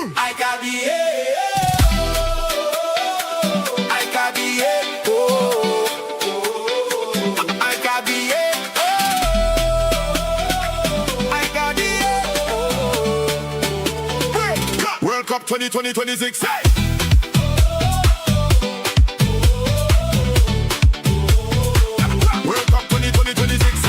I got the I got the I got the I got the World Cup 2026. World Cup 2026.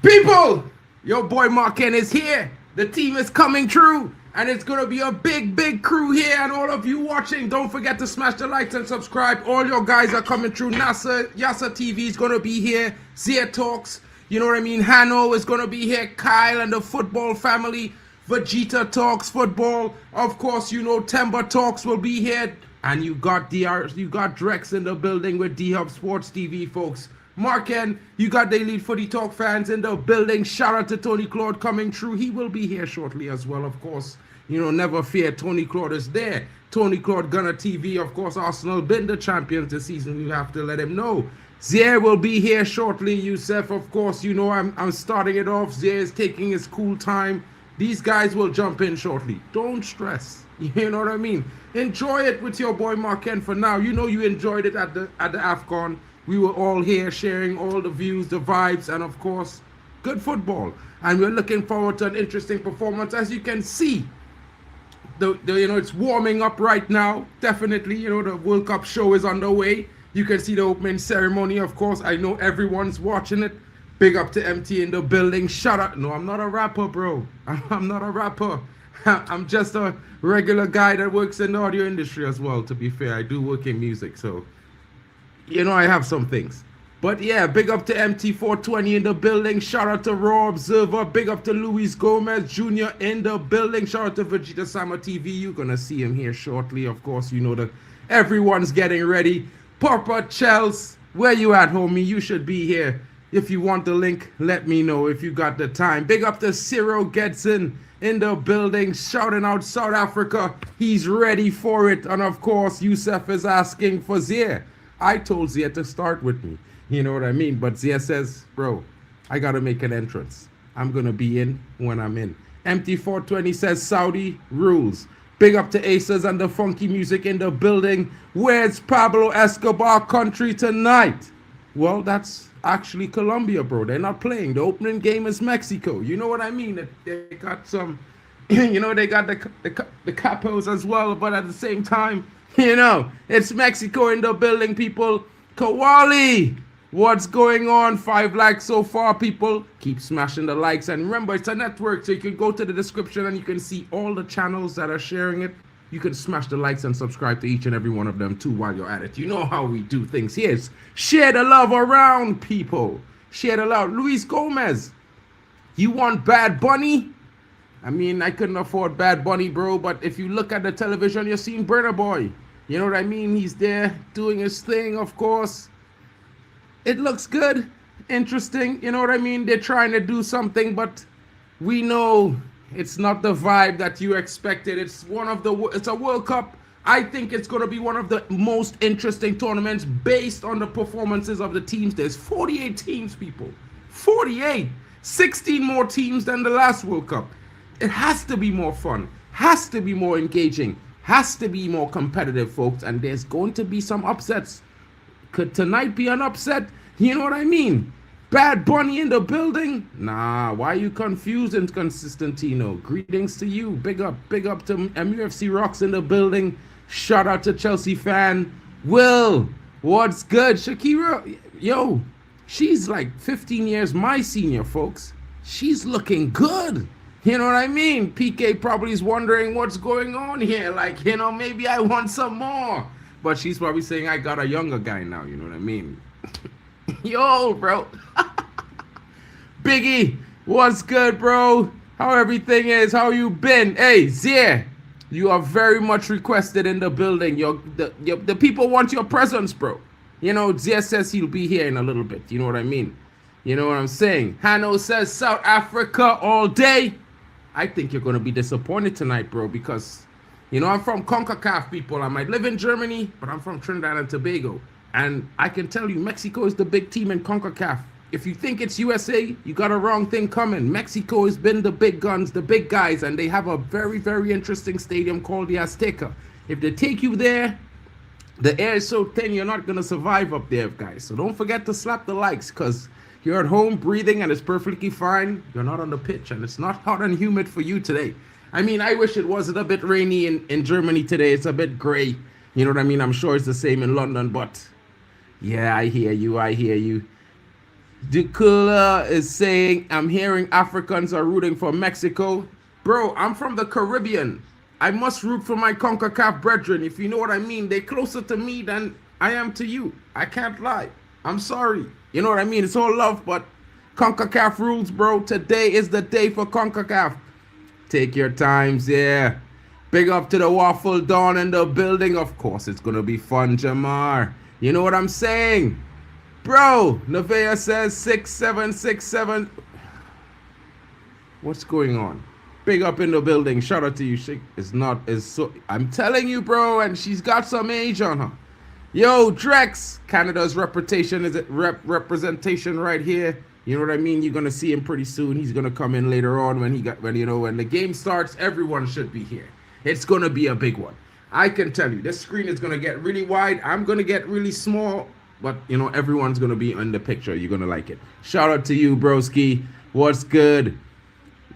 People, your boy Marken is here. The team is coming through, and it's gonna be a big crew here. And all of you watching, don't forget to smash the likes and subscribe. All your guys are coming through. YasserTV is gonna be here. Zia Talks, you know what I mean. Hano is gonna be here. Kyle and the football family. Vegeta Talks football. Of course, you know Timber Talks will be here. And you got Drex in the building with D-Hub Sports TV, folks. Marken, you got the Elite Footy Talk fans in the building. Shout out to Tony Claude coming through. He will be here shortly as well, of course. You know, never fear, Tony Claude is there. Tony Claude Gunner TV, of course. Arsenal been the champions this season. We have to let him know. Zier will be here shortly. Youssef, of course, you know I'm starting it off. Zier is taking his cool time. These guys will jump in shortly. Don't stress. You know what I mean? Enjoy it with your boy Marken for now. You know you enjoyed it at the AFCON. We were all here sharing all the views, the vibes, and of course, good football. And we're looking forward to an interesting performance. As you can see, it's warming up right now. Definitely, you know, the World Cup show is underway. You can see the opening ceremony, of course. I know everyone's watching it. Big up to MT in the building. Shout out. No, I'm not a rapper, bro. I'm not a rapper. I'm just a regular guy that works in the audio industry as well, to be fair. I do work in music, so, you know, I have some things. But yeah, big up to MT420 in the building. Shout out to Raw Observer. Big up to Luis Gomez Jr. in the building. Shout out to Vegeta Sama TV. You're going to see him here shortly. Of course, you know everyone's getting ready. Papa Chels, where you at, homie? You should be here. If you want the link, let me know if you got the time. Big up to Ciro Getson in the building, shouting out South Africa. He's ready for it. And of course, Youssef is asking for Zier. I told Zier to start with me. You know what I mean? But Zier says, bro, I got to make an entrance. I'm going to be in when I'm in. MT420 says Saudi rules. Big up to Aces and the funky music in the building. Where's Pablo Escobar country tonight? Well, that's actually Colombia, bro. They're not playing. The opening game is Mexico. You know what I mean? They got some, you know, they got the capos as well. But at the same time, you know, it's Mexico in the building, people. Kawali, what's going on? 5 likes so far, people. Keep smashing the likes. And remember, it's a network, so you can go to the description and you can see all the channels that are sharing it. You can smash the likes and subscribe to each and every one of them too while you're at it. You know how we do things here. Share the love around, people. Share the love. Luis Gomez, you want Bad Bunny? I mean, I couldn't afford Bad Bunny, bro, but if you look at the television, you're seeing Burna Boy. You know what I mean? He's there doing his thing, of course. It looks good, interesting. You know what I mean? They're trying to do something, but we know It's not the vibe that you expected. It's a World Cup. I think it's going to be one of the most interesting tournaments based on the performances of the teams. There's 48 teams, people. 48. 16 more teams than the last World Cup. It has to be more fun. Has to be more engaging. Has to be more competitive, folks. And there's going to be some upsets. Could tonight be an upset? You know what I mean? Bad Bunny in the building? Nah, why are you confusing, Consistentino? Greetings to you. Big up to MUFC Rocks in the building. Shout out to Chelsea fan. Will, what's good? Shakira, yo, she's like 15 years my senior, folks. She's looking good. You know what I mean? PK probably is wondering what's going on here. Like, you know, maybe I want some more. But she's probably saying I got a younger guy now. You know what I mean? Yo, bro. Biggie, what's good, bro? How everything is? How you been? Hey, Zier, you are very much requested in the building. The people want your presence, bro. You know, Zier says he'll be here in a little bit. You know what I mean? You know what I'm saying? Hano says South Africa all day. I think you're going to be disappointed tonight, bro, because, you know, I'm from CONCACAF, people. I might live in Germany, but I'm from Trinidad and Tobago. And I can tell you, Mexico is the big team in CONCACAF. If you think it's USA, you got a wrong thing coming. Mexico has been the big guns, the big guys, and they have a very, very interesting stadium called the Azteca. If they take you there, the air is so thin, you're not going to survive up there, guys. So don't forget to slap the likes, because you're at home breathing and it's perfectly fine. You're not on the pitch, and it's not hot and humid for you today. I mean, I wish it wasn't a bit rainy in Germany today. It's a bit gray. You know what I mean? I'm sure it's the same in London, but yeah, I hear you. Dukula is saying, I'm hearing Africans are rooting for Mexico. Bro, I'm from the Caribbean. I must root for my CONCACAF brethren. If you know what I mean, they're closer to me than I am to you. I can't lie. I'm sorry. You know what I mean? It's all love, but CONCACAF rules, bro. Today is the day for CONCACAF. Take your times, yeah. Big up to the Waffle Dawn in the building. Of course, it's going to be fun, Jamar. You know what I'm saying? Bro, Nevea says 6767. What's going on? Big up in the building. Shout out to you. She is not as so. I'm telling you, bro, and she's got some age on her. Yo, Drex, Canada's reputation is representation right here. You know what I mean? You're gonna see him pretty soon. He's gonna come in later on when the game starts. Everyone should be here. It's gonna be a big one. I can tell you, this screen is gonna get really wide. I'm gonna get really small. But, you know, everyone's going to be in the picture. You're going to like it. Shout out to you, broski. What's good?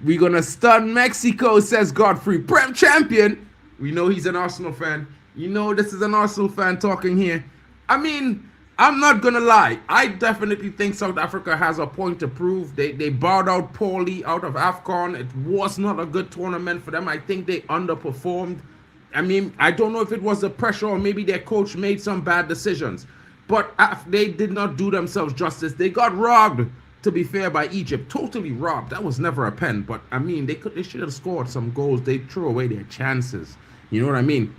We're going to stun Mexico, says Godfrey. Prem champion. We know he's an Arsenal fan. You know this is an Arsenal fan talking here. I mean, I'm not going to lie. I definitely think South Africa has a point to prove. They bowed out poorly out of AFCON. It was not a good tournament for them. I think they underperformed. I mean, I don't know if it was the pressure or maybe their coach made some bad decisions. But they did not do themselves justice. They got robbed, to be fair, by Egypt. Totally robbed. That was never a pen. But, I mean, they should have scored some goals. They threw away their chances. You know what I mean?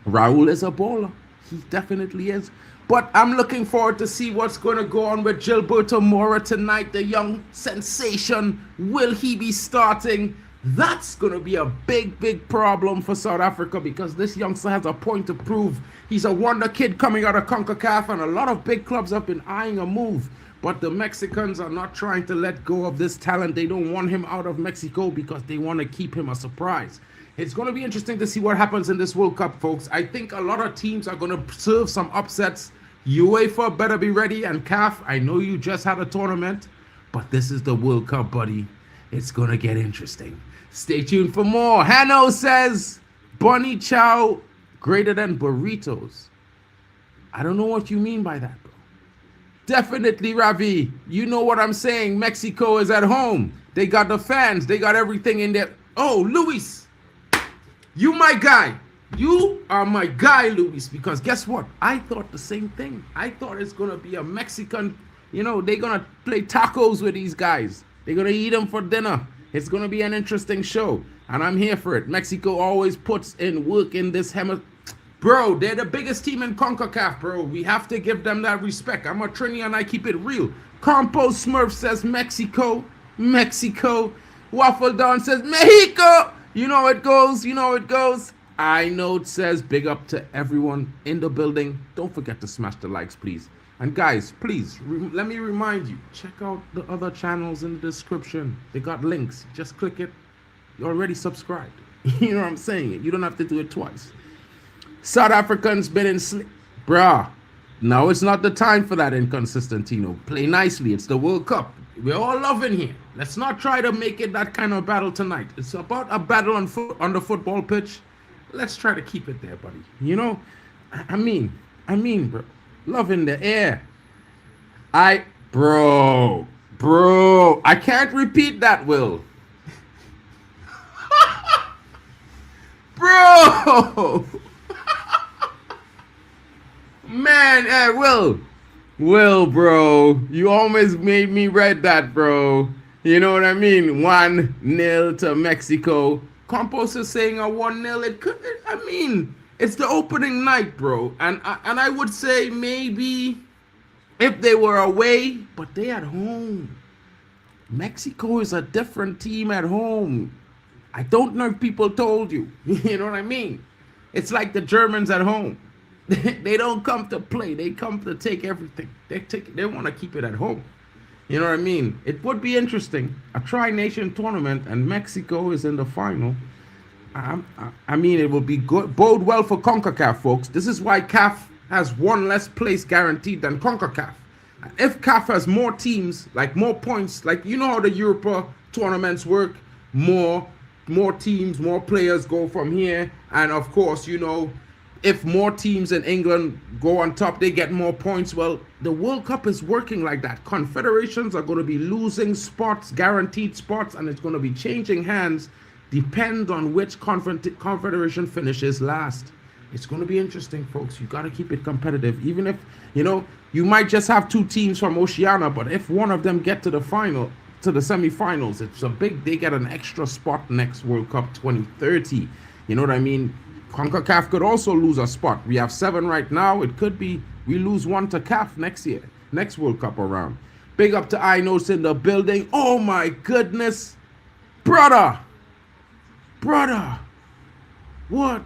Raul is a baller. He definitely is. But I'm looking forward to see what's going to go on with Gilberto Mora tonight. The young sensation. Will he be starting? That's going to be a big, big problem for South Africa because this youngster has a point to prove. He's a wonder kid coming out of CONCACAF, and a lot of big clubs have been eyeing a move. But the Mexicans are not trying to let go of this talent. They don't want him out of Mexico because they want to keep him a surprise. It's going to be interesting to see what happens in this World Cup, folks. I think a lot of teams are going to serve some upsets. UEFA better be ready, and CAF, I know you just had a tournament, but this is the World Cup, buddy. It's going to get interesting. Stay tuned for more. Hano says, Bunny Chow greater than burritos. I don't know what you mean by that, bro. Definitely, Ravi. You know what I'm saying. Mexico is at home. They got the fans. They got everything in there. Oh, Luis. You my guy. You are my guy, Luis. Because guess what? I thought the same thing. I thought it's going to be a Mexican. You know, they're going to play tacos with these guys. They're going to eat them for dinner. It's going to be an interesting show, and I'm here for it. Mexico always puts in work in this Bro, they're the biggest team in CONCACAF, bro. We have to give them that respect. I'm a Trini and I keep it real. Compost Smurf says Mexico. Waffle Don says, Mexico! You know it goes, you know it goes. I Note says, big up to everyone in the building. Don't forget to smash the likes, please. And guys, please, let me remind you, check out the other channels in the description. They got links. Just click it. You're already subscribed. You know what I'm saying? You don't have to do it twice. South Africans been in sleep. Bruh, now it's not the time for that, Inconsistentino. Play nicely. It's the World Cup. We're all loving here. Let's not try to make it that kind of battle tonight. It's about a battle on the football pitch. Let's try to keep it there, buddy. You know, I mean, bro. Love in the air. Bro, I can't repeat that, Will. Bro! Man, Will, bro. You almost made me read that, bro. You know what I mean? 1-0 to Mexico. Campos is saying a 1-0. It could, I mean, it's the opening night, bro. And I would say maybe if they were away, but they at home. Mexico is a different team at home. I don't know if people told you. You know what I mean? It's like the Germans at home. They don't come to play. They come to take everything. They want to keep it at home. You know what I mean? It would be interesting. A tri-nation tournament and Mexico is in the final. I mean, it will be good. Bode well for CONCACAF, folks. This is why CAF has one less place guaranteed than CONCACAF. If CAF has more teams, like more points, like you know how the Europa tournaments work, more teams, more players go from here. And of course, you know, if more teams in England go on top, they get more points. Well, the World Cup is working like that. Confederations are going to be losing spots, guaranteed spots, and it's going to be changing hands. Depends on which confederation finishes last. It's going to be interesting, folks. You got to keep it competitive. Even if, you know, you might just have two teams from Oceania, but if one of them get to the final, to the semifinals, it's a big, they get an extra spot next World Cup 2030. You know what I mean? CONCACAF could also lose a spot. We have 7 right now. It could be we lose 1 to CAF next year, next World Cup around. Big up to Inos in the building. Oh my goodness. Brother. What?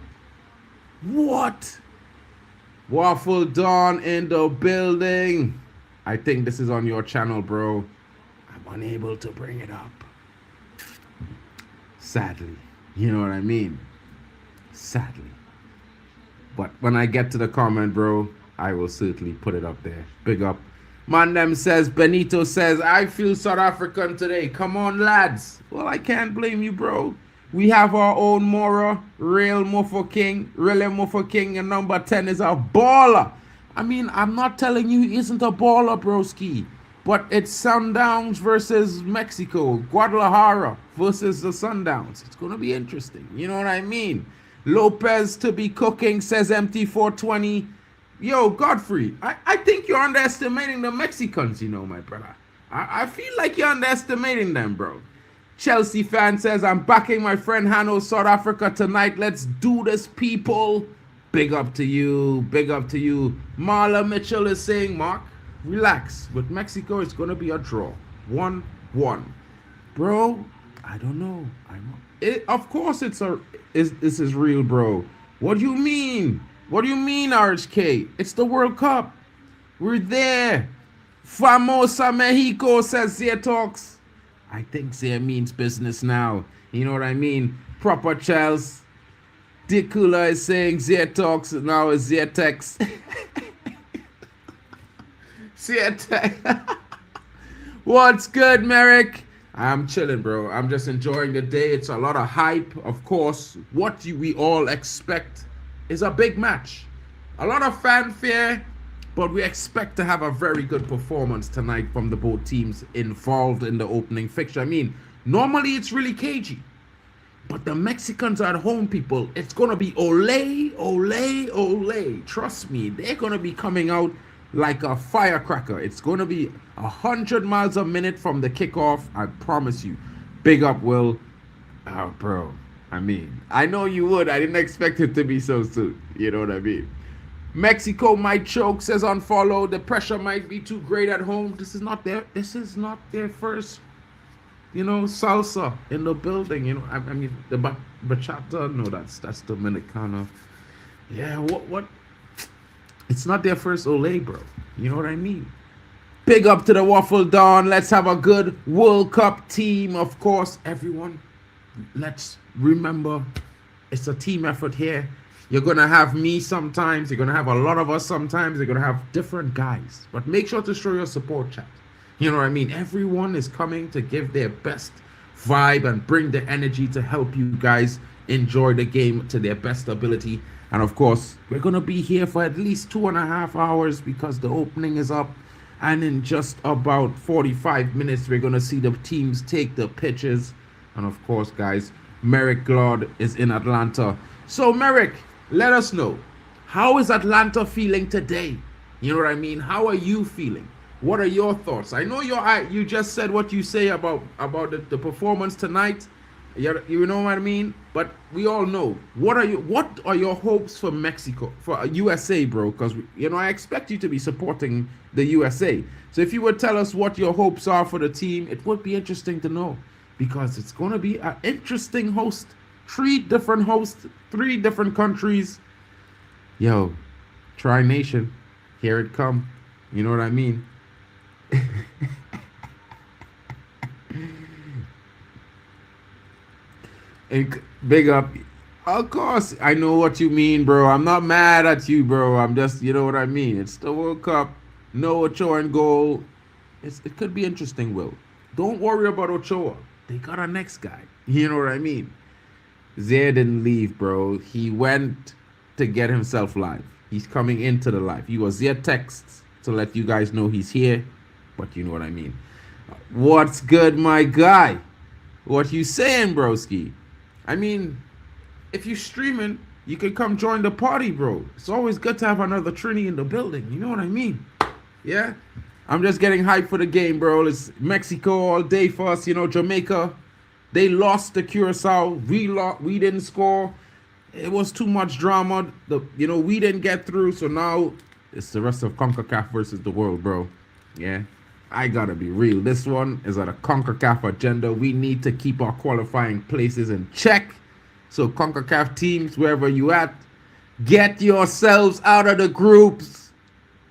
Waffle Dawn in the building. I think this is on your channel, bro. I'm unable to bring it up. Sadly. You know what I mean? Sadly. But when I get to the comment, bro, I will certainly put it up there. Big up. Mandem says, Benito says, I feel South African today. Come on, lads. Well, I can't blame you, bro. We have our own Mora, Real Mofo King, and number 10 is a baller. I mean, I'm not telling you he isn't a baller, broski. But it's Sundowns versus Mexico. Guadalajara versus the Sundowns. It's going to be interesting. You know what I mean? Lopez to be cooking, says MT420. Yo, Godfrey, I think you're underestimating the Mexicans, you know, my brother. I feel like you're underestimating them, bro. Chelsea fan says, I'm backing my friend Hano, South Africa tonight. Let's do this, people. Big up to you. Big up to you. Marla Mitchell is saying, Mark, relax. With Mexico, it's going to be a draw. 1-1. Bro, I don't know. Of course this is real, bro. What do you mean? What do you mean, RHK? It's the World Cup. We're there. Famosa Mexico, says Zia Talks. I think Zia means business now. You know what I mean? Proper Charles. Dicula is saying Zia Talks. Now is Zia Text. Zia Text. What's good, Merrick? I'm chilling, bro. I'm just enjoying the day. It's a lot of hype. Of course, what we all expect is a big match. A lot of fanfare, but we expect to have a very good performance tonight from the both teams involved in the opening fixture. I mean, normally it's really cagey, but the Mexicans are at home, people. It's going to be ole, ole, ole. Trust me, they're going to be coming out like a firecracker. It's going to be 100 miles a minute from the kickoff. I promise you. Big up, Will. Oh, bro. I mean, I know you would. I didn't expect it to be so soon. You know what I mean? Mexico might choke, says unfollow. The pressure might be too great at home. This is not their first salsa in the building. I mean, the bachata, no, that's Dominicana. Yeah, what? It's not their first Olay, bro. You know what I mean? Big up to the Waffle Dawn. Let's have a good World Cup team, of course. Everyone, let's remember it's a team effort here. You're going to have me sometimes. You're going to have a lot of us sometimes. You're going to have different guys. But make sure to show your support, chat. You know what I mean? Everyone is coming to give their best vibe and bring the energy to help you guys enjoy the game to their best ability. And of course, we're going to be here for at least 2.5 hours because the opening is up. And in just about 45 minutes, we're going to see the teams take the pitches. And of course, guys, Merrick Glod is in Atlanta. So, Merrick, let us know. How is Atlanta feeling today? You know what I mean? How are you feeling? What are your thoughts? I know you just said what you say about the performance tonight. You know what I mean? But we all know. What are your hopes for Mexico, for USA, bro? Because I expect you to be supporting the USA. So if you would tell us what your hopes are for the team, it would be interesting to know, because it's going to be an interesting host. 3 different hosts, 3 different countries. Yo, Tri Nation, here it come. You know what I mean? And big up. Of course, I know what you mean, bro. I'm not mad at you, bro. I'm just, you know what I mean. It's the World Cup. No Ochoa in goal. It could be interesting, Will. Don't worry about Ochoa. They got our next guy. You know what I mean? Zaire didn't leave, bro. He went to get himself live. He's coming into the live. He was there texts to let you guys know he's here. But you know what I mean. What's good, my guy? What you saying, broski? I mean, if you're streaming, you can come join the party, bro. It's always good to have another Trini in the building. You know what I mean? Yeah? I'm just getting hyped for the game, bro. It's Mexico all day for us. Jamaica, they lost to Curacao. We didn't score. It was too much drama. We didn't get through. So now it's the rest of CONCACAF versus the world, bro. Yeah? I gotta be real. This one is at a CONCACAF agenda. We need to keep our qualifying places in check. So CONCACAF teams, wherever you at, get yourselves out of the groups.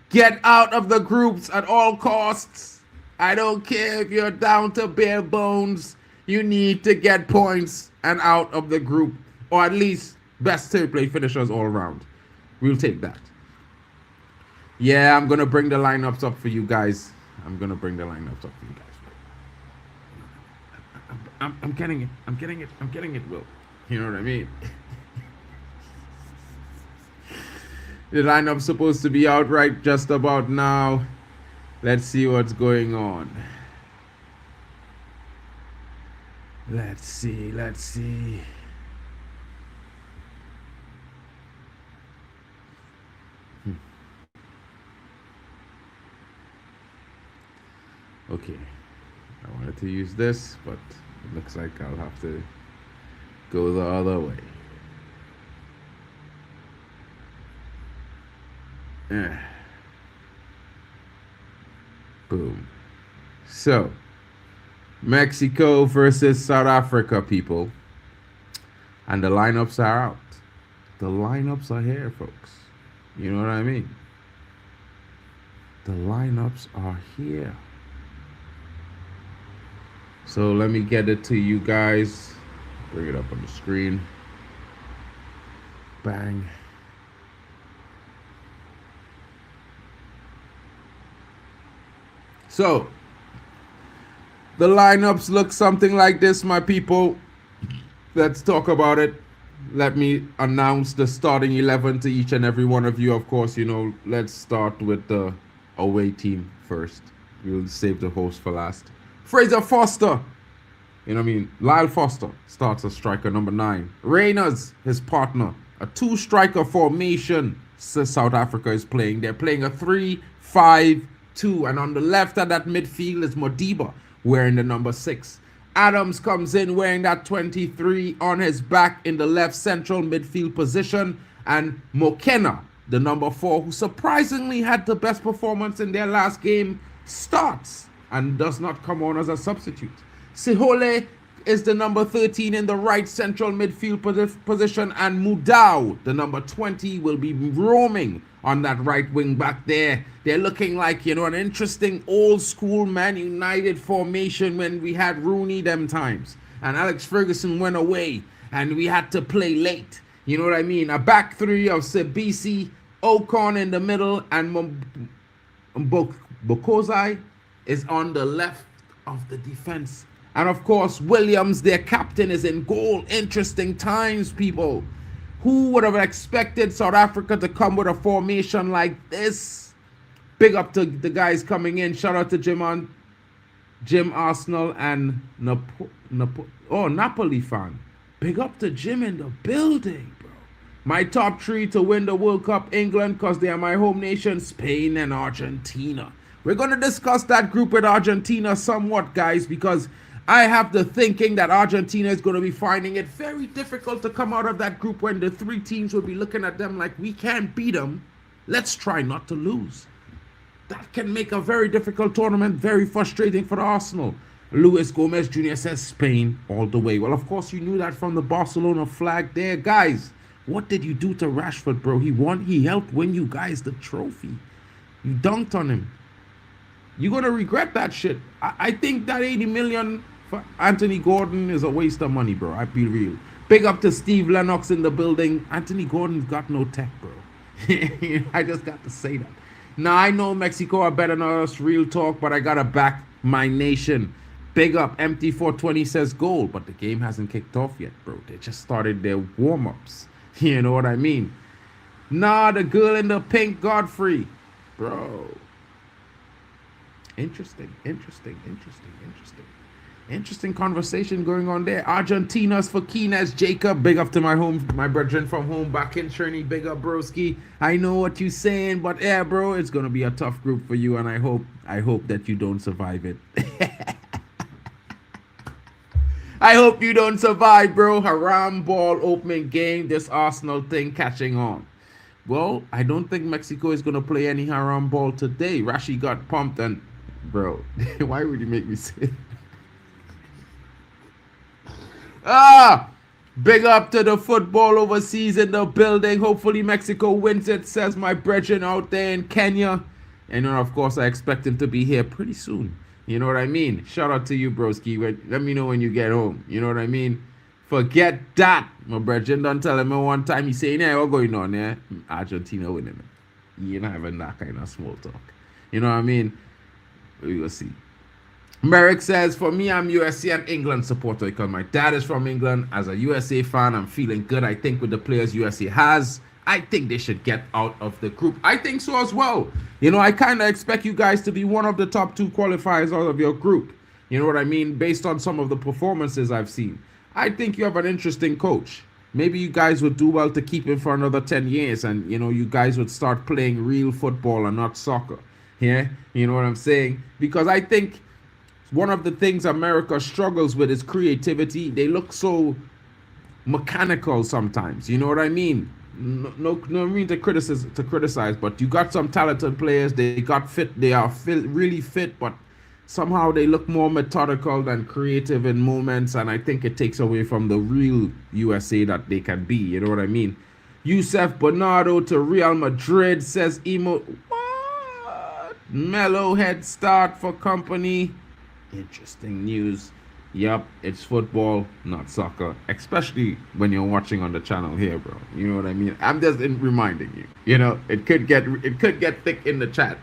Get out of the groups at all costs. I don't care if you're down to bare bones. You need to get points and out of the group. Or at least best third place finishers all around. We'll take that. Yeah, I'm going to bring the lineups up for you guys. I'm getting it. I'm getting it, Will. You know what I mean? The lineup's supposed to be out right just about now. Let's see what's going on. Let's see. Okay, I wanted to use this, but it looks like I'll have to go the other way. Boom. So, Mexico versus South Africa, people. And the lineups are out. The lineups are here, folks. You know what I mean? The lineups are here. So let me get it to you guys. Bring it up on the screen. Bang. So the lineups look something like this, my people. Let's talk about it. Let me announce the starting 11 to each and every one of you. Of course, let's start with the away team first. We'll save the host for last. Fraser Foster, Lyle Foster starts as striker number 9. Reyners, his partner, a 2-striker formation South Africa is playing. They're playing a 3-5-2, and on the left of that midfield is Modiba wearing the number 6. Adams comes in wearing that 23 on his back in the left central midfield position, and Mokena, the number 4, who surprisingly had the best performance in their last game, starts and does not come on as a substitute. Sihole is the number 13 in the right central midfield position, and Mudau, the number 20, will be roaming on that right wing back there. They're looking like, an interesting old school Man United formation when we had Rooney them times. And Alex Ferguson went away and we had to play late. You know what I mean? A back three of Sebisi, Ocon in the middle, and Bokozai is on the left of the defense. And of course, Williams, their captain, is in goal. Interesting times, people. Who would have expected South Africa to come with a formation like this? Big up to the guys coming in. Shout out to Jim Arsenal and Napoli fan. Big up to Jim in the building, bro. My top three to win the World Cup: England, because they are my home nation, Spain and Argentina. We're going to discuss that group with Argentina somewhat, guys, because I have the thinking that Argentina is going to be finding it very difficult to come out of that group when the three teams will be looking at them like, we can't beat them. Let's try not to lose. That can make a very difficult tournament very frustrating for Arsenal. Luis Gomez Jr. says Spain all the way. Well, of course, you knew that from the Barcelona flag there. Guys, what did you do to Rashford, bro? He helped win you guys the trophy. You dunked on him. You're going to regret that shit. I think that 80 million for Anthony Gordon is a waste of money, bro. I be real. Big up to Steve Lennox in the building. Anthony Gordon's got no tech, bro. I just got to say that. Now, I know Mexico are better than us, real talk, but I got to back my nation. Big up. Empty 420 says goal, but the game hasn't kicked off yet, bro. They just started their warm-ups. You know what I mean? Nah, the girl in the pink, Godfrey. Bro. Interesting. Interesting conversation going on there. Argentina's for Keenez Jacob. Big up to my brethren from home back in Trini. Big up, broski. I know what you're saying, but yeah, bro, it's gonna be a tough group for you, and I hope that you don't survive it. I hope you don't survive, bro. Haram ball opening game. This Arsenal thing catching on. Well, I don't think Mexico is gonna play any haram ball today. Rashi got pumped, and bro, why would you make me say it? Big up to the football overseas in the building. Hopefully Mexico wins it, says my brethren out there in Kenya. And of course, I expect him to be here pretty soon. You know what I mean? Shout out to you, broski. Let me know when you get home. You know what I mean? Forget that. My brethren done tell him one time, he saying, yeah, what's going on there? Argentina winning it. You're not having that kind of small talk. You know what I mean? We will see. Merrick says, for me, I'm USA and England supporter because my dad is from England. As a USA fan, I'm feeling good. I think with the players USA has, I think they should get out of the group. I think so as well. I kind of expect you guys to be one of the top two qualifiers out of your group. You know what I mean? Based on some of the performances I've seen. I think you have an interesting coach. Maybe you guys would do well to keep him for another 10 years and, you guys would start playing real football and not soccer. Yeah? You know what I'm saying? Because I think one of the things America struggles with is creativity. They look so mechanical sometimes. You know what I mean? No mean to criticize, but you got some talented players. They got fit. They are really fit, but somehow they look more methodical than creative in moments, and I think it takes away from the real USA that they can be. You know what I mean? Youssef Bernardo to Real Madrid, says Emo. What? Mellow head start for company. Interesting news. Yup, it's football, not soccer. Especially when you're watching on the channel here, bro. You know what I mean? I'm just reminding you. It could get thick in the chat.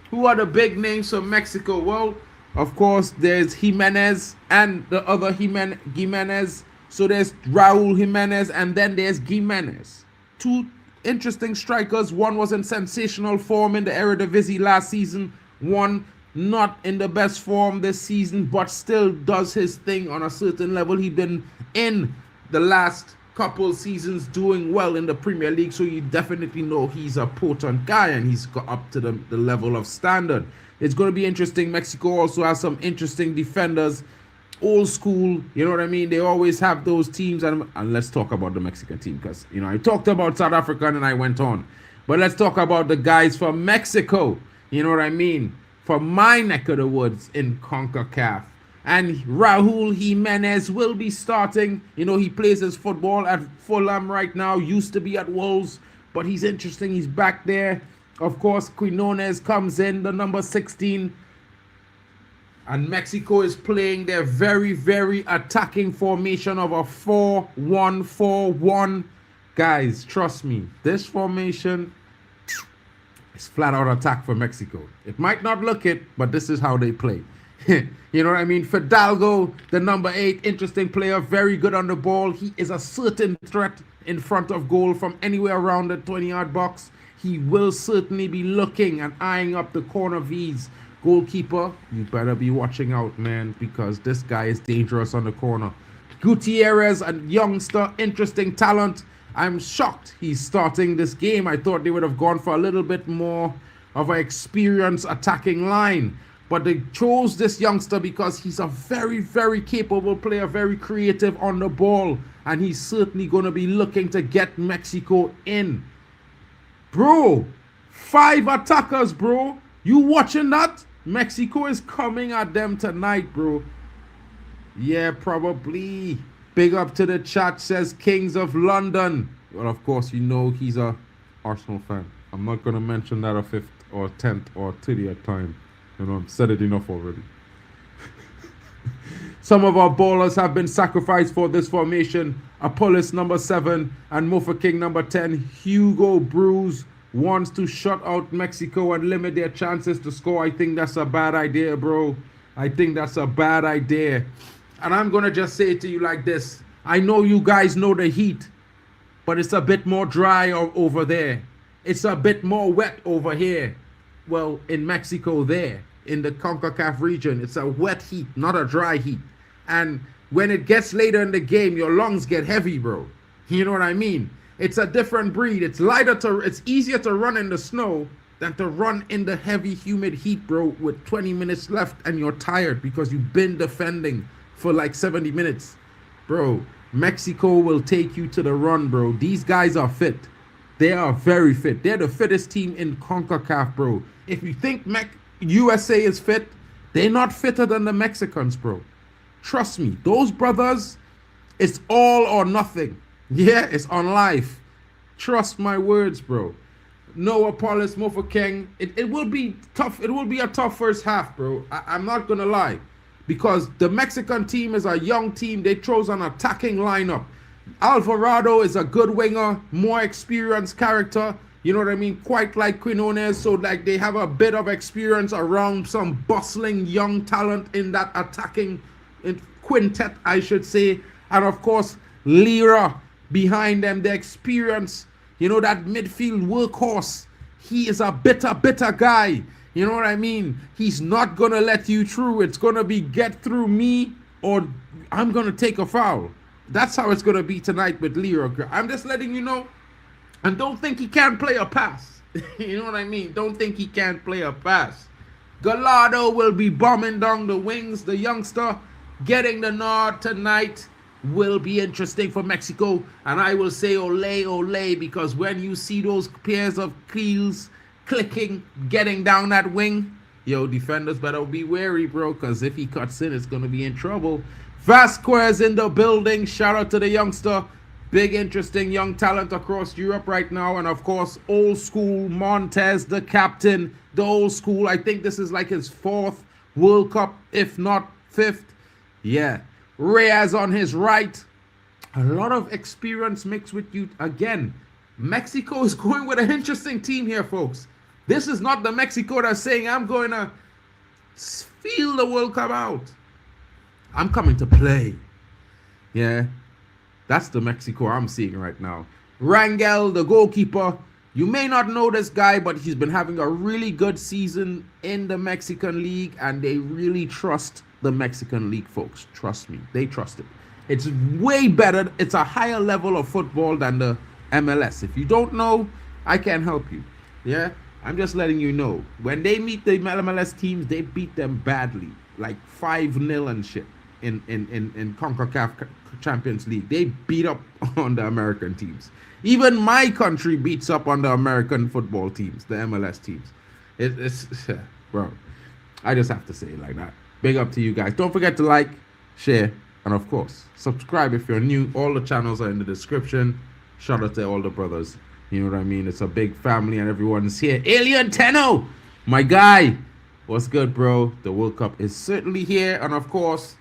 Who are the big names from Mexico? Well, of course, there's Jimenez and the other Jimenez. So there's Raul Jimenez and then there's Jimenez. Two interesting strikers. One was in sensational form in the Eredivisie last season. One not in the best form this season, but still does his thing on a certain level. He's been in the last couple seasons doing well in the Premier League, so you definitely know he's a potent guy and he's got up to the level of standard. It's going to be interesting. Mexico also has some interesting defenders, old school, you know what I mean? They always have those teams, and let's talk about the Mexican team because, I talked about South Africa and I went on. But let's talk about the guys from Mexico, you know what I mean? From my neck of the woods in CONCACAF. And Raul Jimenez will be starting. You know, he plays his football at Fulham right now. Used to be at Wolves, but he's interesting. He's back there. Of course, Quinones comes in, the number 16. And Mexico is playing their very, very attacking formation of a 4-1-4-1. Guys, trust me, this formation is flat out attack for Mexico. It might not look it, but this is how they play. You know what I mean? Fidalgo, the number 8, interesting player, very good on the ball. He is a certain threat in front of goal from anywhere around the 20-yard box. He will certainly be looking and eyeing up the corner V's. Goalkeeper, you better be watching out, man, because this guy is dangerous on the corner. Gutierrez, a youngster, interesting talent. I'm shocked he's starting this game. I thought they would have gone for a little bit more of an experienced attacking line. But they chose this youngster because he's a very, very capable player, very creative on the ball. And he's certainly going to be looking to get Mexico in. Bro, 5 attackers, bro. You watching that? Mexico is coming at them tonight, bro. Yeah, probably. Big up to the chat, says Kings of London. Well, of course, you know he's a Arsenal fan. I'm not going to mention that a 5th or 10th or 30th time. You know, I've said it enough already. Some of our ballers have been sacrificed for this formation. Apollos number 7 and Mofa King number 10. Hugo Bruce wants to shut out Mexico and limit their chances to score. I think that's a bad idea, bro. I think that's a bad idea. And I'm going to just say it to you like this. I know you guys know the heat, but it's a bit more dry over there. It's a bit more wet over here. Well, in Mexico there, in the CONCACAF region, it's a wet heat, not a dry heat. And when it gets later in the game, your lungs get heavy, bro. You know what I mean? It's a different breed. It's easier to run in the snow than to run in the heavy, humid heat, bro, with 20 minutes left and you're tired because you've been defending for like 70 minutes. Bro, Mexico will take you to the run, bro. These guys are fit. They are very fit. They're the fittest team in CONCACAF, bro. If you think USA is fit, they're not fitter than the Mexicans, bro. Trust me. Those brothers, it's all or nothing. Yeah, it's on life. Trust my words, bro. No Apollos, Mofa King. It will be tough. It will be a tough first half, bro. I'm not going to lie. Because the Mexican team is a young team. They chose an attacking lineup. Alvarado is a good winger, more experienced character. You know what I mean? Quite like Quinones. So like they have a bit of experience around some bustling young talent in that attacking quintet, I should say. And of course, Lira behind them, the experience. You know, that midfield workhorse. He is a bitter guy. You know what I mean? He's not going to let you through. It's going to be get through me or I'm going to take a foul. That's how it's going to be tonight with Lira. I'm just letting you know. And don't think he can't play a pass. You know what I mean? Don't think he can't play a pass. Gallardo will be bombing down the wings. The youngster getting the nod tonight will be interesting for Mexico. And I will say ole, ole, because when you see those pairs of keels clicking, getting down that wing, yo, defenders better be wary, bro, because if he cuts in, it's going to be in trouble. Vasquez in the building. Shout out to the youngster. Big, interesting young talent across Europe right now. And, of course, old school Montez, the captain, the old school. I think this is like his 4th World Cup, if not 5th. Yeah. Reyes on his right. A lot of experience mixed with you. Again, Mexico is going with an interesting team here, folks. This is not the Mexico that's saying, I'm going to feel the World Cup out. I'm coming to play. Yeah. That's the Mexico I'm seeing right now. Rangel, the goalkeeper. You may not know this guy, but he's been having a really good season in the Mexican League, and they really trust the Mexican League, folks. Trust me. They trust it. It's way better. It's a higher level of football than the MLS. If you don't know, I can't help you. Yeah? I'm just letting you know. When they meet the MLS teams, they beat them badly. Like 5-0 and shit in CONCACAF Champions League. They beat up on the American teams. Even my country beats up on the American football teams, the MLS teams. It's bro, I just have to say it like that. Big up to you guys. Don't forget to like, share, and of course, subscribe if you're new. All the channels are in the description. Shout out to all the brothers. You know what I mean? It's a big family and everyone's here. Alien Tenno, my guy. What's good, bro? The World Cup is certainly here. And of course,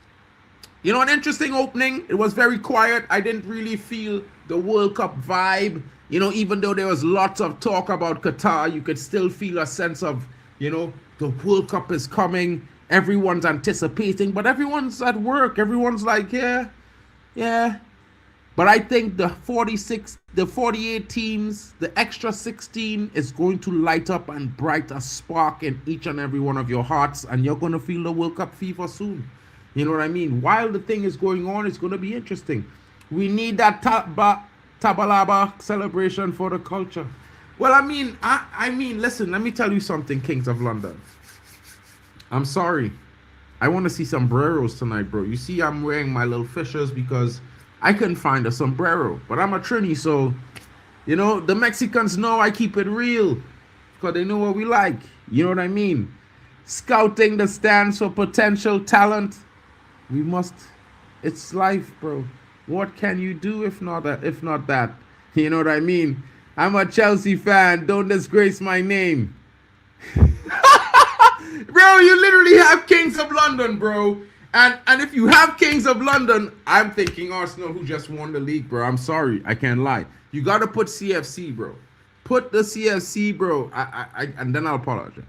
you know, an interesting opening. It was very quiet. I didn't really feel the World Cup vibe. You know, even though there was lots of talk about Qatar, you could still feel a sense of, you know, the World Cup is coming. Everyone's anticipating, but everyone's at work. Everyone's like, yeah. But I think the 48 teams, the extra 16 is going to light up and bright a spark in each and every one of your hearts, and you're going to feel the World Cup fever soon. You know what I mean? While the thing is going on, it's going to be interesting. We need that Tabalaba celebration for the culture. Well, I mean, listen, let me tell you something, Kings of London. I'm sorry. I want to see sombreros tonight, bro. You see, I'm wearing my little fishers because I couldn't find a sombrero. But I'm a Trini, so, you know, the Mexicans know I keep it real because they know what we like. You know what I mean? Scouting the stands for potential talent. We must. It's life, bro. What can you do if not that? You know what I mean? I'm a Chelsea fan. Don't disgrace my name. Bro, you literally have Kings of London, bro. And if you have Kings of London, I'm thinking Arsenal, who just won the league, bro. I'm sorry. I can't lie. You got to put CFC, bro. Put the CFC, bro. And then I'll apologize.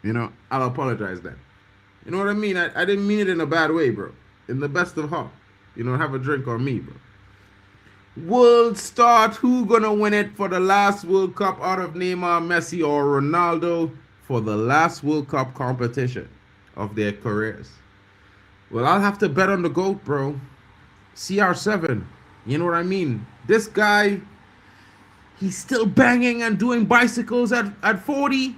You know, I'll apologize then. You know what I mean? I didn't mean it in a bad way, bro. In the best of heart. You know, have a drink on me, bro. World start. Who gonna win it for the last World Cup out of Neymar, Messi, or Ronaldo for the last World Cup competition of their careers? Well, I'll have to bet on the GOAT, bro. CR7. You know what I mean? This guy, he's still banging and doing bicycles at 40.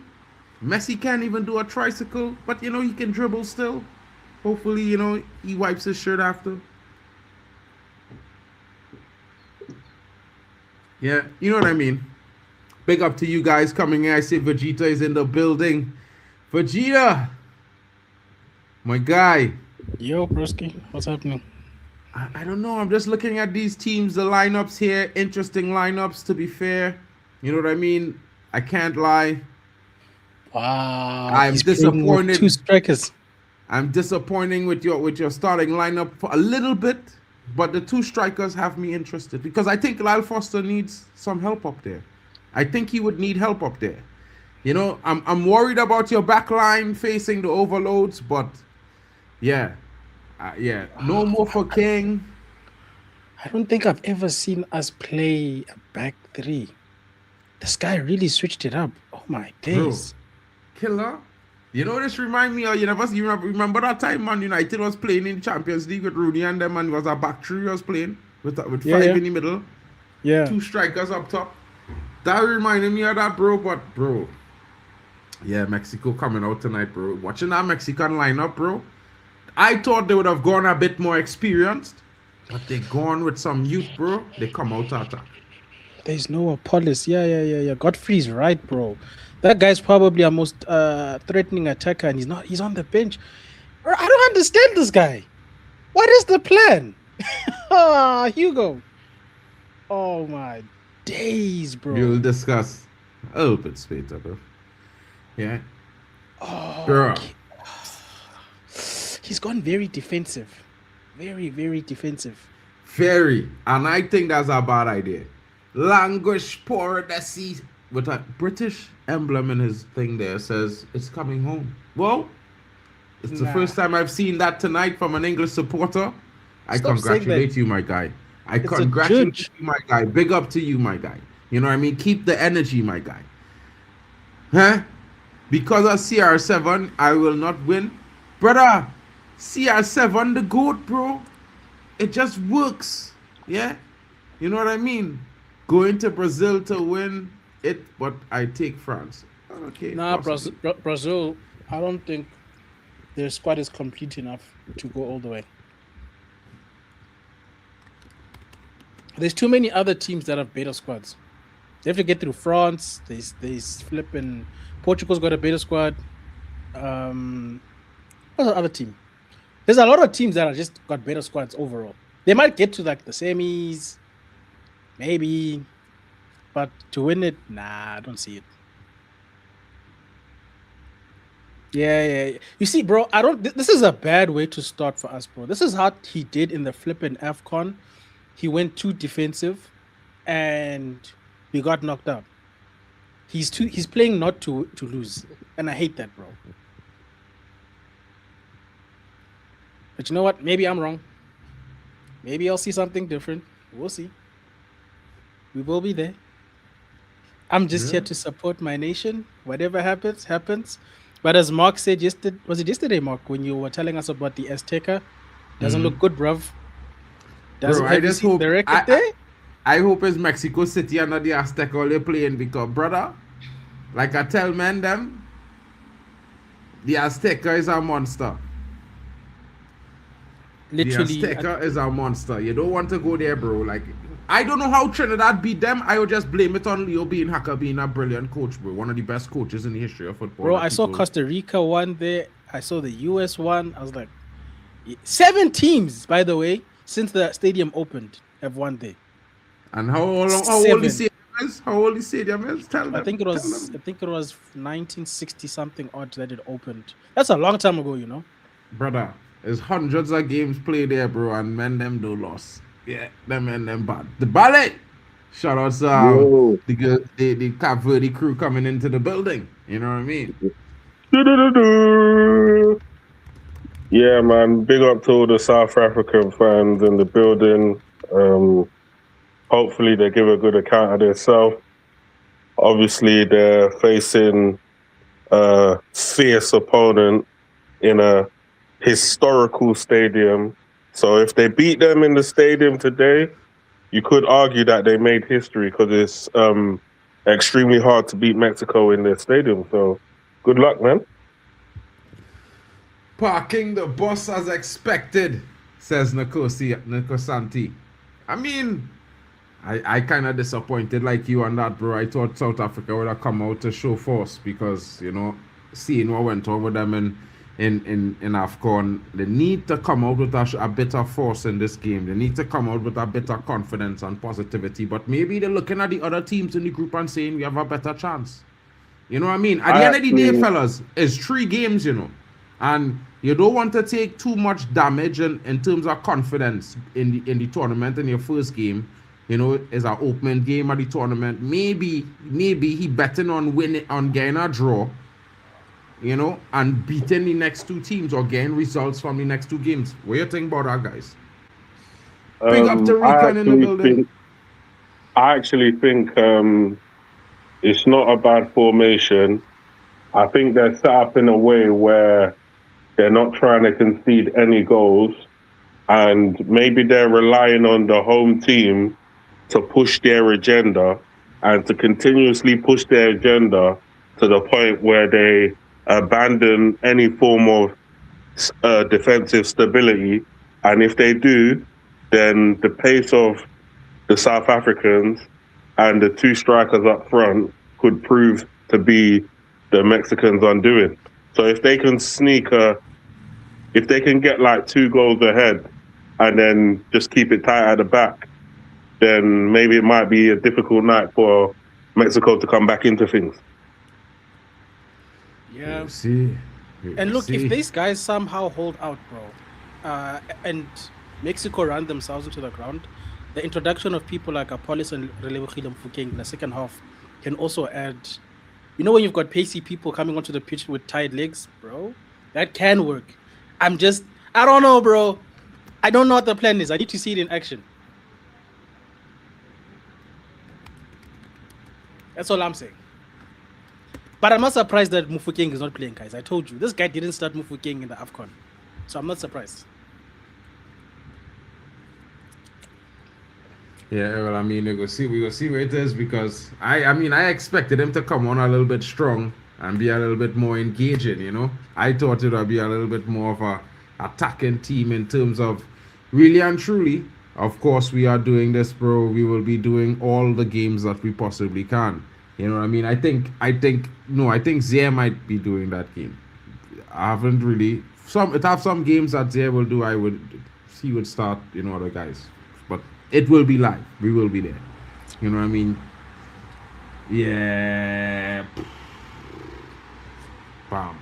Messi can't even do a tricycle, but, you know, he can dribble still. Hopefully, you know, he wipes his shirt after. Yeah, you know what I mean. Big up to you guys coming in. I see Vegeta is in the building. Vegeta, my guy. Yo, broski, what's happening? I don't know. I'm just looking at these teams, the lineups here. Interesting lineups, to be fair. You know what I mean? I can't lie. Wow, I'm disappointed. 2 strikers. I'm disappointing with your starting lineup for a little bit, but the 2 strikers have me interested because I think Lyle Foster needs some help up there. I think he would need help up there. You know, I'm worried about your back line facing the overloads, but yeah, no more for King. I don't think I've ever seen us play a back 3. This guy really switched it up. Oh my days. Bro, killer. You know, this remind me of, you remember that time Man United was playing in Champions League with Rooney and them, and it was a back 3 was playing with 5 in the middle. Yeah. 2 strikers up top. That reminded me of that, bro. But, bro, yeah, Mexico coming out tonight, bro. Watching that Mexican lineup, bro. I thought they would have gone a bit more experienced, but they gone with some youth, bro. They come out to attack. There's no Apollos. Yeah. Godfrey's right, bro. That guy's probably our most threatening attacker, and he's on the bench. Bro, I don't understand this guy. What is the plan? Hugo. Oh my days, bro. We'll discuss a little bit later, bro. Yeah. Oh, Girl. He's gone very defensive. Very, very defensive. Very. And I think that's a bad idea. Languish poor the sea with a British emblem in his thing there says it's coming home. Well, it's the first time I've seen that tonight from an English supporter. I congratulate you, my guy. I congratulate you, my guy. Big up to you, my guy. You know what I mean? Keep the energy, my guy. Huh? Because of CR7, I will not win. Brother, CR7, the GOAT, bro. It just works. Yeah? You know what I mean? Going to Brazil to win it, but I take France. Okay. Nah, Brazil, I don't think their squad is complete enough to go all the way. There's too many other teams that have better squads. They have to get through France. There's flipping Portugal's got a better squad. What's the other team? There's a lot of teams that are just got better squads overall. They might get to like the semis, maybe, but to win it, nah, I don't see it. Yeah. You see, bro, I don't. This is a bad way to start for us, bro. This is how he did in the flipping AFCON. He went too defensive, and we got knocked out. He's playing not to lose, and I hate that, bro. But you know what? Maybe I'm wrong. Maybe I'll see something different. We'll see. We will be there. I'm just here to support my nation. Whatever happens, happens. But as Mark said yesterday, was it yesterday, Mark, when you were telling us about the Azteca? Doesn't look good, bruv. Bro, I just hope the record there? I hope it's Mexico City and not the Azteca all they're playing because, brother, like I tell men them, the Azteca is a monster. Literally, the Azteca is a monster. You don't want to go there, bro. Like, I don't know how Trinidad beat them. I would just blame it on Leo being Haka being a brilliant coach, bro. One of the best coaches in the history of football. Bro, I saw Costa Rica won there. I saw the US one. I was like, 7 teams, by the way, since the stadium opened, have won there. And how old the stadium is? How old the stadium is? Tell them. I think it was 1960 something odd that it opened. That's a long time ago, you know. Brother, there's hundreds of games played there, bro, and men them do loss. Yeah, them men them bad. The ballet. Shout out to the Cape Verde crew coming into the building. You know what I mean? Yeah, man. Big up to all the South African fans in the building. Hopefully they give a good account of themselves. Obviously, they're facing a fierce opponent in a historical stadium. So if they beat them in the stadium today, you could argue that they made history because it's extremely hard to beat Mexico in their stadium. So good luck, man. Parking the bus as expected, says Santi. I mean, I kind of disappointed like you on that, bro. I thought South Africa would have come out to show force because, you know, seeing what went on with them in AFCON, they need to come out with a bit of force in this game. They need to come out with a bit of confidence and positivity. But maybe they're looking at the other teams in the group and saying we have a better chance. You know what I mean? At the end of the day, fellas, it's 3 games, you know. And you don't want to take too much damage in terms of confidence in the tournament in your first game. You know, it's an opening game of the tournament. Maybe he betting on winning, on getting a draw, you know, and beating the next 2 teams or getting results from the next 2 games. What do you think about that, guys? Big up to Rican in the building. I actually think it's not a bad formation. I think they're set up in a way where they're not trying to concede any goals, and maybe they're relying on the home team to push their agenda and to continuously push their agenda to the point where they abandon any form of defensive stability. And if they do, then the pace of the South Africans and the 2 strikers up front could prove to be the Mexicans' undoing. So if they can if they can get like 2 goals ahead and then just keep it tight at the back, then maybe it might be a difficult night for Mexico to come back into things. Yeah. We'll see. And look, if these guys somehow hold out, bro, and Mexico run themselves into the ground, the introduction of people like Apollos and Relebogile Mofokeng in the second half can also add. You know, when you've got pacey people coming onto the pitch with tired legs, bro, that can work. I don't know, bro. I don't know what the plan is. I need to see it in action. That's all I'm saying. But I'm not surprised that Mofokeng is not playing, guys. I told you, this guy didn't start Mofokeng in the AFCON. So I'm not surprised. Yeah, well, I mean, we go see where it is because I expected him to come on a little bit strong and be a little bit more engaging, you know. I thought it would be a little bit more of a attacking team in terms of really and truly. Of course, we are doing this, bro. We will be doing all the games that we possibly can. You know what I mean? I think Zaire might be doing that game. I haven't really some games that Zay will do. He would start, other guys, but it will be live. We will be there. You know what I mean? Yeah. Bam.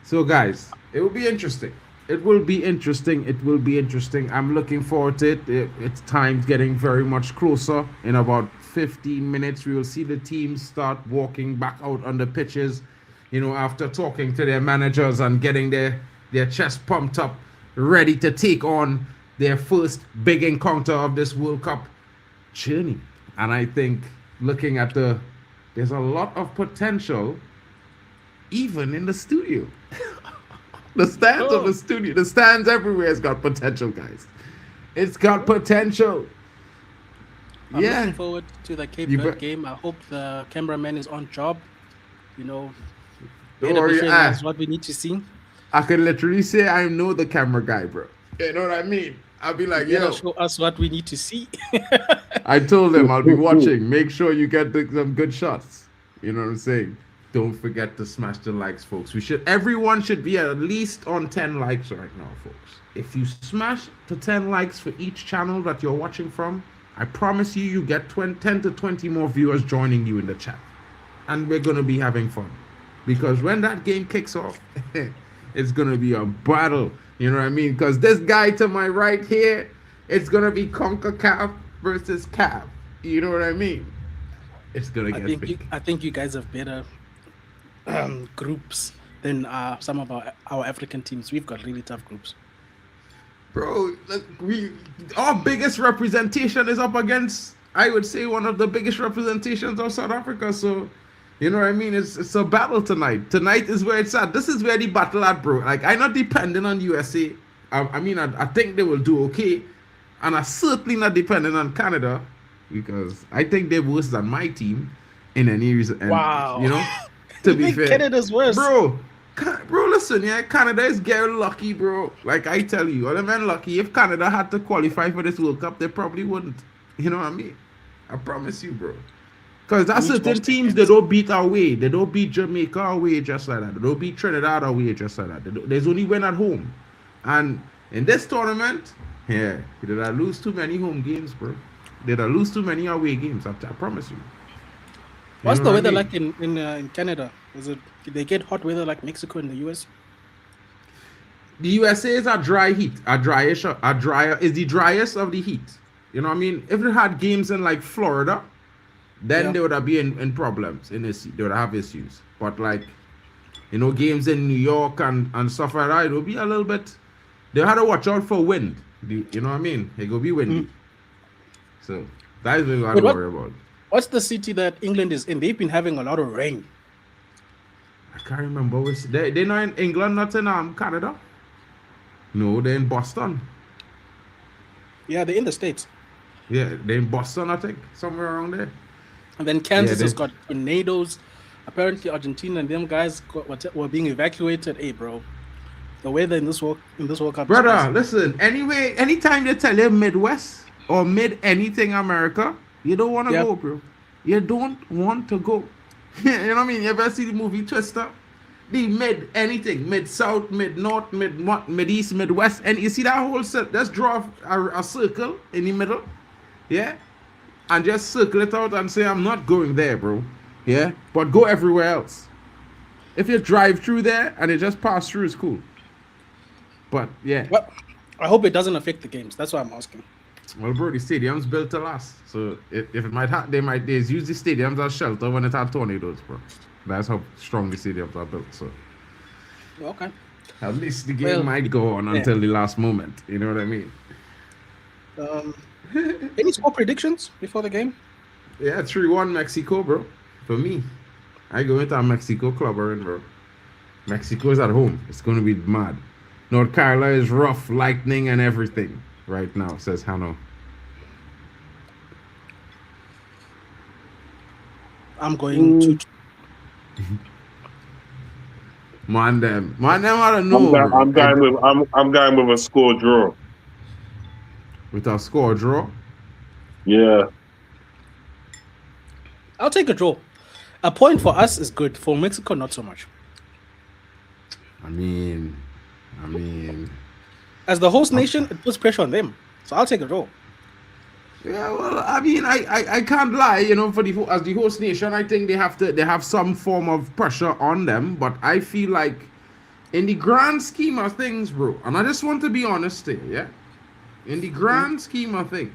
So guys, it will be interesting. It will be interesting. I'm looking forward to it. It's time getting very much closer. In about 15 minutes, we will see the teams start walking back out on the pitches, after talking to their managers and getting their chest pumped up, ready to take on their first big encounter of this World Cup journey. And I think looking at there's a lot of potential even in the studio. The stands of the studio, the stands everywhere has got potential, guys. It's got potential. I'm looking forward to the Cape Verde game. I hope the cameraman is on job. Don't worry, that's what we need to see. I can literally say I know the camera guy, bro. You know what I mean? I'll be like, yo, show us what we need to see. I told them I'll be watching. Make sure you get some good shots. You know what I'm saying? Don't forget to smash the likes, folks. Everyone should be at least on 10 likes right now, folks. If you smash to 10 likes for each channel that you're watching from, I promise you get 10 to 20 more viewers joining you in the chat. And we're going to be having fun. Because when that game kicks off, it's going to be a battle. You know what I mean? Because this guy to my right here, it's going to be CONCACAF versus CAF. You know what I mean? It's going to get big. I think you guys have better groups than some of our African teams. We've got really tough groups. Bro, our biggest representation is up against, I would say, one of the biggest representations of South Africa. So, you know what I mean? It's a battle tonight. Tonight is where it's at. This is where the battle at, bro. Like, I'm not dependent on USA. I think they will do okay. And I'm certainly not dependent on Canada because I think they're worse than my team in any reason. And, wow. To be fair, Canada's worse, bro. Listen, Canada is getting lucky, bro. Like I tell you, all the men lucky. If Canada had to qualify for this World Cup, they probably wouldn't. You know what I mean? I promise you, bro. Because that's certain teams they don't beat away. They don't beat Jamaica away just like that. They don't beat Trinidad away just like that. There's only win at home. And in this tournament, they did not lose too many home games, bro. They did not lose too many away games. I promise you. What's the weather like in Canada? Did they get hot weather like Mexico and the US? The USA is a dry heat, is the driest of the heat. You know what I mean? If they had games in like Florida, then they would have been in problems. They would have issues. But like, games in New York and stuff like that, it will be a little bit. They had to watch out for wind. You know what I mean? It will be windy. So that is what we got to worry about. What's the city that England is in? They've been having a lot of rain. I can't remember. They're not in England, not in Canada. No, they're in Boston. Yeah, they're in the States. Yeah, they're in Boston, I think, somewhere around there. And then Kansas has got tornadoes. Apparently, Argentina and them guys were being evacuated. Hey, bro, the weather in this World Cup. Brother, listen. Anyway, anytime they tell you Midwest or mid anything America, you don't want to go, bro. You don't want to go. You know what I mean? You ever see the movie Twister? The anything, mid-south, mid-north, mid-east, mid-west. And you see that whole set? Let's draw a circle in the middle. Yeah? And just circle it out and say, I'm not going there, bro. Yeah? But go everywhere else. If you drive through there and you just pass through, it's cool. But, yeah. Well, I hope it doesn't affect the games. That's why I'm asking. Well, bro, the stadium's built to last. So if it might have, they use the stadiums as shelter when it had tornadoes, bro. That's how strong the stadiums are built. So okay, at least the game might go on until the last moment. You know what I mean? Any score predictions before the game? Yeah, 3-1 Mexico, bro. For me, I go into a Mexico club, bro. Mexico is at home. It's going to be mad. North Carolina is rough, lightning and everything right now, says Hano. I'm going to. Man, them I don't know. I'm going with a score draw. With a score draw? Yeah. I'll take a draw. A point for us is good. For Mexico, not so much. I mean, As the host nation, it puts pressure on them. So I'll take it all. yeah. Well, I mean, I can't lie. You know, as the host nation, I think they have some form of pressure on them. But I feel like, in the grand scheme of things, bro, and I just want to be honest here, yeah. In the grand scheme of things,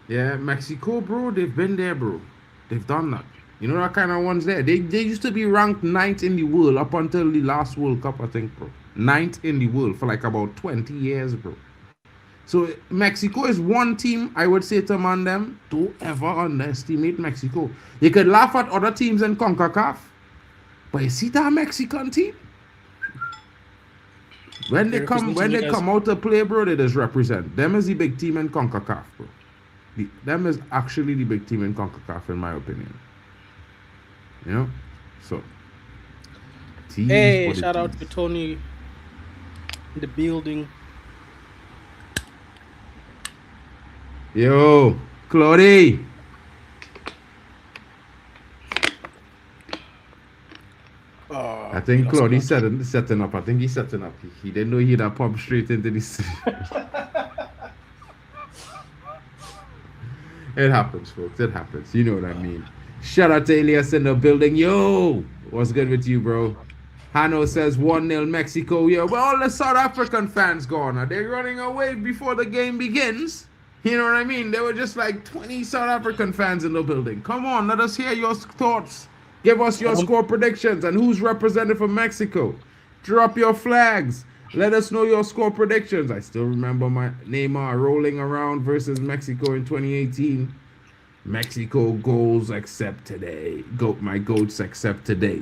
yeah, Mexico, bro, they've been there, bro. They've done that. You know that kind of ones there. They used to be ranked 9th in the world up until the last World Cup, I think, bro. 9th in the world for like about 20 years, bro. So Mexico is one team I would say to man them, don't ever underestimate Mexico. You could laugh at other teams in CONCACAF, but you see that Mexican team? When they come out to play, bro, they just represent. Them is the big team in CONCACAF, bro. Them is actually the big team in CONCACAF, in my opinion. You know? So. Hey, shout out to Tony in the building. Yo, Claudie. I think Claudie's setting up. I think he's setting up. He didn't know he'd have pump straight into this. It happens, folks. It happens. You know what I mean. Shout out to Elias in the building. Yo, what's good with you, bro? Hano says 1-0 Mexico. Yo, well, all the South African fans gone. Are they running away before the game begins? You know what I mean? There were just like 20 South African fans in the building. Come on, let us hear your thoughts. Give us your score predictions and who's represented for Mexico. Drop your flags. Let us know your score predictions. I still remember my Neymar rolling around versus Mexico in 2018. Mexico goals except today. My goats except today.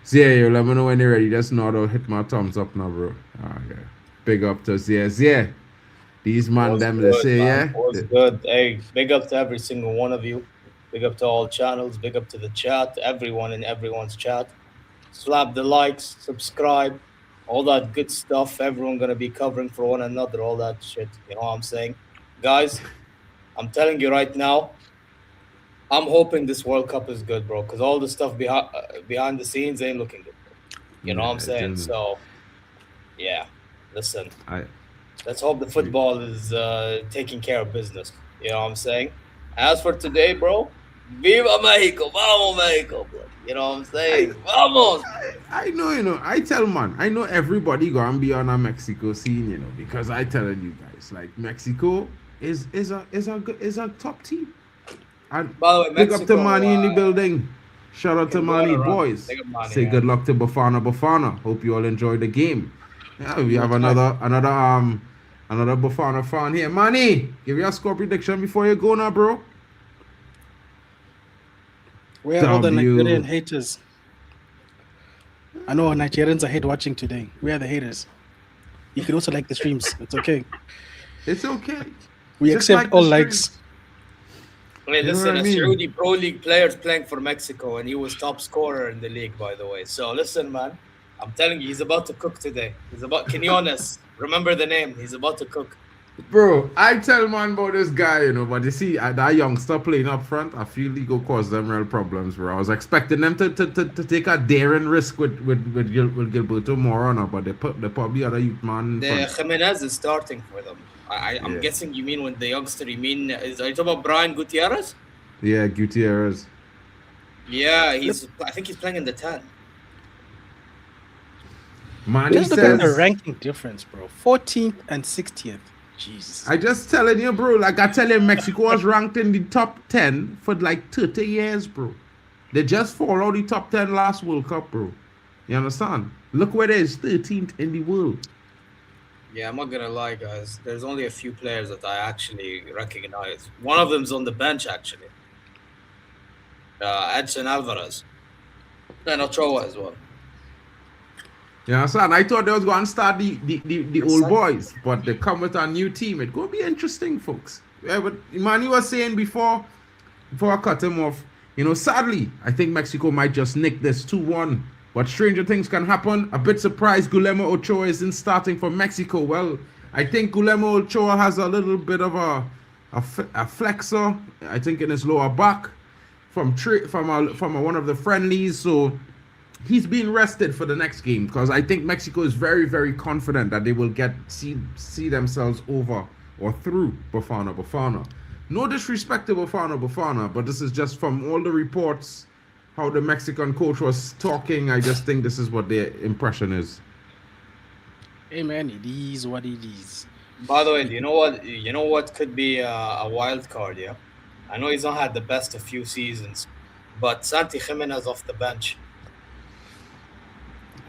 Zia, let me know when you're ready. Just know to hit my thumbs up now, bro. Okay. Big up to Zia. These man them they say, yeah. What's good? Hey, big up to every single one of you. Big up to all channels. Big up to the chat. Everyone in everyone's chat. Slap the likes, subscribe, all that good stuff. Everyone gonna be covering for one another, all that shit. You know what I'm saying? Guys, I'm telling you right now, I'm hoping this World Cup is good, bro, because all the stuff behind the scenes ain't looking good. You know what I'm saying? So, yeah, listen. Let's hope the football is taking care of business. You know what I'm saying? As for today, bro, Viva Mexico! Vamos, Mexico! Bro. You know what I'm saying? Vamos! I know, you know. I tell man, I know everybody gonna be on a Mexico scene, you know, because I telling you guys, like Mexico is a top team. And by the way, big up to Manny in the building. Shout out to Manny, boys. Say good luck to Bafana Bafana. Hope you all enjoy the game. Yeah, we have another Bafana fan here. Manny, give your score prediction before you go now, bro. Where are all the Nigerian haters? I know Nigerians are hate watching today. Where are the haters? You can also like the streams. It's okay. It's okay. We just accept like all likes. Hey, listen, a Saudi Pro League player's playing for Mexico, and he was top scorer in the league, by the way. So listen, man, I'm telling you, he's about to cook today. He's about Quinones. Remember the name. He's about to cook. Bro, I tell man about this guy, you know, but you see, that youngster playing up front, I feel he go cause them real problems, bro. I was expecting them to take a daring risk with Gilberto Moreno, but they probably other youth man. Jimenez is starting for them. I'm guessing you mean when the youngster, are you talking about Brian Gutierrez? Yeah, Gutierrez. Yeah, I think he's playing in the 10. Man, just look at the ranking difference, bro. 14th and 60th. Jesus. I just telling you, bro. Like I tell you, Mexico was ranked in the top 10 for like 30 years, bro. They just followed the top 10 last World Cup, bro. You understand? Look where it is, 13th in the world. Yeah, I'm not gonna lie, guys. There's only a few players that I actually recognize. One of them's on the bench, actually. Edson Alvarez. And Ochoa as well. You understand? I thought they was going to start the old boys, but they come with a new team. It's going to be interesting, folks. Yeah, but Imani was saying before I cut him off, you know, sadly, I think Mexico might just nick this 2-1. But stranger things can happen. A bit surprised Guillermo Ochoa isn't starting for Mexico. Well, I think Guillermo Ochoa has a little bit of a flexor, I think, in his lower back from one of the friendlies. So he's being rested for the next game because I think Mexico is very, very confident that they will see themselves over or through Bafana Bafana. No disrespect to Bafana Bafana, but this is just from all the reports how the Mexican coach was talking. I just think this is what their impression is. Hey man, it is what it is. By the way, you know what? You know what could be a wild card, yeah? I know he's not had the best of few seasons, but Santi Jimenez off the bench.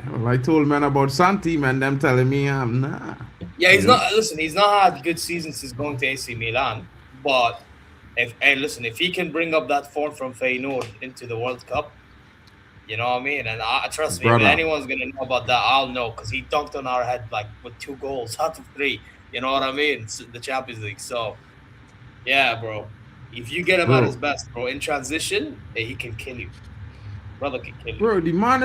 Well, I told man about Santi, man, them telling me nah. Yeah, he's not. Listen, he's not had good seasons since going to AC Milan. But if he can bring up that form from Feyenoord into the World Cup, you know what I mean. And trust me, if Brother. anyone's gonna know about that, I'll know because he dunked on our head like with 2 goals out of 3. You know what I mean? The Champions League. So, yeah, bro. If you get him at his best, bro, in transition, he can kill you. Brother can kill you. Bro, the man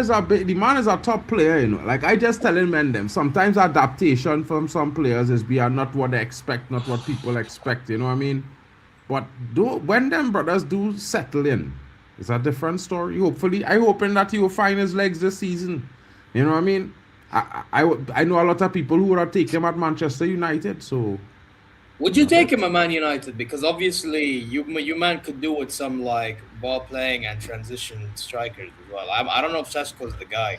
is a top player, you know. Like I just telling men them, sometimes adaptation from some players is not what they expect, not what people expect, you know what I mean? But when them brothers do settle in, it's a different story. Hopefully, I hoping that he will find his legs this season. You know what I mean? I know a lot of people who would have taken him at Manchester United, so would you take him at Man United? Because obviously you man could do with some like ball playing and transition strikers as well. I don't know if Sesko's the guy.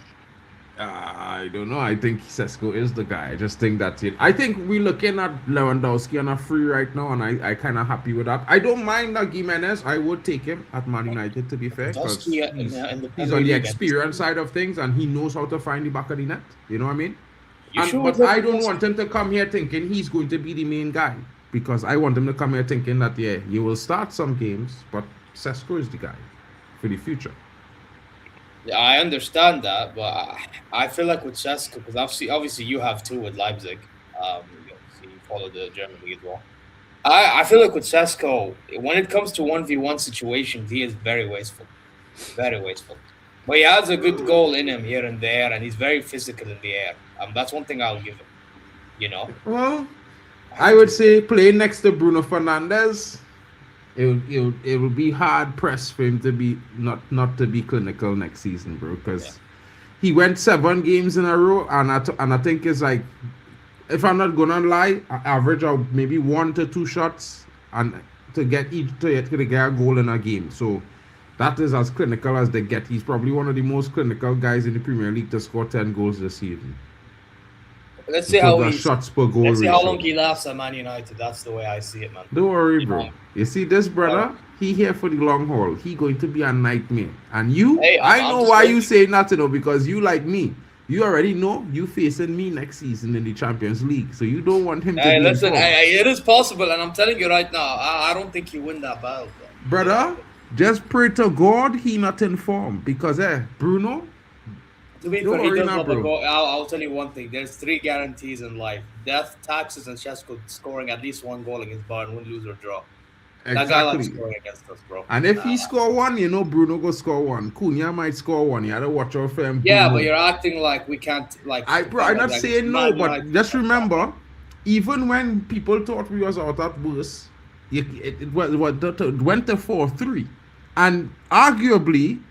I don't know. I think Sesko is the guy. I just think that's it. I think we're looking at Lewandowski on a free right now, and I kind of happy with that. I don't mind Gimenez. I would take him at Man United, to be fair, because he's on the experience side of things, and he knows how to find the back of the net. You know what I mean? But I don't want him to come here thinking he's going to be the main guy, because I want him to come here thinking that, yeah, you will start some games, but Sesko is the guy for the future. Yeah, I understand that, but I feel like with Sesko, because obviously you have too with Leipzig. You follow the German league as well. I feel like with Sesko, when it comes to 1v1 situations, he is very wasteful. Very wasteful. But he has a good goal in him here and there, and he's very physical in the air. That's one thing I'll give him. You know? Well, I would say playing next to Bruno Fernandes, it will be hard pressed for him to be not to be clinical next season, bro. Because he went 7 games in a row, and I think it's like, if I'm not gonna lie, average of maybe 1 to 2 shots and to get a goal in a game. So that is as clinical as they get. He's probably one of the most clinical guys in the Premier League to score 10 goals this season. Let's see how shots per goal. Let's see how long he lasts at Man United. That's the way I see it, man. Don't worry, bro. You see this brother? He here for the long haul. He going to be a nightmare. And you, I know why you say nothing, though, because you like me. You already know you facing me next season in the Champions League, so you don't want him to. Hey, listen, it is possible, and I'm telling you right now, I don't think you win that battle, bro. Brother. Just pray to God he not informed, because Bruno. To be fair, he does not go. I'll tell you one thing. There's 3 guarantees in life: death, taxes, and Sesko scoring at least 1 goal against Bayern, win, lose, or draw. Exactly. That guy likes scoring against us, bro. And if he score 1, you know Bruno go score 1. Cunha might score 1. You gotta watch out for him. Yeah, but you're acting like we can't. Like I'm not saying no, but just remember, even when people thought we was out at worst, it went to 4-3, and arguably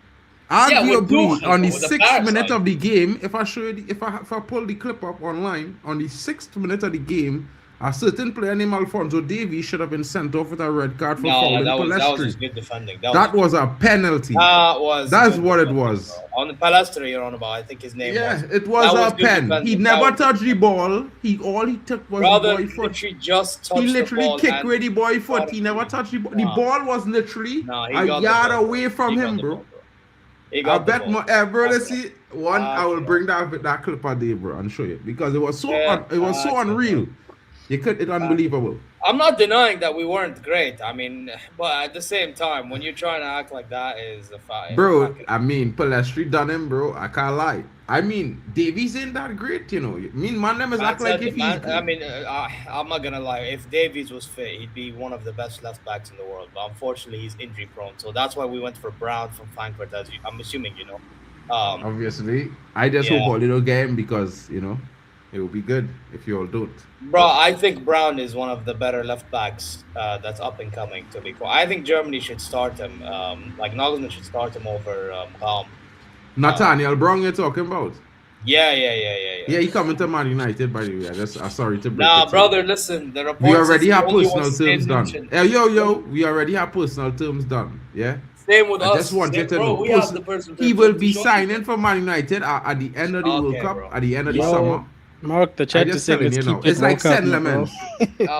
on the 6th minute of the game, if I pull the clip up online, on the 6th minute of the game, a certain player named Alphonso Davies should have been sent off with a red card for fouling Palestri. That was just good defending. That was a penalty. That's what it was. On the Palestri you're on about, I think his name was. Yeah, it was a pen. He never touched the ball. All he took was the boy foot. He literally kicked with the boy foot. He never touched the ball. The ball was literally a yard away from him, bro. I bet let's see one. I will bring that clip a day, bro, and show you, because it was so unreal. It's unbelievable. I'm not denying that we weren't great. I mean, but at the same time, when you're trying to act like that, is a fact. Bro, I mean, Palestri done him, bro. I can't lie. I mean, Davies ain't that great, you know. I mean, man, them is act like if he's. I mean, I'm not gonna lie. If Davies was fit, he'd be one of the best left backs in the world. But unfortunately, he's injury prone. So that's why we went for Brown from Frankfurt. I'm assuming, you know. Obviously, I just hope a little game, because you know it will be good if you all don't. Bro, I think Brown is one of the better left backs that's up and coming. To be cool, I think Germany should start him. Like Nagelsmann should start him over Baum. Nathaniel Brown you're talking about? Yeah. Yeah, he coming to Man United, by the way. I'm sorry to break Nah, it to brother, you. listen. The We report says already the have only one personal terms staying done. mentioned. Hey, yo, we already have personal terms done. Yeah. Same with I us. just want you to Bro, know. we have the person. He will be signing for Man United at the end of the World Okay, Cup, bro. at the end of the Yo, summer. Mark, the I chat just just saying telling let's you now. keep it It's like World Cup, Sen no, bro. Lemons.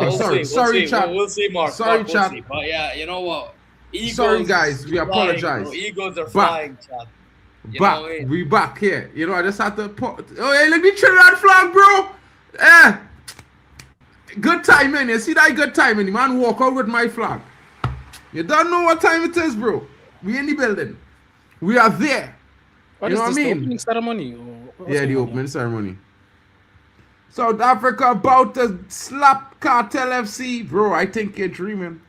We'll sorry, see. sorry, chat. We'll see, Mark. Sorry, We'll chat. see. But yeah, you know what? Egos Sorry, guys. We flying, apologize. bro. Egos are Back. flying, chat. You know what I mean? We back here. You know, I just had to put. Oh, hey, look at the Trinidad flag, bro. Good timing. You see that good timing? The man walk out with my flag. You don't know what time it is, bro. We in the building. We are there. What You is know what I this, the mean? opening ceremony? Or what's Yeah, the going on opening ceremony. South Africa about to slap Cartel FC. Bro, I think you're dreaming.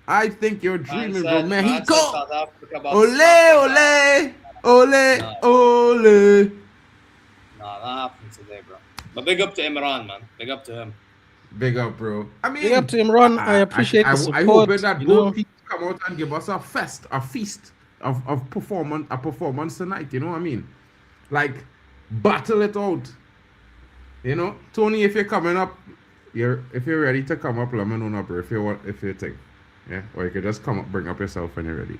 I think you're dreaming, bro. Mexico. South Africa about Ole, ole, ole, ole. Nah, that happened today, bro. But big up to Imran, man. Big up to him. Big up, bro. I mean, Big up to Imran. I appreciate the I support. hope that you both know. people come out and give us a feast of performance tonight. You know what I mean? Like, battle it out. You know, Tony, if you're coming up, if you're ready to come up, let me know, bro. If you think, yeah, or you could just come up, bring up yourself when you're ready.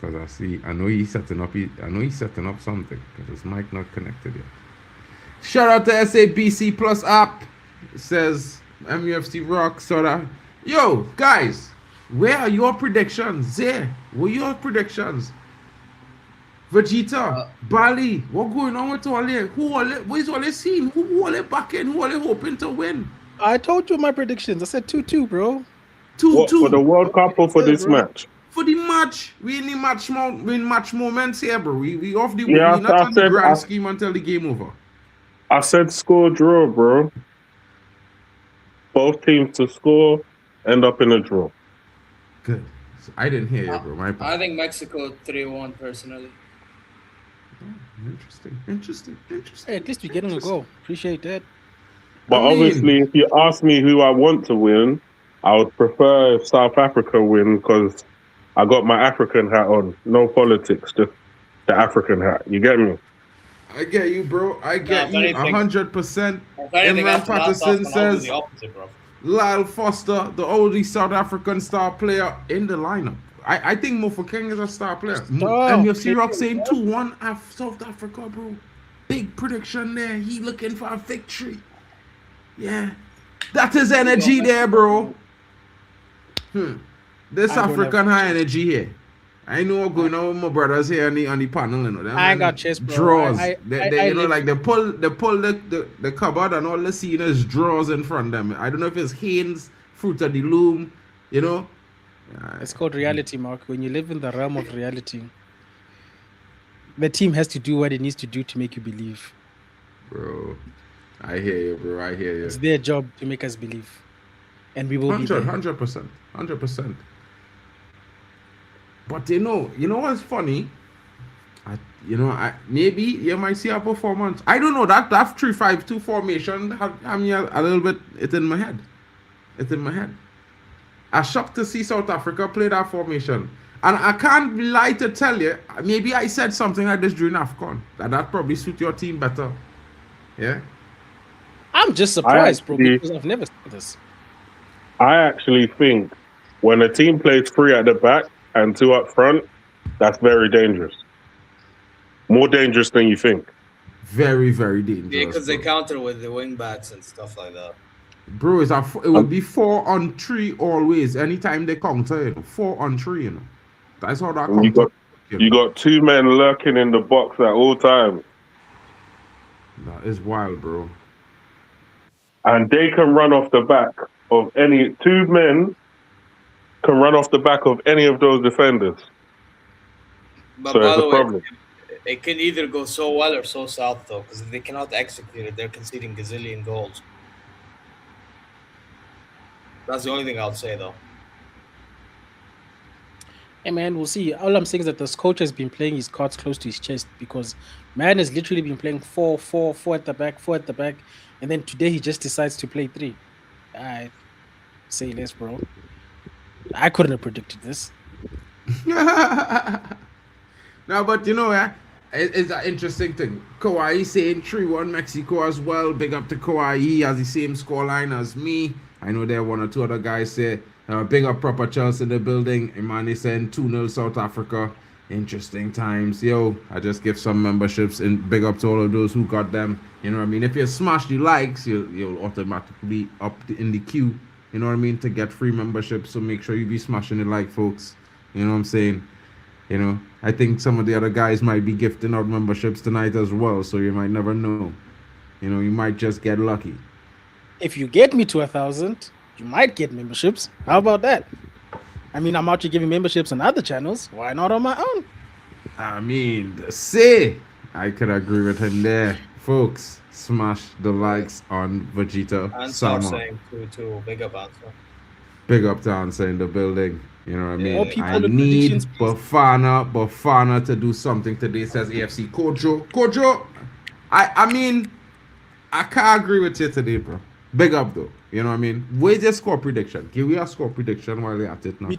Because I know he's setting up something because his mic not connected yet. Shout out to SABC Plus app. It says MUFC Rock Soda. Yo, guys, where are your predictions? There, what are your predictions? Vegeta, Bali, what going on with all that? What is all they seeing? Who all they backing? Who all they hoping to win? I told you my predictions. I said 2-2, bro. 2-2. What, for the World Cup or for Yeah, this bro. match? For the match, we in the match moments here, bro. We off the Yeah, we not on the grand scheme until the game over. I said score draw, bro. Both teams to score, end up in a draw. Good. So I didn't hear you, bro. My bad. I think Mexico 3-1 personally. Interesting. Hey, at least we're getting a goal. Appreciate that. But obviously, if you ask me who I want to win, I would prefer if South Africa win because I got my African hat on. No politics, just the African hat. You get me? I get you, bro. I get you 100%. Imran Imran Patterson says the opposite, bro. Lyle Foster, the only South African star player in the lineup. I think Mofokeng is a star player. And you see Rock saying 2-1 South Africa, bro. Big prediction there. He looking for a victory. Yeah. That is energy there, bro. This African high energy here. I know what's going on with my brothers here on the panel, you know. I ain't got chest, bro. Draws. I you know, like they pull the cupboard and all the scene is draws in front of them. I don't know if it's Haynes, Fruit of the Loom, you know. It's called reality, Mark. When you live in the realm of reality, the team has to do what it needs to do to make you believe. Bro, I hear you, bro. I hear you. It's their job to make us believe. And we will be there. 100%. But you know what's funny? Maybe you might see a performance. I don't know, that 3-5-2 formation had me a little bit, it's in my head. I'm shocked to see South Africa play that formation. And I can't lie to tell you, maybe I said something like this during AFCON, that probably suit your team better. Yeah? I'm just surprised, bro, because I've never seen this. I actually think when a team plays 3 at the back and 2 up front, that's very dangerous. More dangerous than you think. Very, very dangerous. Yeah, because they counter with the wing backs and stuff like that. Bro, it will be 4-on-3 always. Anytime they counter, 4-on-3, you know. That's how that counter. You got 2 men lurking in the box at all times. That is wild, bro. And they can run off the back of 2 men can run off the back of any of those defenders. But so by it's the a way, problem. it can either go so well or so south, though, because if they cannot execute it, they're conceding gazillion goals. That's the only thing I'll say, though. Hey, man, we'll see. All I'm saying is that this coach has been playing his cards close to his chest because man has literally been playing 4 at the back, and then today he just decides to play 3. I say less, bro. I couldn't have predicted this. No, but you know, it's an interesting thing. Kawhi saying 3-1 Mexico as well. Big up to Kawhi. He has the same scoreline as me. I know there are one or two other guys say, big up proper Chelsea in the building. Imani saying 2-0 South Africa. Interesting times. Yo, I just give some memberships and big up to all of those who got them. You know what I mean? If you smash the likes, you'll automatically up in the queue. You know what I mean? To get free memberships. So make sure you be smashing the like, folks. You know what I'm saying? You know, I think some of the other guys might be gifting out memberships tonight as well. So you might never know. You know, you might just get lucky. If you get me to 1,000, you might get memberships. How about that? I mean, I'm out here giving memberships on other channels. Why not on my own? I mean, see, I could agree with him there. Folks, smash the likes on Vegeta Answer Sama. saying to big up answer. Big up to Answer in the building. You know what I mean? More people I with need predictions, please. Bafana to do something today, says AFC. Kojo, I mean, I can't agree with you today, bro. Big up, though. You know what I mean? Where's your score prediction? Give me a score prediction while you're at it now.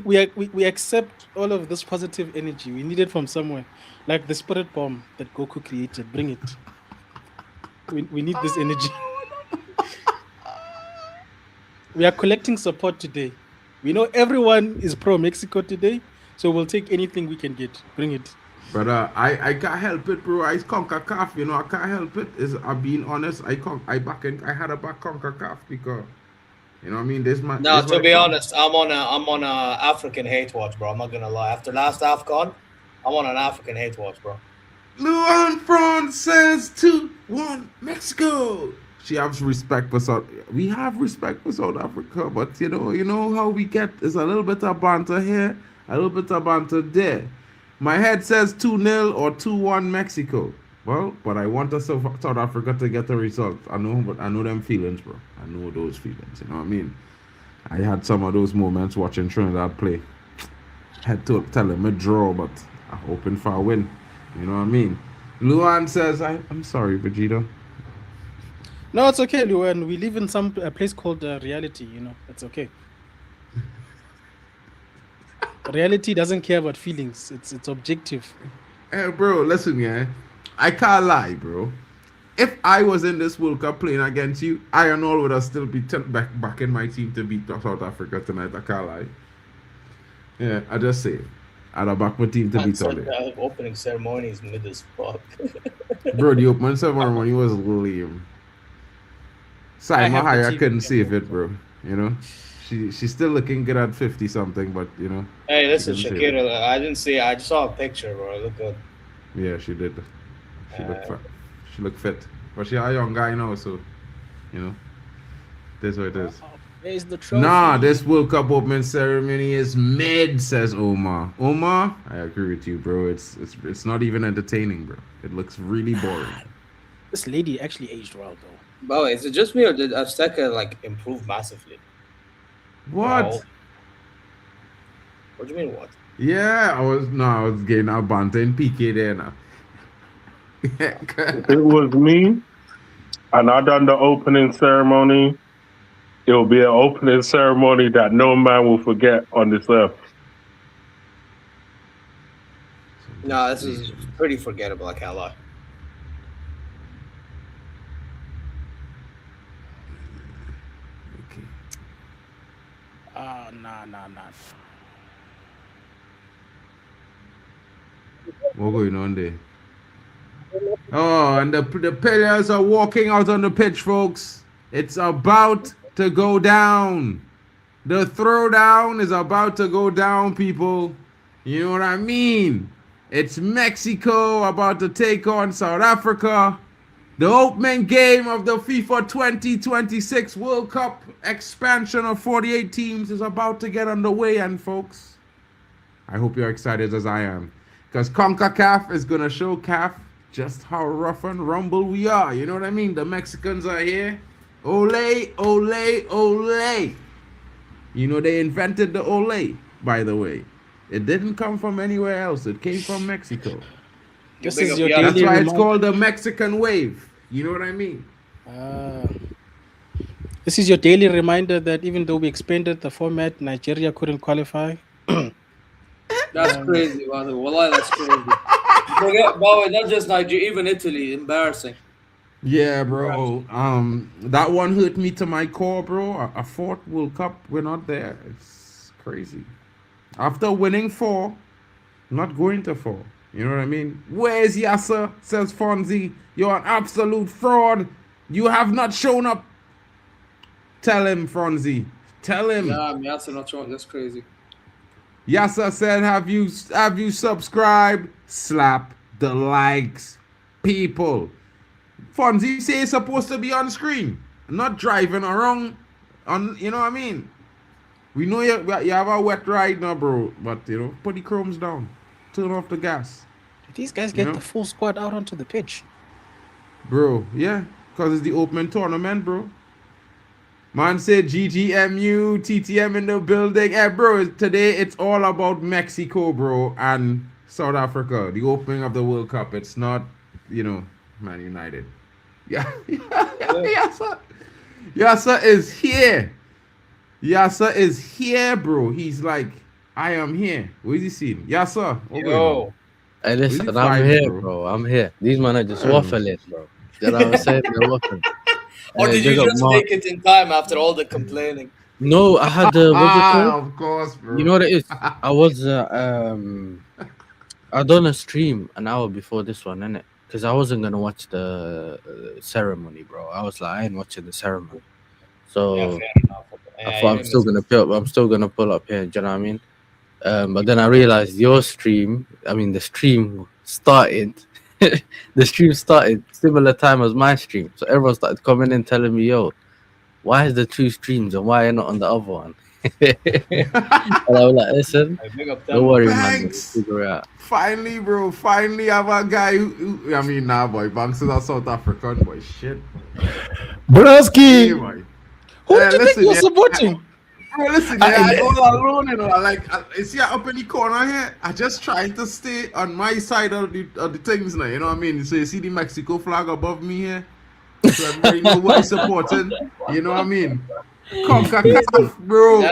We accept all of this positive energy. We need it from somewhere. Like the spirit bomb that Goku created. Bring it. We need this energy. We are collecting support today. We know everyone is pro Mexico today, so we'll take anything we can get. Bring it. But I can't help it, bro. I conquer calf, you know. I can't help it. I'm being honest. I had a back conquer calf because, you know what I mean. No, to be honest, I'm on a African hate watch, bro. I'm not gonna lie. After last AFCON, I'm on an African hate watch, bro. Luan France says 2-1 Mexico. She has respect for South. We have respect for South Africa, but you know how we get is a little bit of banter here, a little bit of banter there. My head says 2-0 or 2-1 Mexico. Well, but I want South Africa to get the result. I know them feelings, bro. I know those feelings. You know what I mean? I had some of those moments watching Trinidad play. Had to tell them a draw, but I'm hoping for a win. You know what I mean? Luan says, I'm sorry, Vegeta. No, it's okay, Luan. We live in a place called reality. You know, it's okay. Reality doesn't care about feelings. It's objective. Hey, bro, listen, yeah. I can't lie, bro. If I was in this World Cup playing against you, I and all would have still be back in my team to beat South Africa tonight. I can't lie. Yeah, I just say it. I'd have back my team to beat South Africa. Opening ceremony is mid as fuck. Bro, the opening ceremony was lame. Simon Haya couldn't save it, bro. You know? She's still looking good at 50 something, but you know. Hey, listen, Shakira. I didn't see. I just saw a picture, bro. Look good. Yeah, she did. She looked fit, but she's a young guy now, so you know. This is what it is. Where's the trophy? Nah, this World Cup opening ceremony is mid, says Omar. Omar, I agree with you, bro. It's not even entertaining, bro. It looks really boring. This lady actually aged well, though. By the way, is it just me or did Azteca like improve massively? What? Wow. What do you mean what? Yeah, I was getting a banter in PK there now. If it was me and I done the opening ceremony, it will be an opening ceremony that no man will forget on this earth. No, this is pretty forgettable. I can't lie. Nah. What going on there? Oh, and the players are walking out on the pitch, folks. It's about to go down. The throwdown is about to go down, people. You know what I mean? It's Mexico about to take on South Africa. The opening game of the FIFA 2026 World Cup expansion of 48 teams is about to get underway, and folks, I hope you're excited as I am. Because CONCACAF is going to show CAF just how rough and rumble we are. You know what I mean? The Mexicans are here. Ole, ole, ole. You know, they invented the ole, by the way. It didn't come from anywhere else. It came from Mexico. This is your That's daily why it's reminder. called the Mexican wave. You know what I mean? This is your daily reminder that even though we expanded the format, Nigeria couldn't qualify. That's crazy, by the way. Wallah, that's crazy. Forget, by the way, not just Nigeria, even Italy. Embarrassing. Yeah, bro. That one hurt me to my core, bro. A fourth World Cup, we're not there. It's crazy. After winning 4, not going to 4. You know what I mean? Where's Yasser? Says Fonzie. You're an absolute fraud. You have not shown up. Tell him, Fonzie. Tell him. Yeah, I'm Yasser not showing. That's crazy. Yasser said, have you subscribed? Slap the likes, people. Fonzie say it's supposed to be on screen, not driving around. You know what I mean? We know you have a wet ride now, bro. But put the chromes down, turn off the gas. Did these guys get the full squad out onto the pitch? Bro, yeah, because it's the open tournament, bro. Man said GGMU, TTM in the building. Hey, bro, today it's all about Mexico, bro, and South Africa. The opening of the World Cup. It's not, Man United. Yeah, Yasser is here. Yasser is here, bro. He's like, I am here. What is he seeing? Yasser. Yo. Hey, listen, I'm here, bro. I'm here. These men are just waffling, bro. You know what I'm saying? They're waffling. Or did you just make it in time after all the complaining? No, I had the what's it called? Of course, bro. You know what it is? I was I done a stream an hour before this one, innit? Because I wasn't gonna watch the ceremony, bro. I was like, I ain't watching the ceremony. So I thought I'm still gonna pull up here, do you know what I mean? But then I realized the stream started the stream started similar time as my stream. So everyone started coming in telling me, yo, why is there 2 streams and why are you not on the other one? And I was like, listen, don't worry, man. We'll figure it out. Finally, bro. Finally, I have a guy who boy. Banks is a South African boy. Shit. Broski! Boy. Who do you think you're supporting? Bro, listen, I all alone, you see, up in the corner here, I just trying to stay on my side of the things now, you know what I mean? So you see the Mexico flag above me here? So everybody know what I'm supporting, you know what I mean? CONCACAF, bro.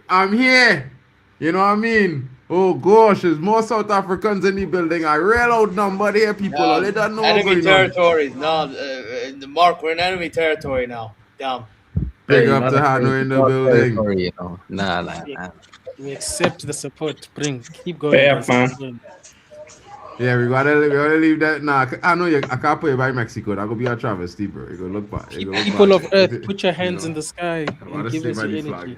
I'm here, you know what I mean? Oh gosh, there's more South Africans in the building. I real outnumbered here, people. They don't know enemy territories. No, Mark, we're in enemy territory now. Damn. Big up to Hano in the building. Sorry, Nah. We accept the support. Keep going. Yeah, we gotta leave that. Nah, I know I can't play by Mexico. That could be a travesty, bro. You gonna look bad. People of Earth, put your hands in the sky and give us your energy.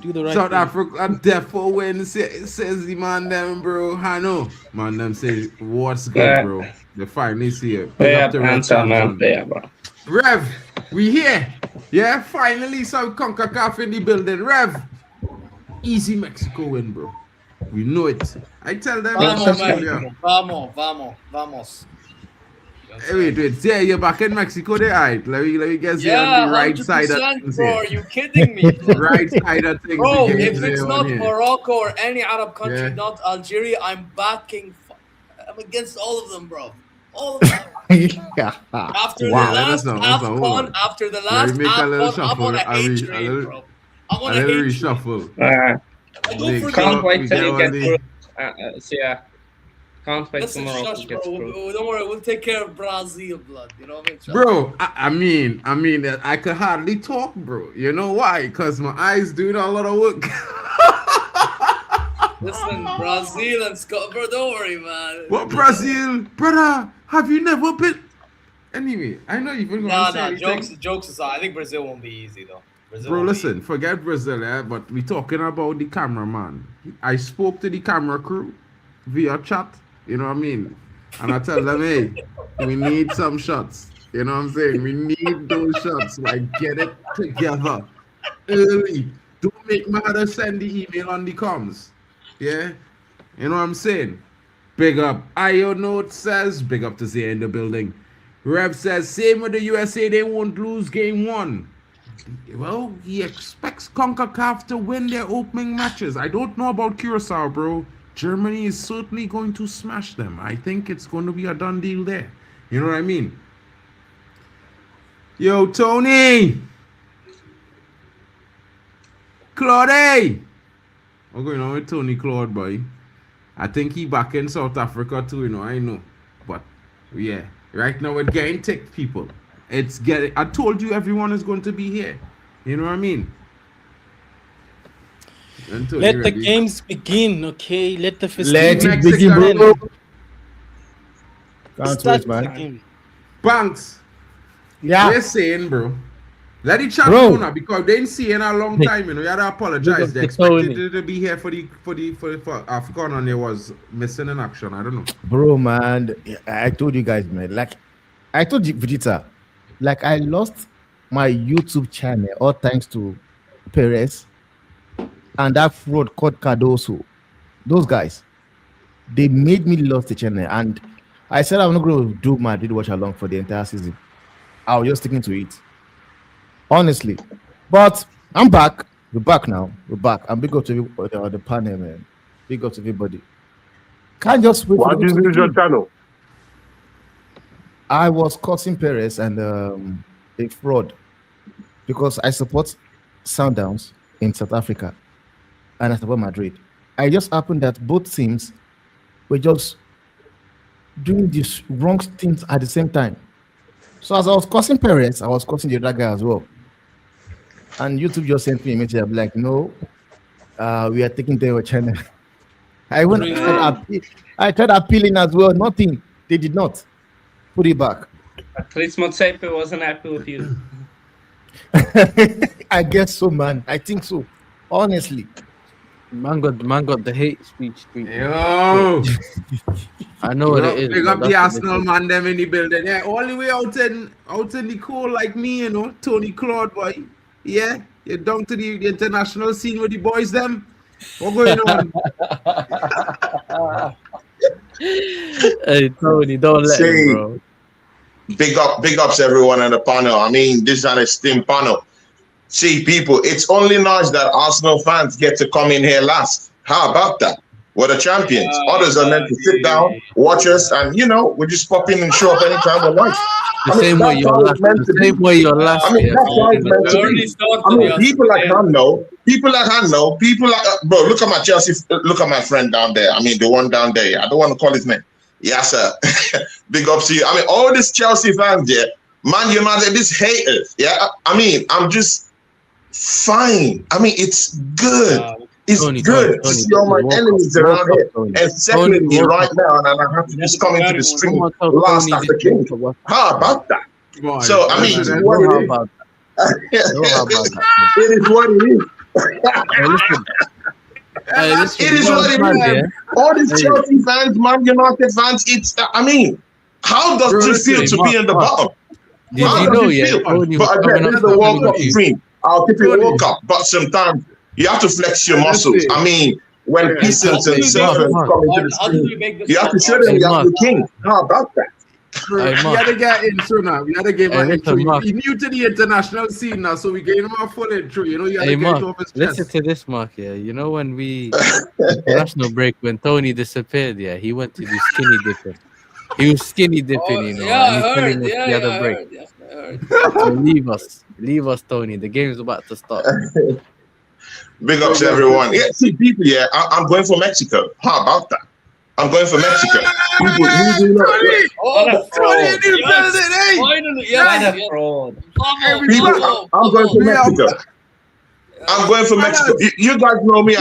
Do the right South thing. Africa, therefore, when says the man them, bro. Hano, man them say what's good, bro. They finally see it. Rev, we here. Yeah, finally some CONCACAF in the building. Rev, easy Mexico win, bro. We know it. I tell them. Vamos. Hey, wait. Yeah, you're back in Mexico, there. Alright, let me guess you on the right side of things. Bro, are you kidding me? Right side of things. Bro, if it's not Morocco or any Arab country, not Algeria, I'm against all of them, bro. All of them. After the last AFCON, I'm on a hate train, bro. I'm on a hate reshuffle. Can't wait till you get through. Can't wait Listen, tomorrow. shush, bro. Don't worry, we'll take care of Brazil, blood. You know what I mean? Bro, I mean, I could hardly talk, bro. You know why? Because my eyes doing a lot of work. Listen, Brazil and Scotland, bro, don't worry, man. What Brazil? Brother, have you never been? Anyway, I know you've been going to say jokes aside, I think Brazil won't be easy, though. Bro, listen, forget Brazil, but we talking about the cameraman. I spoke to the camera crew via chat, you know what I mean? And I tell them, hey, we need some shots. You know what I'm saying? We need those shots. Like, get it together early. Don't make me have to send the email on the comms. Yeah? You know what I'm saying? Big up. IO Note says, big up to Zay in the building. Rev says, same with the USA, they won't lose game 1. Well, he expects CONCACAF to win their opening matches. I don't know about Curacao, bro. Germany is certainly going to smash them. I think it's going to be a done deal there. You know what I mean? Yo, Tony! Claude. What's going on with Tony Claude, boy? I think he back in South Africa too, you know, I know. But yeah, right now we're getting ticked, people. It's getting, I told you everyone is going to be here. You know what I mean? Let the games begin, okay? Let the Let festivities it begin, bro. Can't start wait, man. the game. Banks. Yeah. We're saying, bro. Let the chat Bro. know now because they didn't see in a long time, you know. You had to apologize. They expected you to be here for AFCON and it was missing in action. I don't know. Bro, man. I told you guys, man. Like, I told you, Vegeta, like, I lost my YouTube channel all thanks to Perez and that fraud called Cardoso. Those guys, they made me lose the channel. And I said I'm not going to do my did watch along for the entire season. I was just sticking to it. Honestly. But I'm back. We're back now. We're back. I'm big up to the panel, man. Big up to everybody. Can't just wait. Why did you lose your channel? I was cursing Perez and a fraud because I support Sundowns in South Africa and I support Madrid. I just happened that both teams were just doing these wrong things at the same time. So as I was cursing Perez, I was cursing the other guy as well. And YouTube just sent me a message. I'm like, no, we are taking their channel. I tried appealing as well. Nothing. They did not. Put it back. Chris Motsepe wasn't happy with you. I guess so, man. I think so. Honestly. Man got the hate speech. Yo. I know what it is. Big up the Arsenal man them in the building. Yeah, all the way out in the cold like me, you know, Tony Claude, boy. Yeah, you're down to the international scene with the boys them. What going on? Hey Tony, don't let him, bro. Big ups everyone on the panel. I mean, this is an esteemed panel. See, people, it's only nice that Arsenal fans get to come in here last. How about that? We're the champions. Others are meant to sit down, watch us, and you know, we just pop in and show up anytime we like. The same way you're last. The same way you're last. I mean, that's how it's meant to be. I mean, people like Han know. People like bro. Look at my Chelsea. Look at my friend down there. I mean, the one down there. I don't want to call his name. Yasser. Big ups to you. I mean, all these Chelsea fans, yeah. Man United, these haters. Yeah. I mean, I'm just fine. I mean, it's good. It's good to see all my enemies around here. And secondly, right now, and I have to just come into the stream last after King. How about that? So, I mean, what it is. It is what it is. It is what it is. All these Chelsea fans, Man United fans, it's, I mean, how does it feel to be in the bottom? How does it feel? But again, this is the World Cup stream. I'll keep it World Cup, but sometimes you have to flex your muscles. I mean, when peasants and servants come into the stream, you have to show them you are the king. How about that? We had to get intro now. We had to give him intro. He's new to the international scene now, so we gave him a full intro. You know, you had to get off his chest. Listen to this, Mark. Yeah, you know when we international break when Tony disappeared. Yeah, he went to do skinny dipping. He was skinny dipping, you know. Yeah, and I heard. the other break. So leave us, Tony. The game's about to start. Big ups to everyone. Yeah, see, people, yeah, I'm going for Mexico. How about that? I'm going for Mexico. People, I'm going for Mexico. I'm going for Mexico. You guys know me.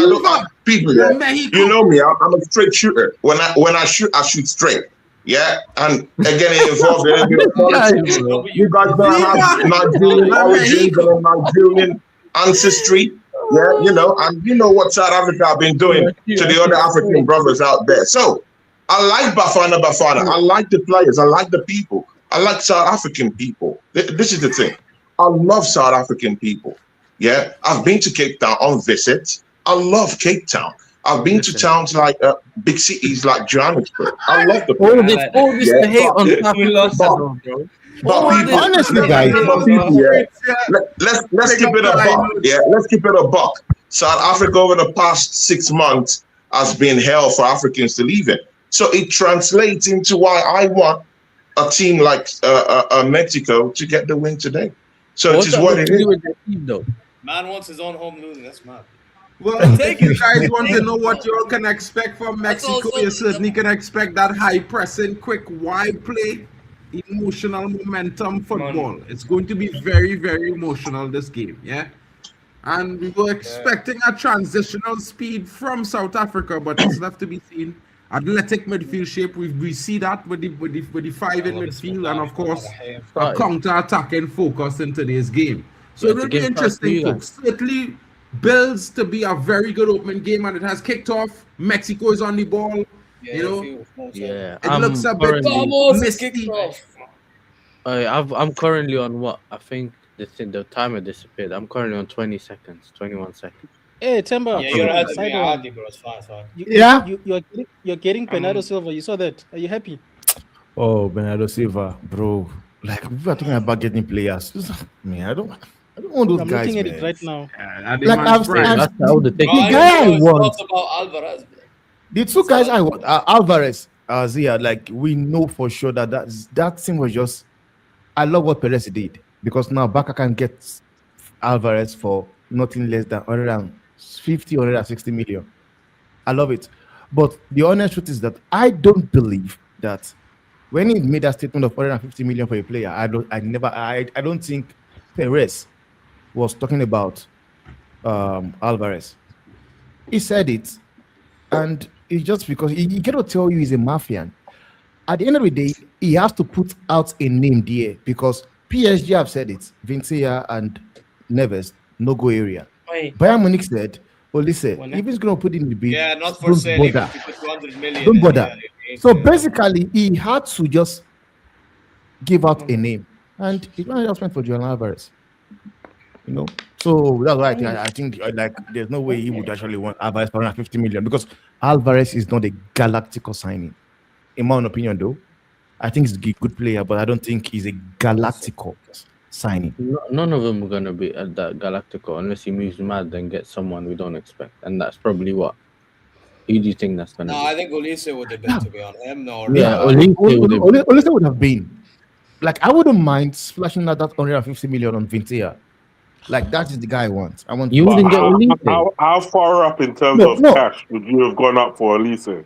People, yeah, you know me. I'm a straight shooter. When I shoot, I shoot straight. Yeah, and again, it involves a little bit of politics. You guys know I have Nigerian origins and Nigerian ancestry. Yeah, you know, and you know what South Africa have been doing to the other African brothers out there. So I like Bafana Bafana. I like the players. I like the people. I like South African people. This is the thing. I love South African people. Yeah, I've been to Cape Town on visit. I love Cape Town. I've been to towns like big cities like Johannesburg. I love the all this to hate on South Africa, bro. But people, honestly, guys, let's keep it a buck. Yeah, let's keep it a buck. South Africa over the past 6 months has been hell for Africans to leave it. So it translates into why I want a team like Mexico to get the win today. So it is what it is. Man wants his own home losing. That's mad. Well, if you guys want to know what you all can expect from Mexico, you certainly can expect that high pressing, quick, wide play, emotional momentum football. It's going to be very, very emotional, this game, yeah? And we were expecting a transitional speed from South Africa, but it's left to be seen. Athletic midfield shape, we see that with the five in midfield, and of course, a counter-attacking focus in today's game. So it will be interesting, folks. Certainly builds to be a very good opening game, and it has kicked off. Mexico is on the ball. It looks a bit misty. I'm currently on what? I think the timer disappeared. I'm currently on 20 seconds, 21 seconds. Hey, Temba. Yeah, you're ahead of me, Adi, bro. It's fine, You're getting Bernardo Silva. You saw that. Are you happy? Oh, Bernardo Silva, bro. Like, we were talking about getting players. Man, I don't want those I'm guys. looking at man. it right now. Like the guy I want. Alvarez. The two guys I want, Alvarez, Zia. Like, we know for sure that thing was just. I love what Perez did, because now Barca can get Alvarez for nothing less than 150, 160 million. I love it. But the honest truth is that I don't believe that when he made that statement of 150 million for a player, I don't think Perez was talking about Alvarez. He said it, and it's just because he cannot tell you he's a mafian. At the end of the day, he has to put out a name there, because PSG have said it. Vincia and Neves, no-go area. Bayern Munich said, well, listen, if he's going to put in the bid, not for sale. Even if you put 200 million. Don't bother. So basically, he had to just give out a name, and it's not just went for Julian Alvarez. So that's why I think like there's no way he would actually want Alvarez for 150 million, because Alvarez is not a Galactico signing. In my own opinion, though, I think he's a good player, but I don't think he's a Galactico signing. None of them are going to be at that Galactico unless he moves mad and gets someone we don't expect, and that's probably what. Who do you think that's going to be? I think Olise would have been, to be honest. Olise would have been. Like, I wouldn't mind splashing that 150 million on Vintia. Like, that is the guy I want. You wouldn't get Olise. How far up in terms of cash would you have gone up for Olise?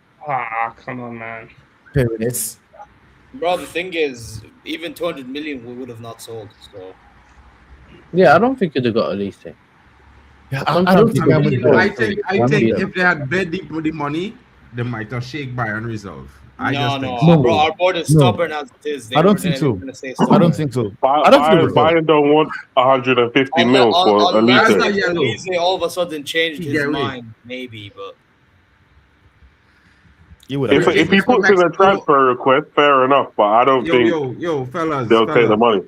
Come on, man. Perez. Bro, the thing is, even 200 million we would have not sold. So. Yeah, I don't think you'd have got Olise. Yeah, I don't think I think if they had bid the money, they might have shake Bayern resolve. Bro, our board is stubborn as it is. I don't think so. I don't think so. Bayern don't want 150 mil for Olise. Olise all of a sudden changed his mind, maybe, but. If he puts in a transfer request, fair enough, but I don't think fellas, they'll take the money.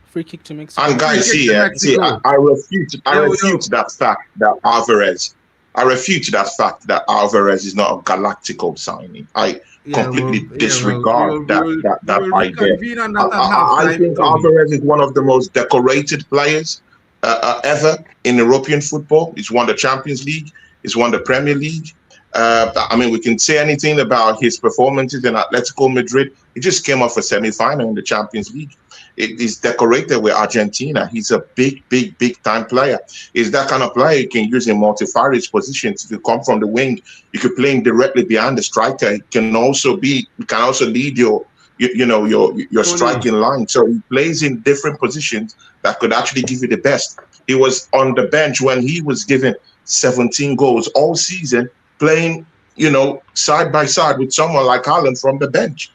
Free kick to Mexico. And guys, I refute that fact that Alvarez is not a Galactico signing. I completely disregard that idea. I think Alvarez is one of the most decorated players ever in European football. He's won the Champions League. He's won the Premier League. I mean, we can say anything about his performances in Atletico Madrid. He just came off a semi-final in the Champions League. He's decorated with Argentina. He's a big time player. He's that kind of player you can use in multifarious positions. If you come from the wing, you could play him directly behind the striker. He can also lead your striking line. So he plays in different positions that could actually give you the best. He was on the bench when he was given 17 goals all season, playing, side by side with someone like Haaland from the bench.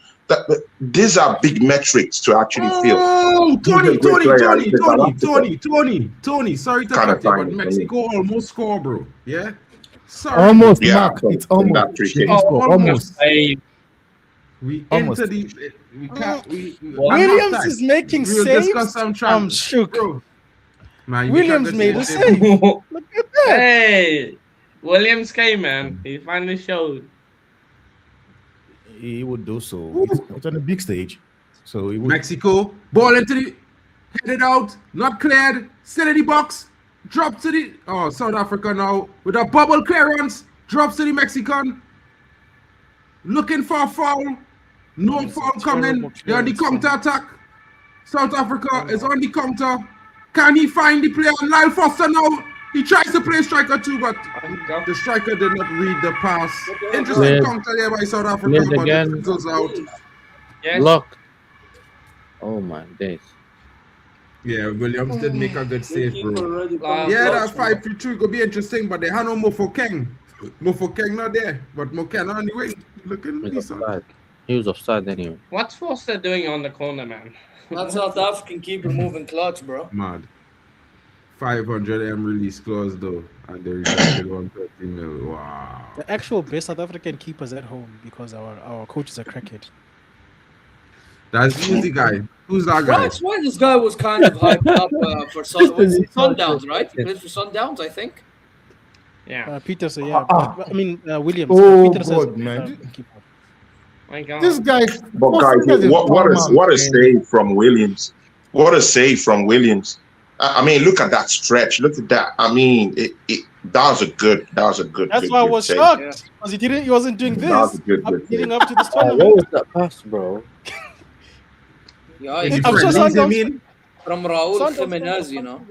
These are big metrics to actually feel. Tony. Sorry to cut you, but Mexico almost score, bro. Yeah. Sorry. Almost, Mark. It's almost. Almost. We into the. We can't. Williams is making saves. I'm shook. Bro. Man, Williams made a save. Look at that. Hey. Williams came, man. He finally showed. He would do so. It's on a big stage. So he would. Mexico, ball into the, headed out, not cleared, still in the box, drop to the, South Africa now, with a bubble clearance, drops to the Mexican, looking for a foul, no foul coming, they're on the counter attack. South Africa is on the counter, Can he find the player? Lyle Foster now. He tries to play striker too, but the striker did not read the pass. Interesting counter there by South Africa, but it fizzles out. Yes. Locked. Oh my days. Yeah, Williams did make a good save, bro. Yeah, Yeah, that 5-3-2 could be interesting, but they had no Mofokeng. Mofokeng not there, but Mokena on the wing. Looking decent. He was offside anyway. What's Foster doing on the corner, man? That South African keeper moving clutch, bro. Mad. 500M release clause though, and they rejected 130 mil. Wow. The actual best South African keepers at home because our coaches are cricket. That's the guy. Who's that guy? That's why this guy was kind of hyped up for Sundowns, right? He plays for Sundowns, I think. Yeah. Peterson, yeah. I mean, Williams. Oh, Peterson God, man. keeper. My God. This guy. But guys, what a save from Williams. What a save from Williams. I mean, look at that stretch. Look at that. I mean, that was a good. That's why I was shocked because he wasn't doing this. Leading up to this tournament. What was that pass, bro? Yeah, I'm sure Sundowns from Raul Jimenez, you know.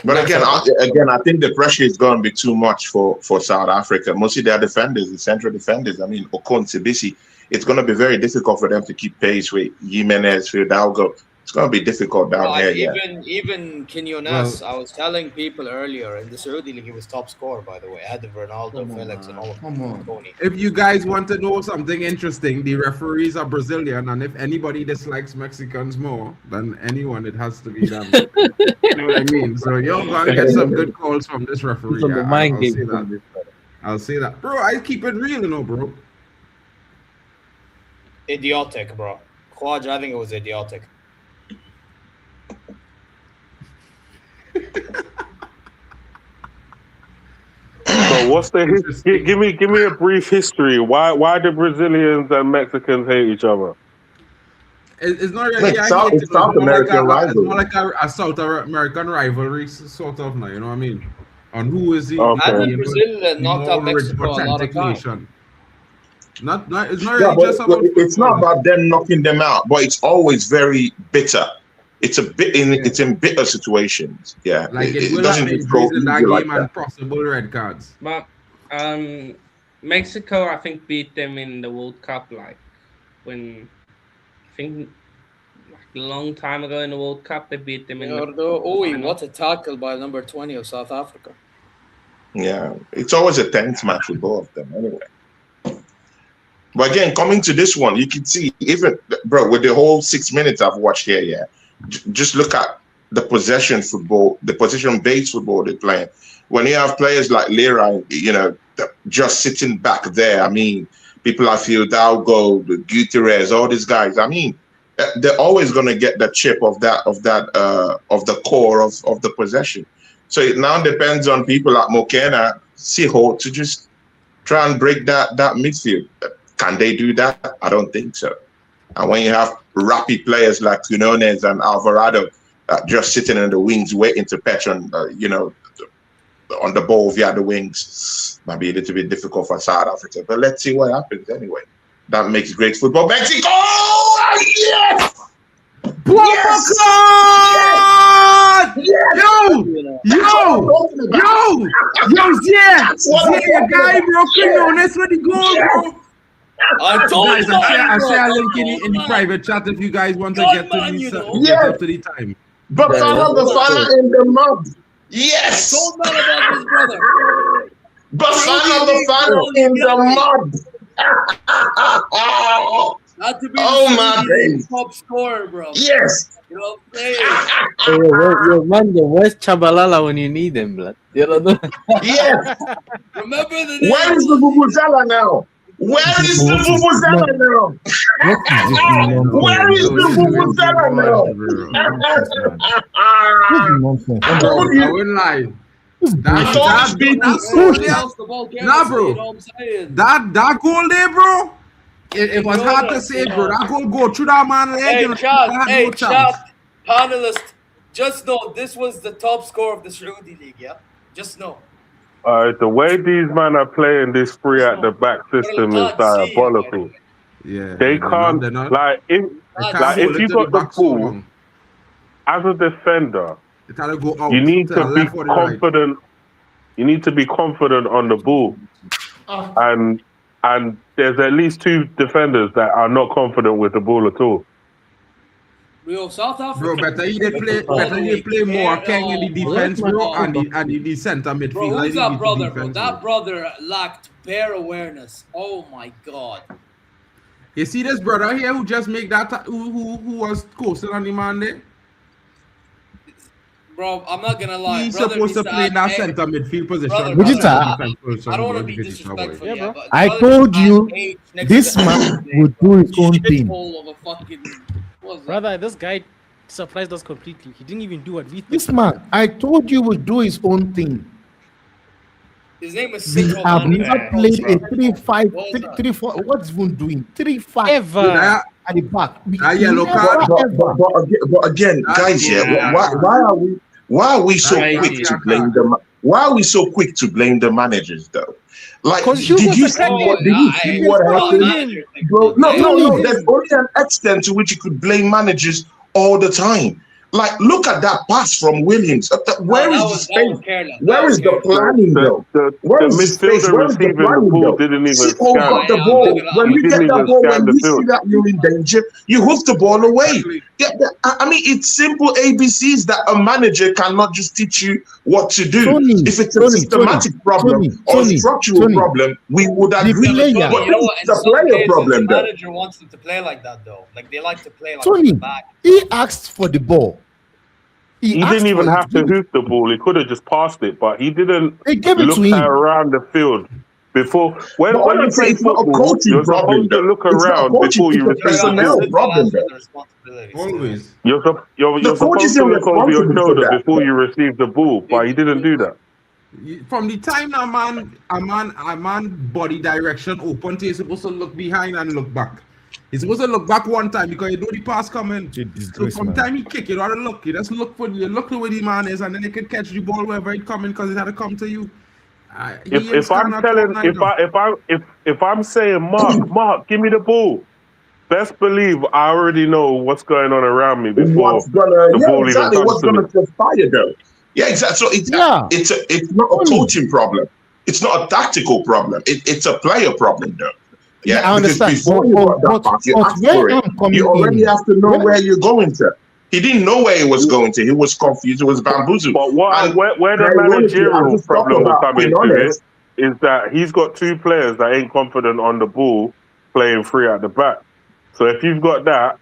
But again, I think the pressure is going to be too much for South Africa. Mostly their defenders, the central defenders. I mean, Okon, Sibisi. It's going to be very difficult for them to keep pace with Jimenez, Fidalgo. It's going to be difficult down here. Even Quinones, I was telling people earlier in the Saudi League, he was top scorer, by the way, ahead of Ronaldo, Felix, and all of them. If you guys want to know something interesting, the referees are Brazilian, and if anybody dislikes Mexicans more than anyone, it has to be them. You know what I mean? So you're going to get some good calls from this referee. I'll say that. Bro, I keep it real, you know, bro. Idiotic, bro. Khwaja, I think it was idiotic. So what's the history? Give me a brief history. Why do Brazilians and Mexicans hate each other? It's not really it's South American rivalry. It's more like a South American rivalry, sort of now. You know what I mean? On who is he? And Brazil knocked out Mexico a lot of times. It's not really just about. It's not about them knocking them out, but it's always very bitter. It's in bitter situations. Yeah, like it doesn't just go in that game like and possible red cards. But Mexico, I think, beat them in the World Cup, like when I think like a long time ago in the World Cup, they beat them in what a tackle by number 20 of South Africa. Yeah, it's always a tense match with both of them anyway. But again, coming to this one, you can see even, bro, with the whole 6 minutes I've watched here, yeah, just look at the possession football, the possession-based football they're playing. When you have players like Lira, you know, just sitting back there, I mean, people like Fidalgo, Gutierrez, all these guys, I mean, they're always going to get the chip of the core of the possession. So it now depends on people like Mokena, Siho to just try and break that midfield. Can they do that? I don't think so. And when you have rapid players like Quinones and Alvarado just sitting in the wings waiting to patch on, on the ball via the wings, might be a little bit difficult for South Africa. But let's see what happens anyway. That makes great football. Mexico! Yes! Yes! Yeah, guy, bro. Quinones with the goal, bro. I share a link in the private chat if you guys want to get up to the time. Bafana Bafana in the mud. Yes. Bafana Bafana in the mud. Not to be my days. Top scorer, bro. Yes. You know what I'm man, where's Chabalala when you need him, blood? You know? Yes. Remember the name? Where is the Vuvuzela now? Where is the Vuvuzela now? Where is the Vuvuzela now? I wouldn't lie. Nah, bro. That goal there, bro. It was hard to say, bro. That goal go through that man leg. Chat, panelist. Just know this was the top scorer of the Saudi League. Yeah, just know. The way these men are playing this free at the back system is diabolical. Yeah, they can't. Like if you got the ball, as a defender, They try to go out you need to to the be left or the right. confident. You need to be confident on the ball, and there's at least 2 defenders that are not confident with the ball at all. Bro, South Africa. Bro, better you play more King in the defense, bro, and the center midfield. Bro, who's that brother, bro? That brother lacked bare awareness. Oh my god. You see this brother here who just make that who was coasting on the man there? Bro, I'm not gonna lie. He's supposed to play in that center midfield position. I don't want to be disrespectful, yeah, but I told you this man would do his own thing. Brother, this guy surprised us completely. He didn't even do what we thought. This man, I told you, would do his own thing. His name is We have never played a 3-5, 3-4. What's even doing 3-5 ever at the back? But again, guys, yeah, why are we so quick to blame them? Why are we so quick to blame the managers though? Like, did you see what happened? Bro, no. There's only an extent to which you could blame managers all the time. Like, look at that pass from Williams. Where is the space? Where is the planning, though? Where is the space? Where is the planning, though? Didn't even got the ball. When you get that ball, when you see that you're in danger, you hoof the ball away. I mean, it's simple ABCs that a manager cannot just teach you what to do. If it's a systematic problem or structural problem, we would agree. But it's a player problem, though. The manager wants them to play like that, though. Like, they like to play like Tony, back. he asked for the ball. He didn't even have to hoof the ball. He could have just passed it, but he didn't look around the field before. When you play football, you're supposed to look around before you receive the ball. Always. You're supposed to look over your shoulder before you receive the ball, but he didn't do that. From the time a man body direction open, he's supposed to look behind and look back. He's supposed to look back one time because you know the pass coming. So from the time he kick, you don't look. You just look for you look the way the man is, and then you can catch the ball wherever it's coming because it had to come to you. If I'm saying Mark, give me the ball. Best believe I already know what's going on around me before the ball even comes what's gonna transpire though. Yeah, exactly. So it's not a coaching problem. It's not a tactical problem. It's a player problem though. Yeah, I understand. Before you got that pass, you asked for it. You already have to know where you're going to. He didn't know where he was going to. He was confused. He was bamboozled. But where the managerial problem will come into it is that he's got 2 players that ain't confident on the ball playing free at the back. So if you've got that,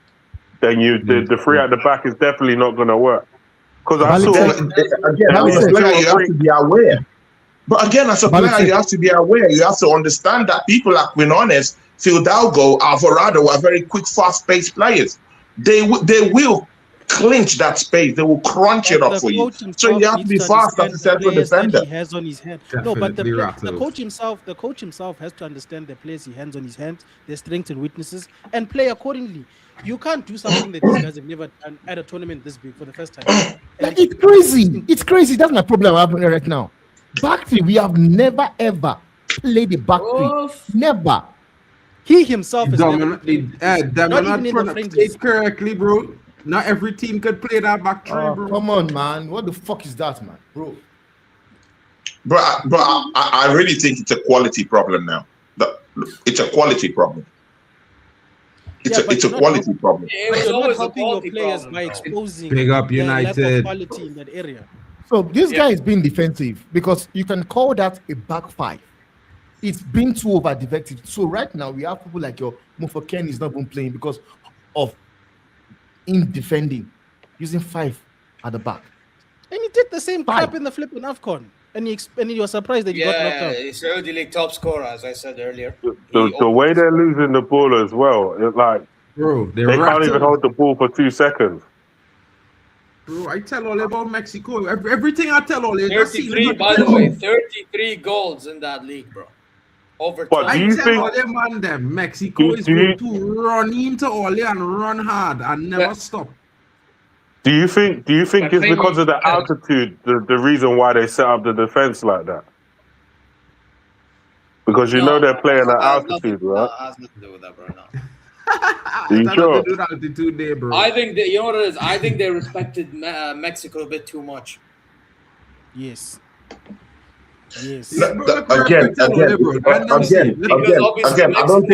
then the free at the back is definitely not going to work. Because I saw again, as a player, you have to be aware. But again, as a player, you have to be aware. You have to understand that people like Quinones, Fidalgo, Alvarado are very quick, fast-paced players. They will clinch that space. They will crunch it up for you. So you have to be fast as a central defender. He has on his hand. No, but the coach himself has to understand the players he has on his hand, their strengths and weaknesses, and play accordingly. You can't do something that these guys have never done at a tournament this big for the first time. It's crazy. It's crazy. That's my problem happening right now. Back three, we have never ever played the back three. Never. He himself is not played correctly, bro. Not every team could play that back three, bro. Come on, man. What the fuck is that, man, bro? Bro, I really think it's a quality problem now. It's a quality problem. It's a quality problem. It's always helping your players by exposing Big up United. Lack of quality in that area. So this guy is being defensive because you can call that a back five. It's been too over defensive. So right now we have people like your Mofoken is not even playing because of in defending, using 5 at the back. And he did the same crap in the flipping AFCON. And you were surprised that he got knocked out. Yeah, he's already league top scorer, as I said earlier. The way they're losing the ball as well, it's like, bro, they can't even hold the ball for 2 seconds. Bro, I tell all about Mexico. Everything I tell all 33, by the way, 33 goals in that league, bro. Over 20. I tell all them, man, them Mexico is going to run into all and run hard and never stop. Do you think it's because of the altitude the reason why they set up the defense like that? Because you know they're playing at altitude, right? That has nothing to do with that, bro. No. You sure? Do altitude there, bro. I think you know what it is. I think they respected Mexico a bit too much. Yes. Yes. Again. I don't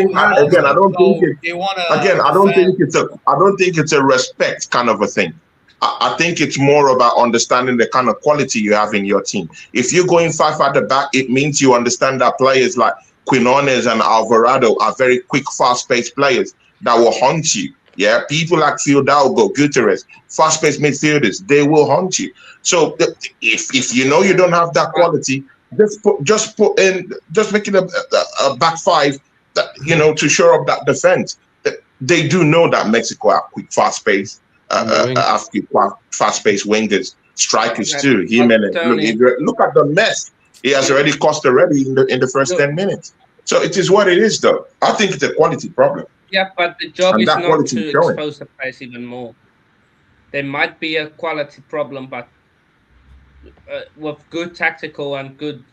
think it's a respect kind of a thing. I think it's more about understanding the kind of quality you have in your team. If you're going 5 at the back, it means you understand that players like Quinones and Alvarado are very quick, fast-paced players that will hunt you. Yeah, people like Fidalgo, Gutierrez, fast-paced midfielders, they will hunt you. So if you know you don't have that quality, just make it a back five that, you know, to shore up that defense. They do know that Mexico are quick, fast-paced. Fast-paced wingers, strikers too. Look at the mess he has already cost already in the first 10 minutes. So it is what it is, though. I think it's a quality problem. Yeah, but the job is not to expose the players even more. There might be a quality problem, but with good tactical and good,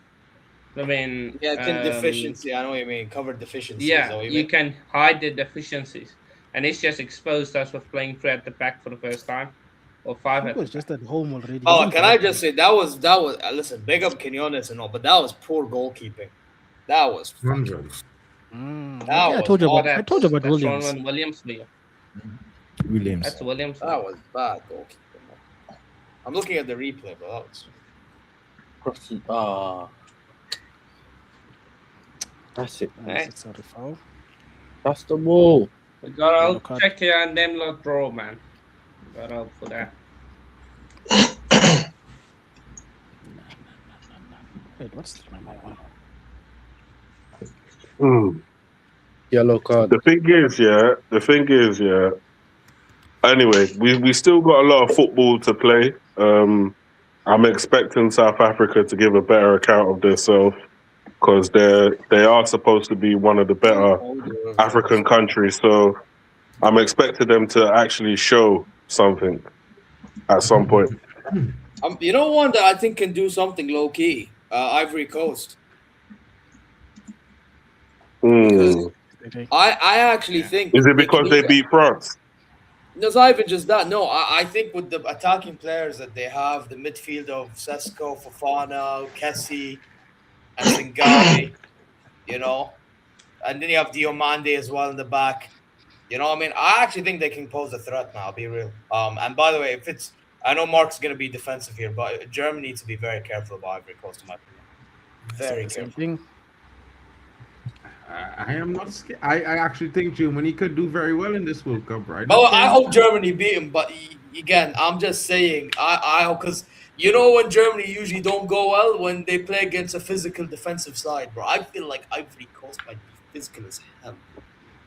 deficiency. I know what you mean. Covered deficiencies. Yeah, you can hide the deficiencies. And it's just exposed us with playing 3 at the back for the first time, or 5 at the back. Just at home already. Oh, can I just say that was listen, big up Quinones and all, but that was poor goalkeeping. That was fucking. I told you about Williams. Williams. That's Williams. That was bad goalkeeping. I'm looking at the replay, but that was. That's it. It's not a foul. That's the ball. We got to check here and them not draw, man. Got out for that. Wait, what's the Yellow card. The thing is, anyway, we still got a lot of football to play. I'm expecting South Africa to give a better account of themselves, because they are supposed to be one of the better African countries. So I'm expecting them to actually show something at some point. You know one that I think can do something low key? Ivory Coast. I actually think. Is it because they beat France? No, it's not even just that. No, I think with the attacking players that they have, the midfield of Sesko, Fofana, Kessie, and Singari, you know, and then you have Diomande as well in the back. You know, I mean, I actually think they can pose a threat now. I'll be real. And by the way, I know Mark's going to be defensive here, but Germany needs to be very careful about Ivory Coast, in my opinion. Very careful. I am not scared. I actually think Germany could do very well in this World Cup, right? Oh, I hope Germany beat him, but again, I'm just saying, I hope, because you know when Germany usually don't go well when they play against a physical defensive side, bro. I feel like Ivory Coast might be physical as hell.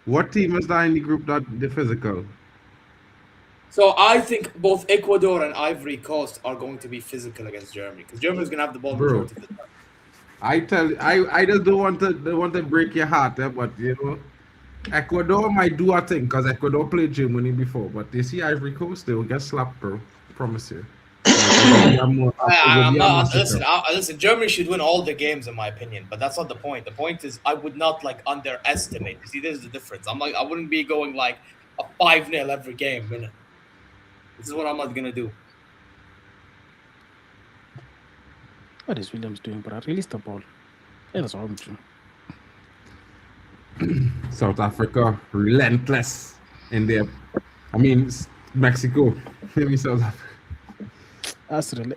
What team is that in the group that the physical? So I think both Ecuador and Ivory Coast are going to be physical against Germany, because Germany's gonna have the ball majority of the time. I just don't want to break your heart, but you know, Ecuador might do a thing because Ecuador played Germany before, but you see Ivory Coast, they will get slapped, bro. Promise you. Listen, Germany should win all the games in my opinion, but that's not the point. The point is I would not underestimate. You see, this is the difference. I wouldn't be going like a 5-0 every game. This is what I'm not gonna do. What is Williams doing, bro? Release the ball. Yeah, that's wrong with you. South Africa, relentless in their. Mexico. Maybe South Africa.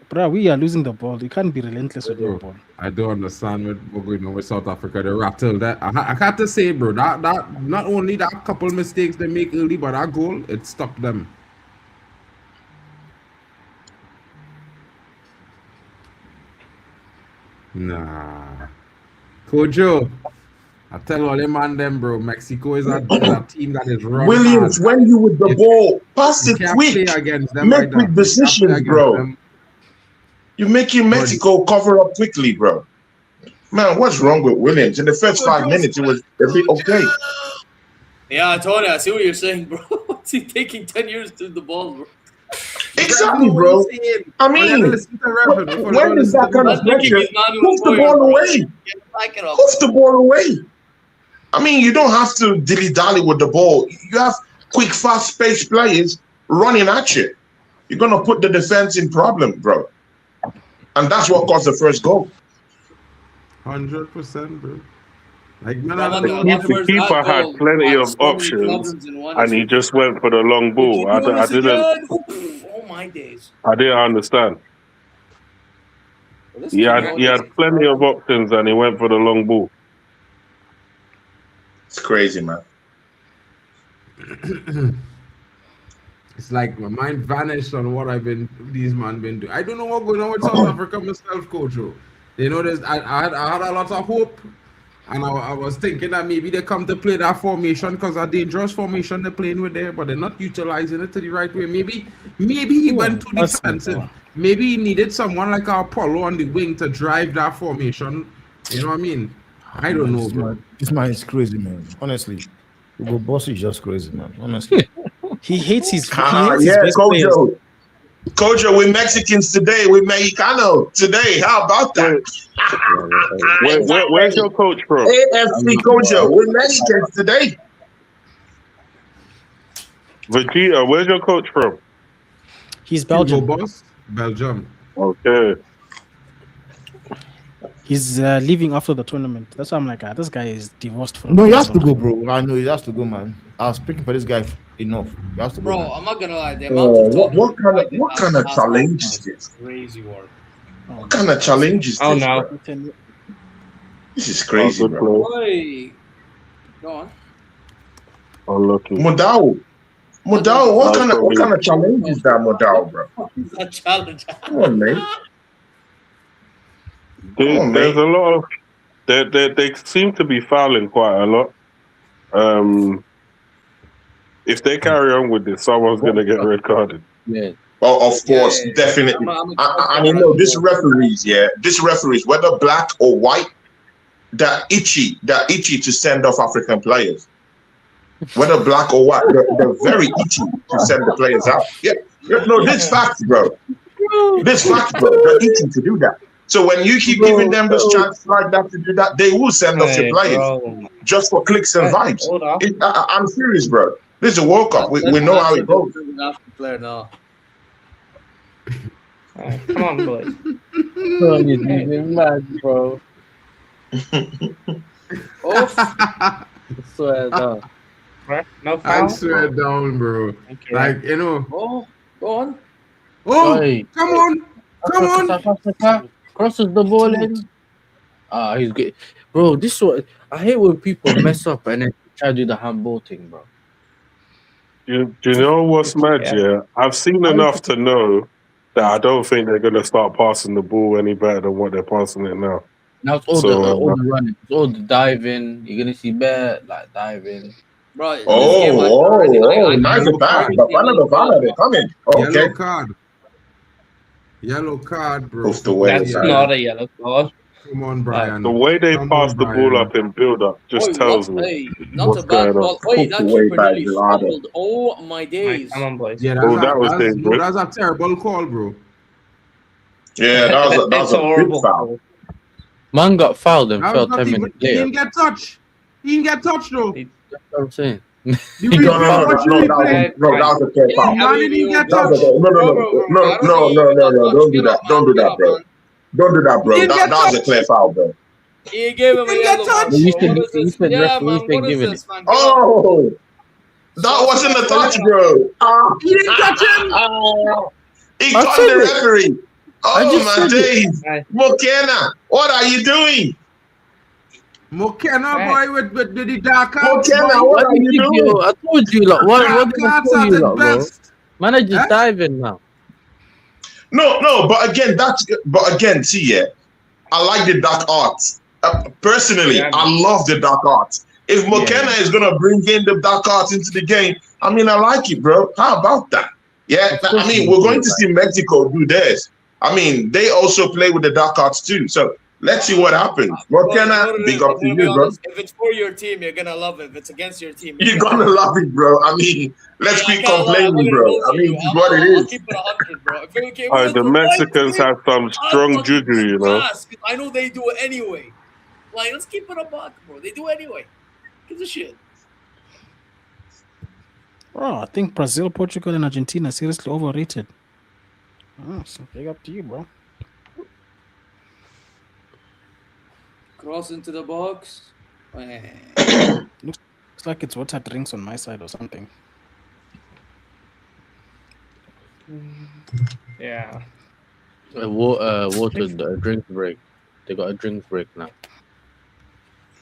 Bro, we are losing the ball. You can't be relentless with the ball. I don't understand what going on with South Africa. They rattled that. I got to say, bro, that not only that couple mistakes they make early, but that goal, it stopped them. Nah. Kojo, I tell all them man them, bro. Mexico is a team that is running. Williams, hard. When you with the ball, pass it quick. Make quick decisions, bro. You're making Mexico cover up quickly, bro. Man, what's wrong with Williams? In the first 5 minutes, it was a bit okay. Yeah, I told you. I see what you're saying, bro. What's he taking 10 years to the ball, bro? Exactly, bro. I mean, when is that kind of pressure? Hoof the ball away. Hoof the ball away. I mean, you don't have to dilly-dally with the ball. You have quick, fast-paced players running at you. You're going to put the defense in problem, bro. And that's what caused the first goal. 100%, bro. Like, man, the keeper had plenty of options, and he just went for the long ball. I didn't. Oh my days! I didn't understand. He had plenty of options, and he went for the long ball. It's crazy, man. It's like my mind vanished on what these man been doing. I don't know what's going on with South Africa myself, coach. You know, I had a lot of hope, and I was thinking that maybe they come to play that formation because a dangerous formation they're playing with there, but they're not utilizing it to the right way. Maybe he went too defensive. Maybe he needed someone like our Apollo on the wing to drive that formation. You know what I mean? I don't know, bro. This man is crazy, man. Honestly, Hugo Boss is just crazy, man. Honestly, he hates his. Kojo. Kojo, we're Mexicans today. We're Mexicano today. How about that? Where's your coach from? AFC Kojo. We're Mexicans today. Vegeta, where's your coach from? He's Belgium. Belgium. Okay. He's leaving after the tournament. That's why I'm like, this guy is divorced from. No, he has to go, bro. I know he has to go, man. I was speaking for this guy enough. He has to Bro, go, man. I'm not gonna lie. The amount of what kind of challenge is this? Crazy work. What kind of challenge is this? Oh no. Bro? This is crazy, bro. Boy. Go on. Unlucky. Modao, what kind of challenge is that, Modao, bro? A challenge. Come on, man. There's a lot of they seem to be fouling quite a lot. If they carry on with this, someone's gonna get red carded. Yeah. Well, of course, definitely. I mean, no, these referees, whether black or white, they're itchy to send off African players. Whether black or white, they're very itchy to send the players out. Yeah, no, this facts, bro. This facts, bro. They're itchy to do that. So when you keep giving them this chance like that to do that, they will send off your players just for clicks and vibes. I'm serious, bro. This is a World Cup. We know how it goes. Player now. Come on, boys. You're mad, bro. Oh, Swear down. No foul? I swear down, bro. Okay. Like, you know. oh, go on. Oh, Oi. come on. South Africa crosses the ball in. He's good. Bro, this is what I hate when people mess up and then try to do the handball thing, bro. Do you know what's mad? Yeah, I've seen enough to know that I don't think they're gonna start passing the ball any better than what they're passing it now. Now it's all the running, it's all the diving. You're gonna see bear like diving. Bro, nice back. Bafana Bafana, they're coming. Okay. Yellow card, bro. That's not a yellow card. Come on, Brian. The way they pass the ball up in build-up just tells me not a bad ball. Wait, that keeper nearly fumbled. Oh my days. Come on, boys. Yeah, that was a terrible call, bro. Yeah, that was a horrible foul. Man got fouled and fell 10 minutes later. He didn't get touched. Though. That's what I'm saying. No, that was a clear foul. No, don't do that. Don't do that, bro. Don't do that, bro. That was a clear foul, bro. He gave him a yellow card. You said referee giving it. Oh, that wasn't a touch, bro. He didn't touch him. He touched the referee. Oh, my days. Mokena, what are you doing? Mokena, boy, with the dark cards. Mokena, what are you doing? I told you, like, what did I tell you, like, bro? Man, I just dive in now. No, but again, see, yeah, I like the dark arts. Personally, I love the dark arts. If Mokena is gonna bring in the dark arts into the game, I mean, I like it, bro. How about that? Yeah, I mean, we're going to see Mexico do theirs. I mean, they also play with the dark arts too. So let's see what happens. Mokena, big up to you, bro. If it's for your team, you're gonna love it. If it's against your team, you're gonna love it, bro. I mean, let's keep complaining, bro. I mean, it's what it is. Keep it 100, bro. The Mexicans have some strong juju, you know. I know they do it anyway. Like, let's keep it a buck, bro. They do it anyway. Gives a shit. Bro, I think Brazil, Portugal, and Argentina are seriously overrated. Oh, so big up to you, bro. Cross into the box. Looks like it's water drinks on my side or something. Yeah. Water drink break. They got a drink break now.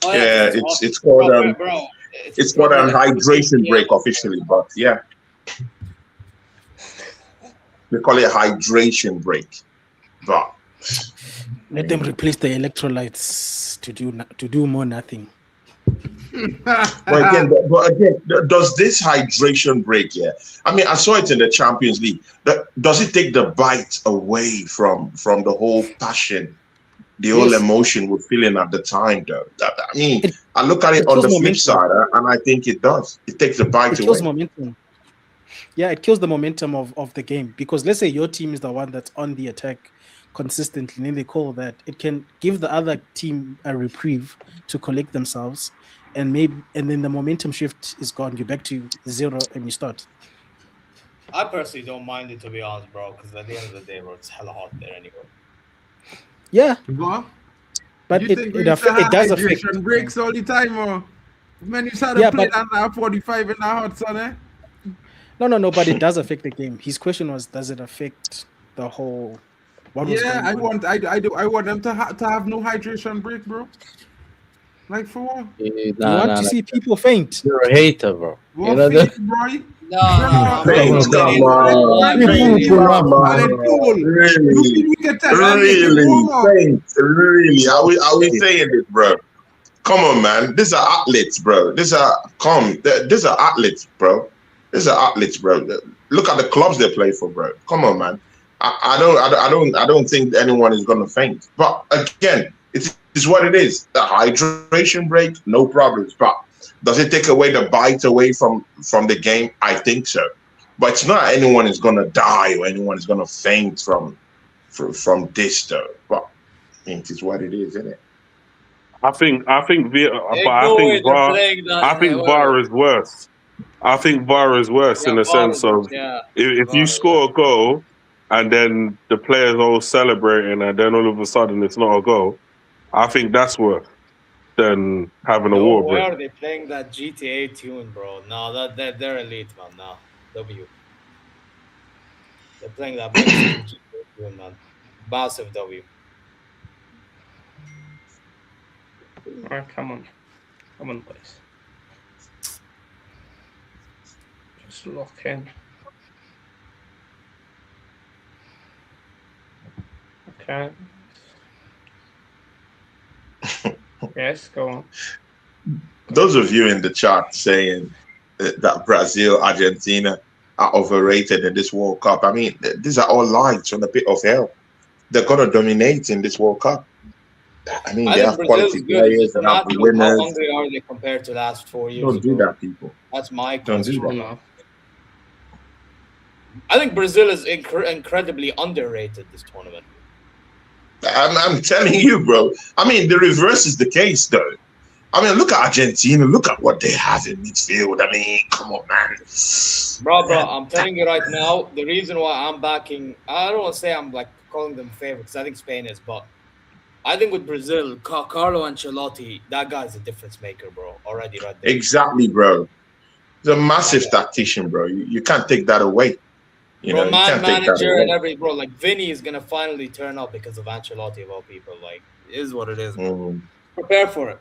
Oh, yeah, it's called it's called a hydration break officially, but yeah, they call it a hydration break. But let them replace the electrolytes to do more nothing. but again, does this hydration break? Yeah, I mean, I saw it in the Champions League. Does it take the bite away from the whole passion, the whole emotion we're feeling at the time? Though, I mean, I look at it on the flip side, and I think it does. It takes the bite away. It kills momentum. Yeah, it kills the momentum of the game, because let's say your team is the one that's on the attack consistently, and then they call that, it can give the other team a reprieve to collect themselves, and then the momentum shift is gone. You're back to zero and you start. I personally don't mind it, to be honest, bro, because at the end of the day, bro, it's hella hot there anyway. Yeah, but it does affect breaks all the time, or man, you saw the play under 45 in the hot sun, eh? No, but it does affect the game. His question was, does it affect the whole? I want them to have no hydration break, bro. Like for what? You want to see people faint? You're a hater, bro. What faint, bro? Really? Are we saying this, bro? Come on, man. These are athletes, bro. These are athletes, bro. These are athletes, bro. Look at the clubs they play for, bro. Come on, man. I don't think anyone is gonna faint. But again, it is what it is. The hydration break, no problems. But does it take away the bite away from the game? I think so. But it's not anyone is gonna die or anyone is gonna faint from this though. But I think it's what it is, isn't it? I think VAR is worse. I think VAR is worse in the sense of if you score a goal and then the players all celebrating and then all of a sudden it's not a goal, I think that's worse than having a war break. Why are they playing that GTA tune, bro? No, they're elite, man. No, W. They're playing that GTA tune, man. Massive W. All right, come on, boys. Just lock in. Okay. Yes, go on. Those of you in the chat saying that Brazil, Argentina are overrated in this World Cup, I mean, these are all lies from the pit of hell. They're going to dominate in this World Cup. I mean, they have quality players, they have winners. How hungry are they compared to the last 4 years? Don't do that, people. That's my question. Don't do that. I think Brazil is incredibly underrated this tournament. I'm telling you, bro. I mean, the reverse is the case, though. I mean, look at Argentina. Look at what they have in midfield. I mean, come on, man. Bro, I'm telling you right now, the reason why I'm backing, I don't want to say I'm like calling them favorites. I think Spain is, but I think with Brazil, Carlo Ancelotti, that guy's a difference maker, bro. Already right there. Exactly, bro. He's a massive tactician, bro. You can't take that away. You know, manager and every bro, like Vinny is gonna finally turn up because of Ancelotti of all people. Like, it is what it is. Prepare for it.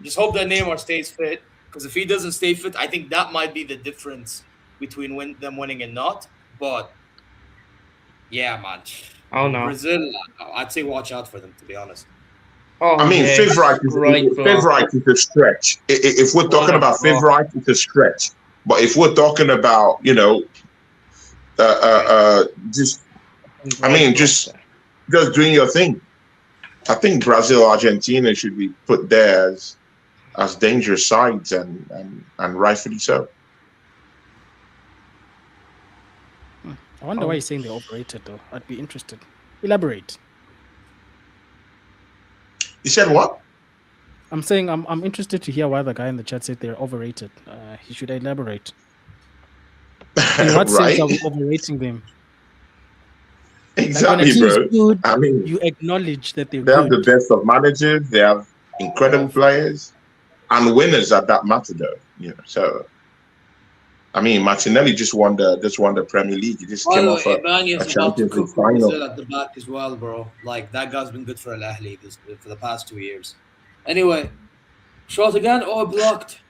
Just hope that Neymar stays fit, because if he doesn't stay fit, I think that might be the difference between them winning and not. But yeah, man. Oh no, Brazil, I'd say watch out for them, to be honest. Oh, I mean, favorite is a stretch. If we're talking about favorite, it's a stretch. But if we're talking about, you know, just doing your thing. I think Brazil, Argentina should be put there as dangerous sides, and rightfully so. I wonder why you're saying they're overrated, though. I'd be interested. Elaborate. You said what? I'm saying I'm interested to hear why the guy in the chat said they're overrated. He should elaborate. In what sense are we overrating them? Exactly, like when a team's bro. good, I mean, you acknowledge that they're they have good. the best of managers. They have incredible players and winners at that matter, though. You know, so I mean, Martinelli just won the Premier League. He just came off a about to Champions League cook final. at the back as well, bro. Like that guy's been good for Al Ahly for the past 2 years. Anyway, shot again or blocked?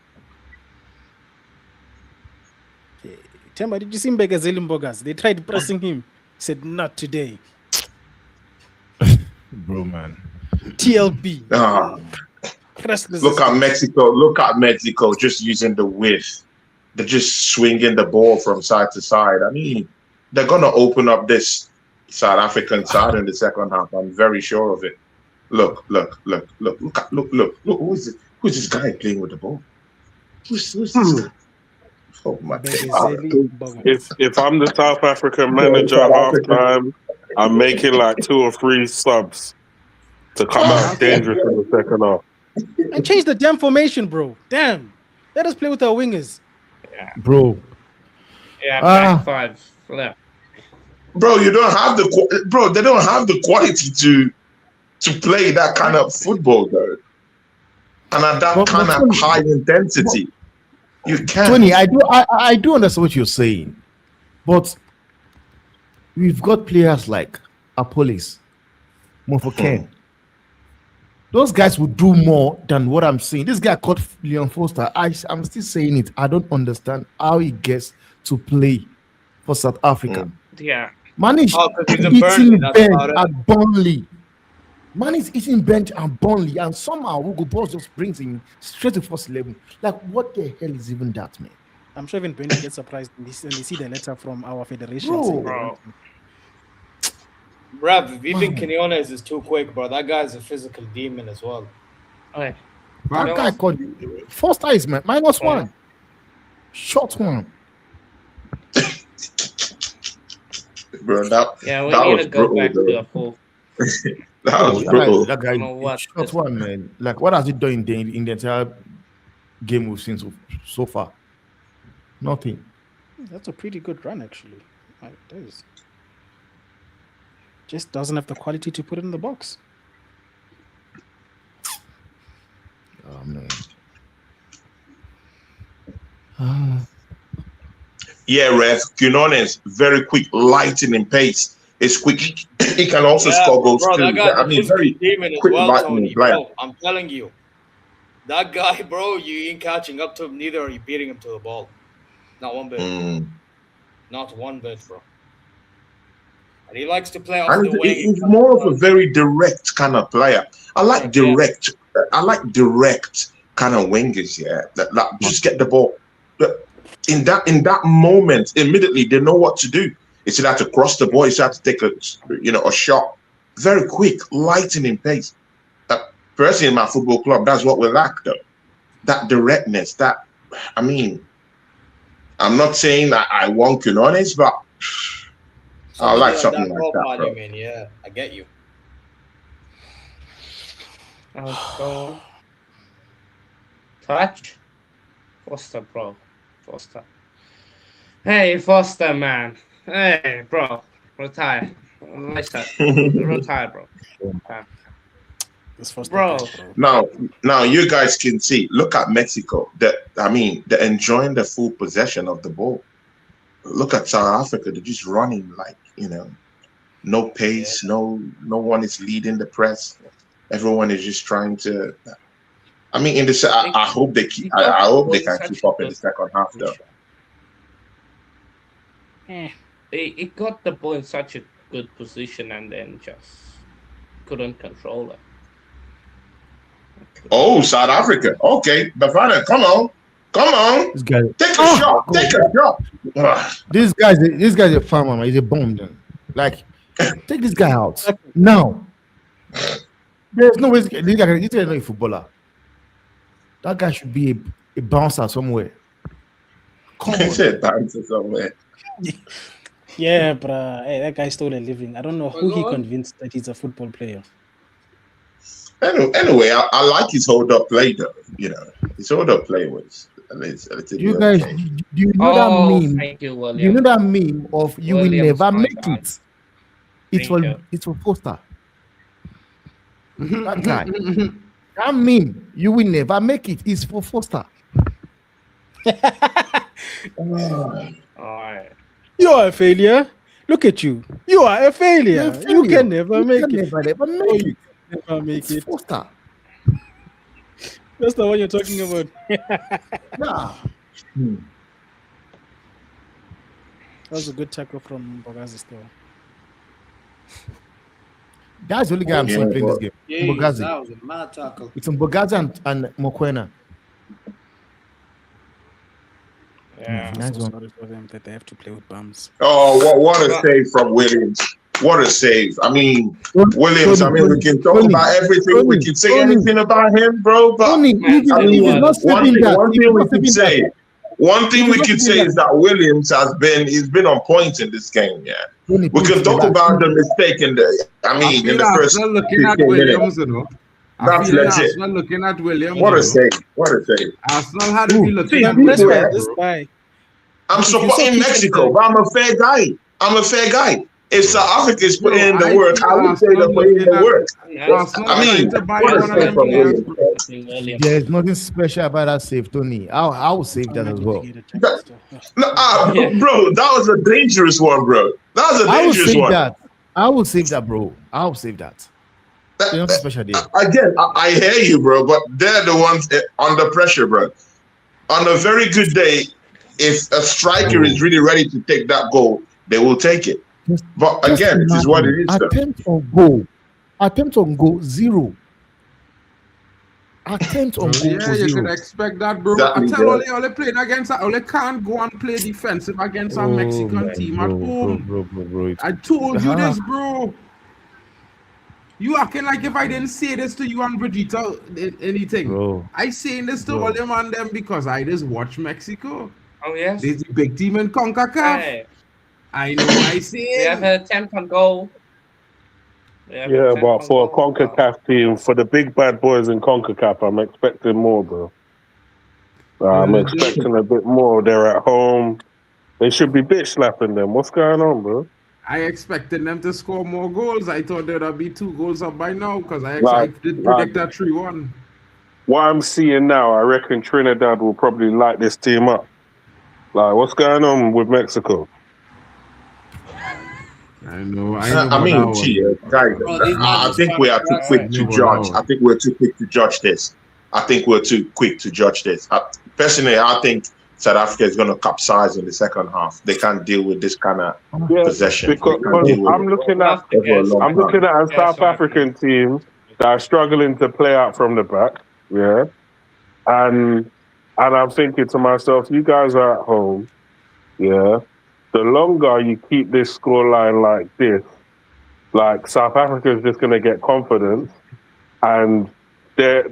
Temba, did you see Mbegazeli Mbogas? They tried pressing him. He said, "Not today." Bro, man. TLB. Look at Mexico. Look at Mexico just using the width. They're just swinging the ball from side to side. I mean, they're going to open up this South African side in the second half. I'm very sure of it. Look. Who's this guy playing with the ball? Who's this guy? Oh my God. If I'm the South African manager halftime, I'm making like 2 or 3 subs to come out dangerous in the second half. And change the damn formation, bro. Damn. Let us play with our wingers. Yeah. Bro. Yeah, back five left. Bro, they don't have the quality to play that kind of football, though. And at that kind of high intensity. You can't. Tony, I do understand what you're saying, but we've got players like Apollos, Mofoken. Those guys would do more than what I'm saying. This guy called Leon Foster. I'm still saying it. I don't understand how he gets to play for South Africa. Yeah. Man is eating bench at Burnley. Man is eating bench and Burnley, and somehow Hugo Boss just brings him straight to first 11. Like, what the hell is even that, man? I'm sure even Burnley gets surprised when they see the letter from our federation. Bro, if you think Quinones is too quick, bro, that guy's a physical demon as well. Okay. That guy called first eyes, man. -1. Short one. Bro, that we that need was to go brutal, back though. to a full. That was brutal. That guy short one, man. Like, what has he done in the entire game we've seen so far? Nothing. That's a pretty good run, actually. It is. Just doesn't have the quality to put it in the box. Oh, man. Yeah, Rev. Quinones, very quick, lightning pace. It's quick. He can also score goals bro, too. That guy, I mean, very demon as quick, well, lightning Tony. player. Bro, I'm telling you, that guy, bro, you ain't catching up to him. Neither are you beating him to the ball. Not one bit. Not one bit, bro. And he likes to play off the wing. He's more of a very direct kind of player. I like direct. I like direct kind of wingers. Yeah, that just get the ball. But in that moment, immediately they know what to do. It's either to cross the ball, it's either to take a shot. Very quick, lightning pace. Personally, in my football club, that's what we lack, though. That directness. I mean, I'm not saying that I want Quinones, but I like something like that, bro. You mean, yeah, I get you. Touch. Foster, bro. Foster. Hey, Foster, man. Hey, bro. Retire. Nice that. Retire, bro. Bro. Now you guys can see. Look at Mexico. They're enjoying the full possession of the ball. Look at South Africa. They're just running like, no pace. No one is leading the press. Everyone is just trying to. I mean, I hope they keep. I hope they can keep up in the second half, though. It got the ball in such a good position and then just couldn't control it. Oh, South Africa. Okay, Bafana, come on. This guy, take a shot. Take a shot. This guy's a farmer, man. He's a bomb. Then. Like, take this guy out now. There's no way this guy is not a footballer. That guy should be a bouncer somewhere. Come on, bouncer somewhere. Yeah, bruh. Hey, that guy stole a living. I don't know who he convinced that he's a football player. Anyway, I like his hold-up play, though. You know, his hold-up play was a little You bit guys, okay. do you know that meme? Thank you, Do you know William. that meme of you will Williams, never my make God. it? It's Thank for you. Foster. That guy. That meme, you will never make it, is for Foster. All right. You are a failure. Look at you. You are a failure. You're a You failure. can never make it. Never Oh, make you it. can never make It's it. Foster. That's the one you're talking about. Yeah. That was a good tackle from Bogazi still. That's the only guy I'm seeing playing this game. Yeah, Bogazi. that was a mad tackle. It's on Bogazi and Mokwena. Yeah, Nice so one. sorry for them that they have to play with bums. Oh, what a save from Williams. What a save. I mean, Williams, we can talk about everything. We can say anything about him, bro. But Tony, one thing we can say. One thing we can say is that Williams he's been on point in this game, yeah. We can talk about the mistake in the first 15 minutes. That's legit. Arsenal looking at Williams. What a save. What a save. Arsenal had to be looking at I'm impressed by Williams, this bro. guy. I'm supporting Mexico, but I'm a fair guy. If South Africa is putting in the work, I would say they're putting in the work. There's nothing special about that save, Tony. I will save that as well. Bro, that was a dangerous one, bro. That was a dangerous one. I will save that, bro. I will save that. There's nothing special there. Again, I hear you, bro, but they're the ones under pressure, bro. On a very good day, if a striker is really ready to take that goal, they will take it. But again, it is what it is. Attempt on goal, 0. Attempt on goal, yeah, you 0. should expect that, bro. I tell Ole playing against Ole can't go and play defensive against a Mexican team at home. Bro, I told you this, bro. You acting like if I didn't say this to you and Brigitte anything. Bro. I saying this to Ole and them because I just watch Mexico. Oh yes. There's a big team in CONCACAF. Hey. I know I see We have an attempt on goal. Yeah, but for a CONCACAF team, for the big bad boys in CONCACAF, I'm expecting more, bro. I'm expecting a bit more. They're at home. They should be bitch slapping them. What's going on, bro? I expected them to score more goals. I thought there'd be 2 goals up by now because I did predict that 3-1. What I'm seeing now, I reckon Trinidad will probably light this team up. Like, what's going on with Mexico? I know. Guys, I think we are too quick to judge. I think we're too quick to judge this. Personally, I think South Africa is going to capsize in the second half. They can't deal with this kind of possession. Because I'm looking at a South African team that are struggling to play out from the back. Yeah, and I'm thinking to myself, you guys are at home. Yeah. The longer you keep this scoreline like this, like South Africa is just going to get confidence, and they're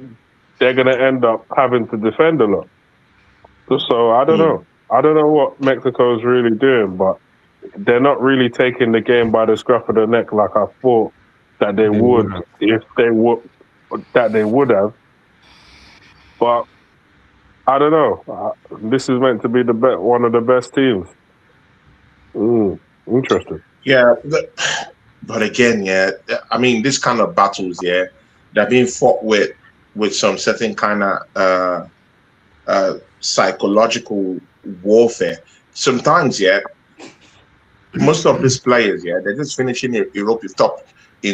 going to end up having to defend a lot. So I don't know. I don't know what Mexico is really doing, but they're not really taking the game by the scruff of the neck like I thought that they would if they would have. But I don't know. This is meant to be one of the best teams. Interesting. Yeah, but again, I mean, this kind of battles, they're being fought with some certain kind of psychological warfare. Sometimes, most of these players, they're just finishing in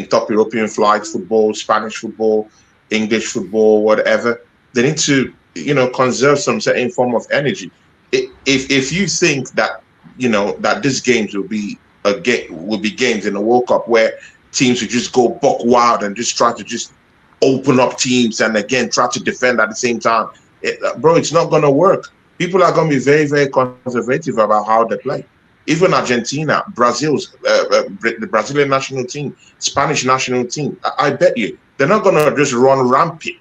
top European flights, football, Spanish football, English football, whatever. They need to, conserve some certain form of energy. If you think that, that these games will be games in the World Cup where teams will just go buck wild and just try to just open up teams and again try to defend at the same time. It's not going to work. People are going to be very, very conservative about how they play. Even Argentina, the Brazilian national team, Spanish national team, I bet you they're not going to just run rampage,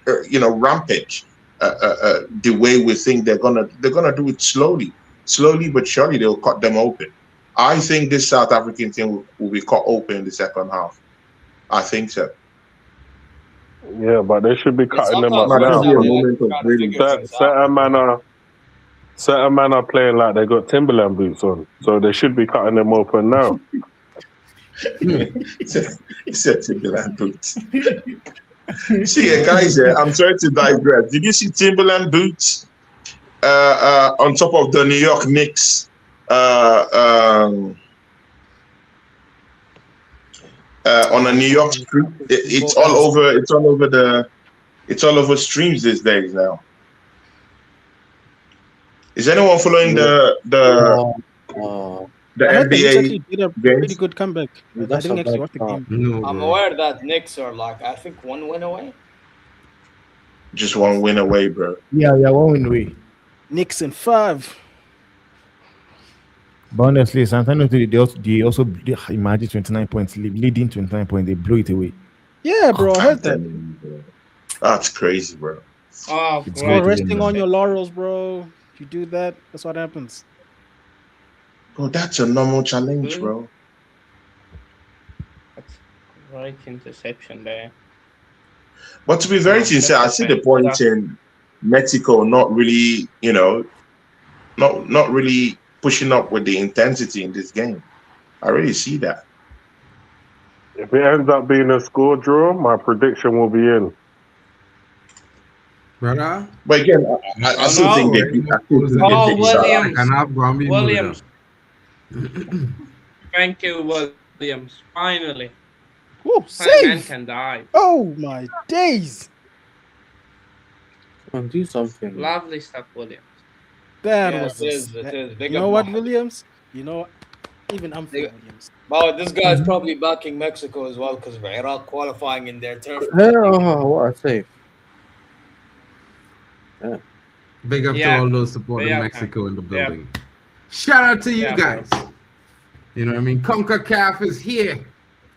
the way we think they're going to do it slowly. Slowly but surely, they'll cut them open. I think this South African team will be cut open in the second half. I think so. Yeah, but they should be cutting them up sometimes Might now. be a they moment actually of try to brilliance. figure things out. Certain man are playing like they got Timberland boots on, so they should be cutting them open now. He said Timberland boots. See, guys, I'm sorry to digress. Did you see Timberland boots on top of the New York Knicks? On a New York street, it's all over. It's all over streams these days now. Is anyone following the I heard the Knicks NBA actually did a games? pretty good comeback. I didn't actually watch the game. No, I'm bro. aware that Knicks are like, I think, 1 win away. Just one win away, bro. Yeah, 1 win away. Knicks in 5. But honestly, sometimes they also imagine 29 points, leading 29 points, they blow it away. Yeah, bro, I heard that. That's crazy, bro. Oh, It's You're great. resting on your laurels, bro. If you do that, that's what happens. Bro, that's a normal challenge, bro. That's right interception there. But to be very sincere, I see the point in Mexico not really, not really pushing up with the intensity in this game. I really see that. If it ends up being a score draw, my prediction will be in. Brother? But again, I still think they beat. Williams. Thank you, Williams. Finally. Woo, Man save! can die. Oh my days! Come on, do something. Lovely stuff, Williams. That Yeah, was it is. Big you up know what, Mohammed. Williams? You know, even I'm for Williams. But this guy's probably backing Mexico as well because of Iraq qualifying in their turf. Oh, what a save. Yeah. Big up to all those supporting Mexico in the building. Shout out to you guys. You know what I mean? CONCACAF is here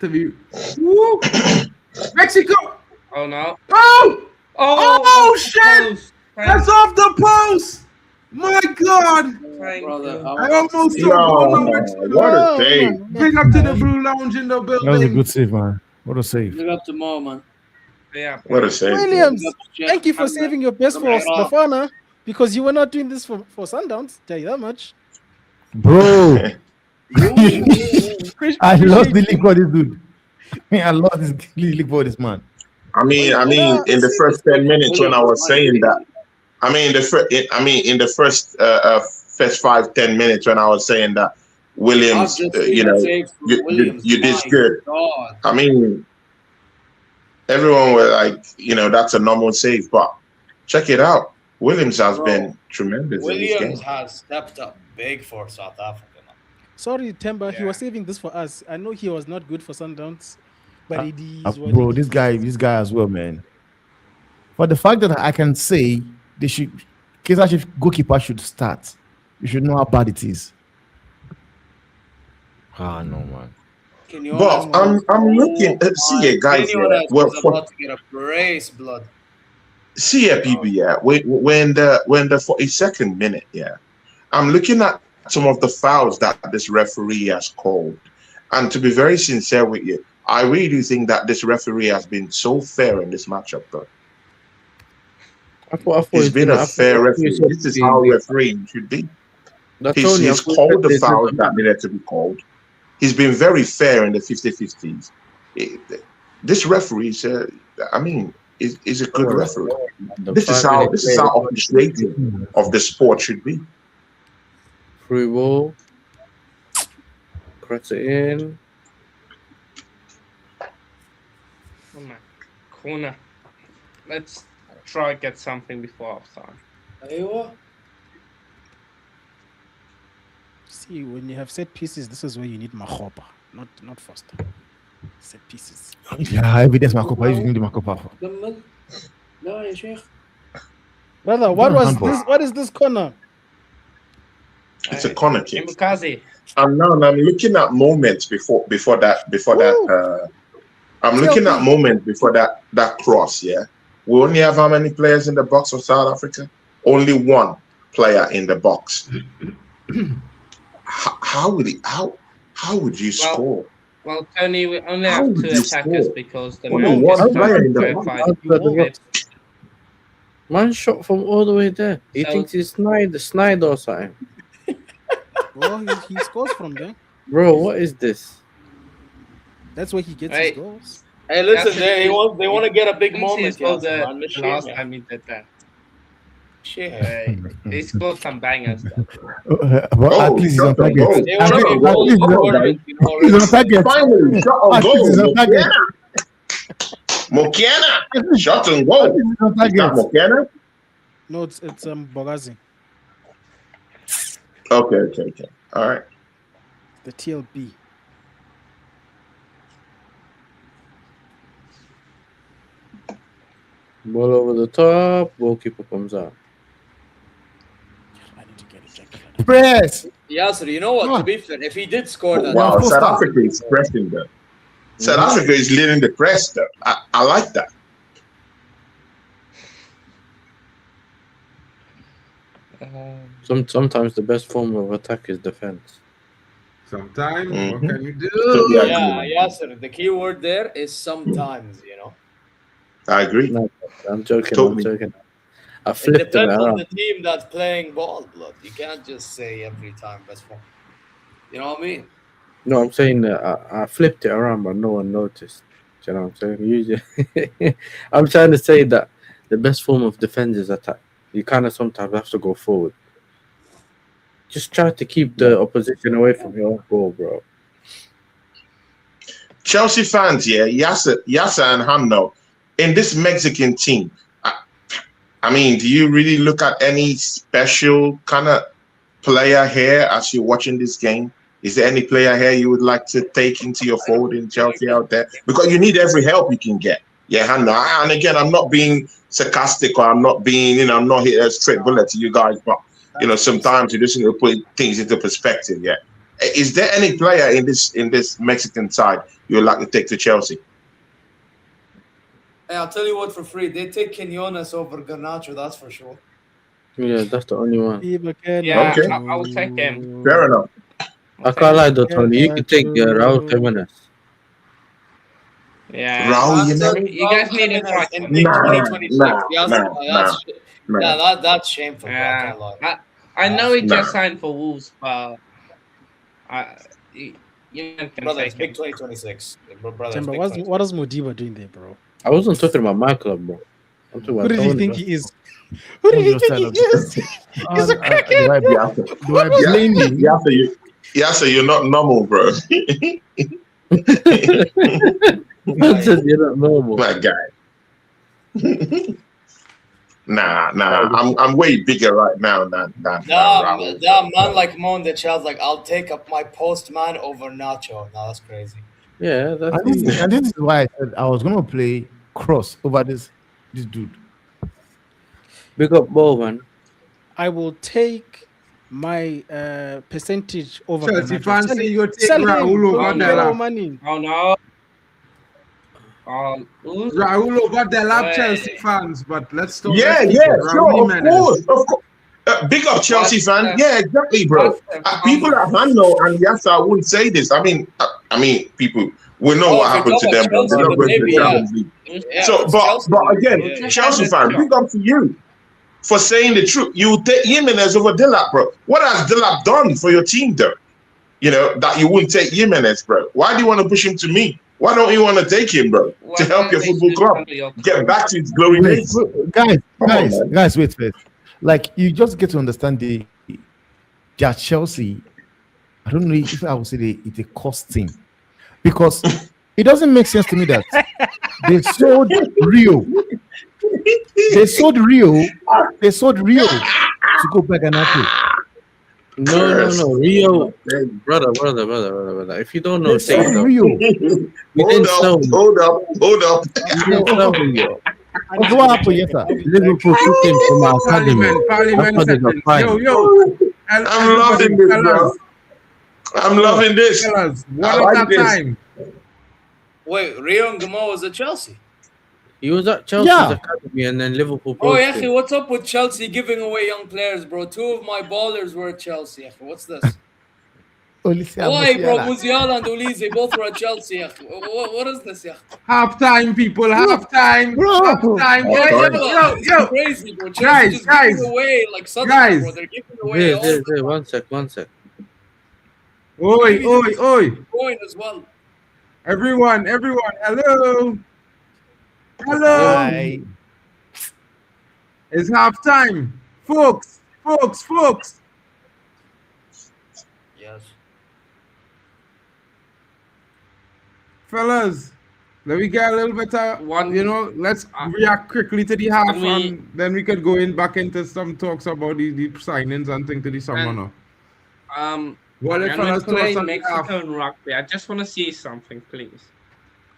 to be. Woo! Mexico! Oh no. Oh shit! That's off the post! My God! Brother, I almost saw what a save. Big up to the Blue Lounge in the building. That was a good save, man. What a save. Big up to Mo, man. Yeah. What a save. Williams, thank you for saving your best for Bafana because you were not doing this for Sundowns. Tell you that much. Bro. I lost the league for this dude. I lost this league for this man. I mean, in the first 10 minutes when I was saying that, in the first 5-10 minutes when I was saying that Williams, you did good. I mean, everyone was like, that's a normal save, but check it out. Williams has been tremendous. Williams has stepped up big for South Africa. Sorry, Temba, he was saving this for us. I know he was not good for Sundowns, but it is what bro, this guy as well, man. But the fact that I can say they should, Kaizer Chiefs goalkeeper should start. You should know how bad it is. Ah, no, man. But I'm looking. See here, guys. About to get a brace, blood. See here, PB. Yeah, when the 42nd minute. Yeah, I'm looking at some of the fouls that this referee has called, and to be very sincere with you, I really do think that this referee has been so fair in this matchup, though. I thought he's been a fair referee. This is how refereeing should be. He's called the fouls that needed to be called. He's been very fair in the 50-50s. This referee is a good referee. This is how orchestrating of the sport should be. Free ball. Cross it in. Oh my corner. Let's try to get something before half time. See, when you have set pieces, this is where you need Makopa, not Foster. Set pieces. Yeah, evidence Makopa. You need Makopa. Brother, what was this? What is this corner? It's a corner kick. Mbukazi. And now I'm looking at moments before that. I'm looking at moments before that cross. Yeah, we only have how many players in the box for South Africa? Only one player in the box. How would you score? Well, Tony, we only How have would 2 you attackers score? because the Only man one gets player in the clarified. Man shot from all the way there. He So- thinks he's Snyder or something. Well, he scores from there. Bro, what is this? That's where he gets his Hey. goals. Hey, listen, Yasser, they want to get a big you didn't see moment, his goal Yasser, man. the last time he did that. Shit. He scored some bangers. Well, at least he's on shot on target. goal. They At want to Shot be on least goal. he's Come on, on guys. he's on target. Finally, shot on At least he's goal. on target. Mokiana. Shot on At goal. least he's on Is that target. Mokiana? No, it's Bogazi, Okay. All right. the TLB. Ball over the top. Goalkeeper comes out. I need to get it. Press. Yasser, you know what? To be fair, if he did score that, Wow, full South stop. Africa is pressing them. South Africa is leading the press, though. I like that. Sometimes the best form of attack is defense. Sometimes, what Mhm. can you do? Totally agree, yeah, man. Yasser, the key word there is sometimes, you know. I agree. No, I'm joking. Totally. I'm joking. I It flipped it depends on around. the team that's playing ball, blood. You can't just say every time best form. You know what I mean? No, I'm saying that I flipped it around, but no one noticed. Do you know what I'm saying? Usually, I'm trying to say that the best form of defense is attack. You kind of sometimes have to go forward. Just try to keep the opposition away from your own goal, bro. Chelsea fans, yeah, Yasser and Hamno, in this Mexican team, I mean, do you really look at any special kind of player here as you're watching this game? Is there any player here you would like to take into your fold in Chelsea out there? Because you need every help you can get. Yeah, Hamno. And again, I'm not being sarcastic or I'm not being, I'm not here a straight bullet to you guys, but sometimes you just need to put things into perspective. Yeah. Is there any player in this Mexican side you would like to take to Chelsea? Hey, I'll tell you what for free. They take Quinones over Garnacho, that's for sure. Yeah, that's the only one. Yeah, Okay. I will take him. Fair enough. I can't lie though, Tony. You can take Raul Jimenez. Yeah, Raul you guys need to try. in big 2026. That's shameful. Bro. I Yeah, can't lie. I know he just signed for Wolves, but Brother, it's big 2026. Brother, Timber, what is Modiba doing there, bro? I wasn't talking about my club, bro. I'm talking Who about did he Tony, think bro. he is? Who did he think he is? He's a crackhead. Do I blame you? Yasser, you're not normal, bro. I said you're not normal. My guy. Nah. I'm way bigger right now than Raul. That man like Mon the Child's like, I'll take up my postman over Nacho. No, that's crazy. Yeah, that's And this is why I said I was gonna play cross over this dude. Big up Bowman. I will take my percentage over Chelsea Garnacho. fans say you take Sell him. Raul over Don't get our Delap. money. Oh no. Raul over Delap, Chelsea fans, but let's talk. Yeah, sure, of course. Big up Chelsea fan. Yeah, exactly, bro. People at Hano and Yasser, I wouldn't say this. I mean, people, we know what happened to them. Chelsea, They're not going to the maybe, Champions League. Yeah, So, but again, Chelsea fan, big up to you for saying the truth. You take Jimenez over Delap, bro. What has Delap done for your team, though? That you wouldn't take Jimenez, bro. Why do you want to push him to me? Why don't you want to take him, bro, to help your football club get back to its glory days? Guys, wait. Like, you just get to understand that Chelsea, I don't know if I would say it's a cost team, because it doesn't make sense to me that they sold Rio. They sold Rio to go back and No, Rio, brother. If you don't know, say so. Rio. Hold up. What happened, yes, sir? Liverpool took him from our academy. Parliament. I'm loving this, bro. I'm loving this. One at a time. Wait, Rio and Gamo was at Chelsea? He was at Chelsea's academy and then Liverpool. Oh, Yachi, what's up with Chelsea giving away young players, bro? 2 of my ballers were at Chelsea. Yachi. What's this? Why, bro? Musiala and Olise both were at Chelsea. What is this? Half time, people. Half time. Half time. Yo. Crazy, bro. Chelsea just giving away like Sunderland, bro. They're giving away all. One sec. Oi. Going as well. Everyone. Hello. Hi. It's half time. Folks. Yes. Fellas, let me get a little bit of let's react quickly to the half and then we could go back into some talks about the signings and things to the summer now. What if fellas play Mexico and rugby? I just want to see something, please.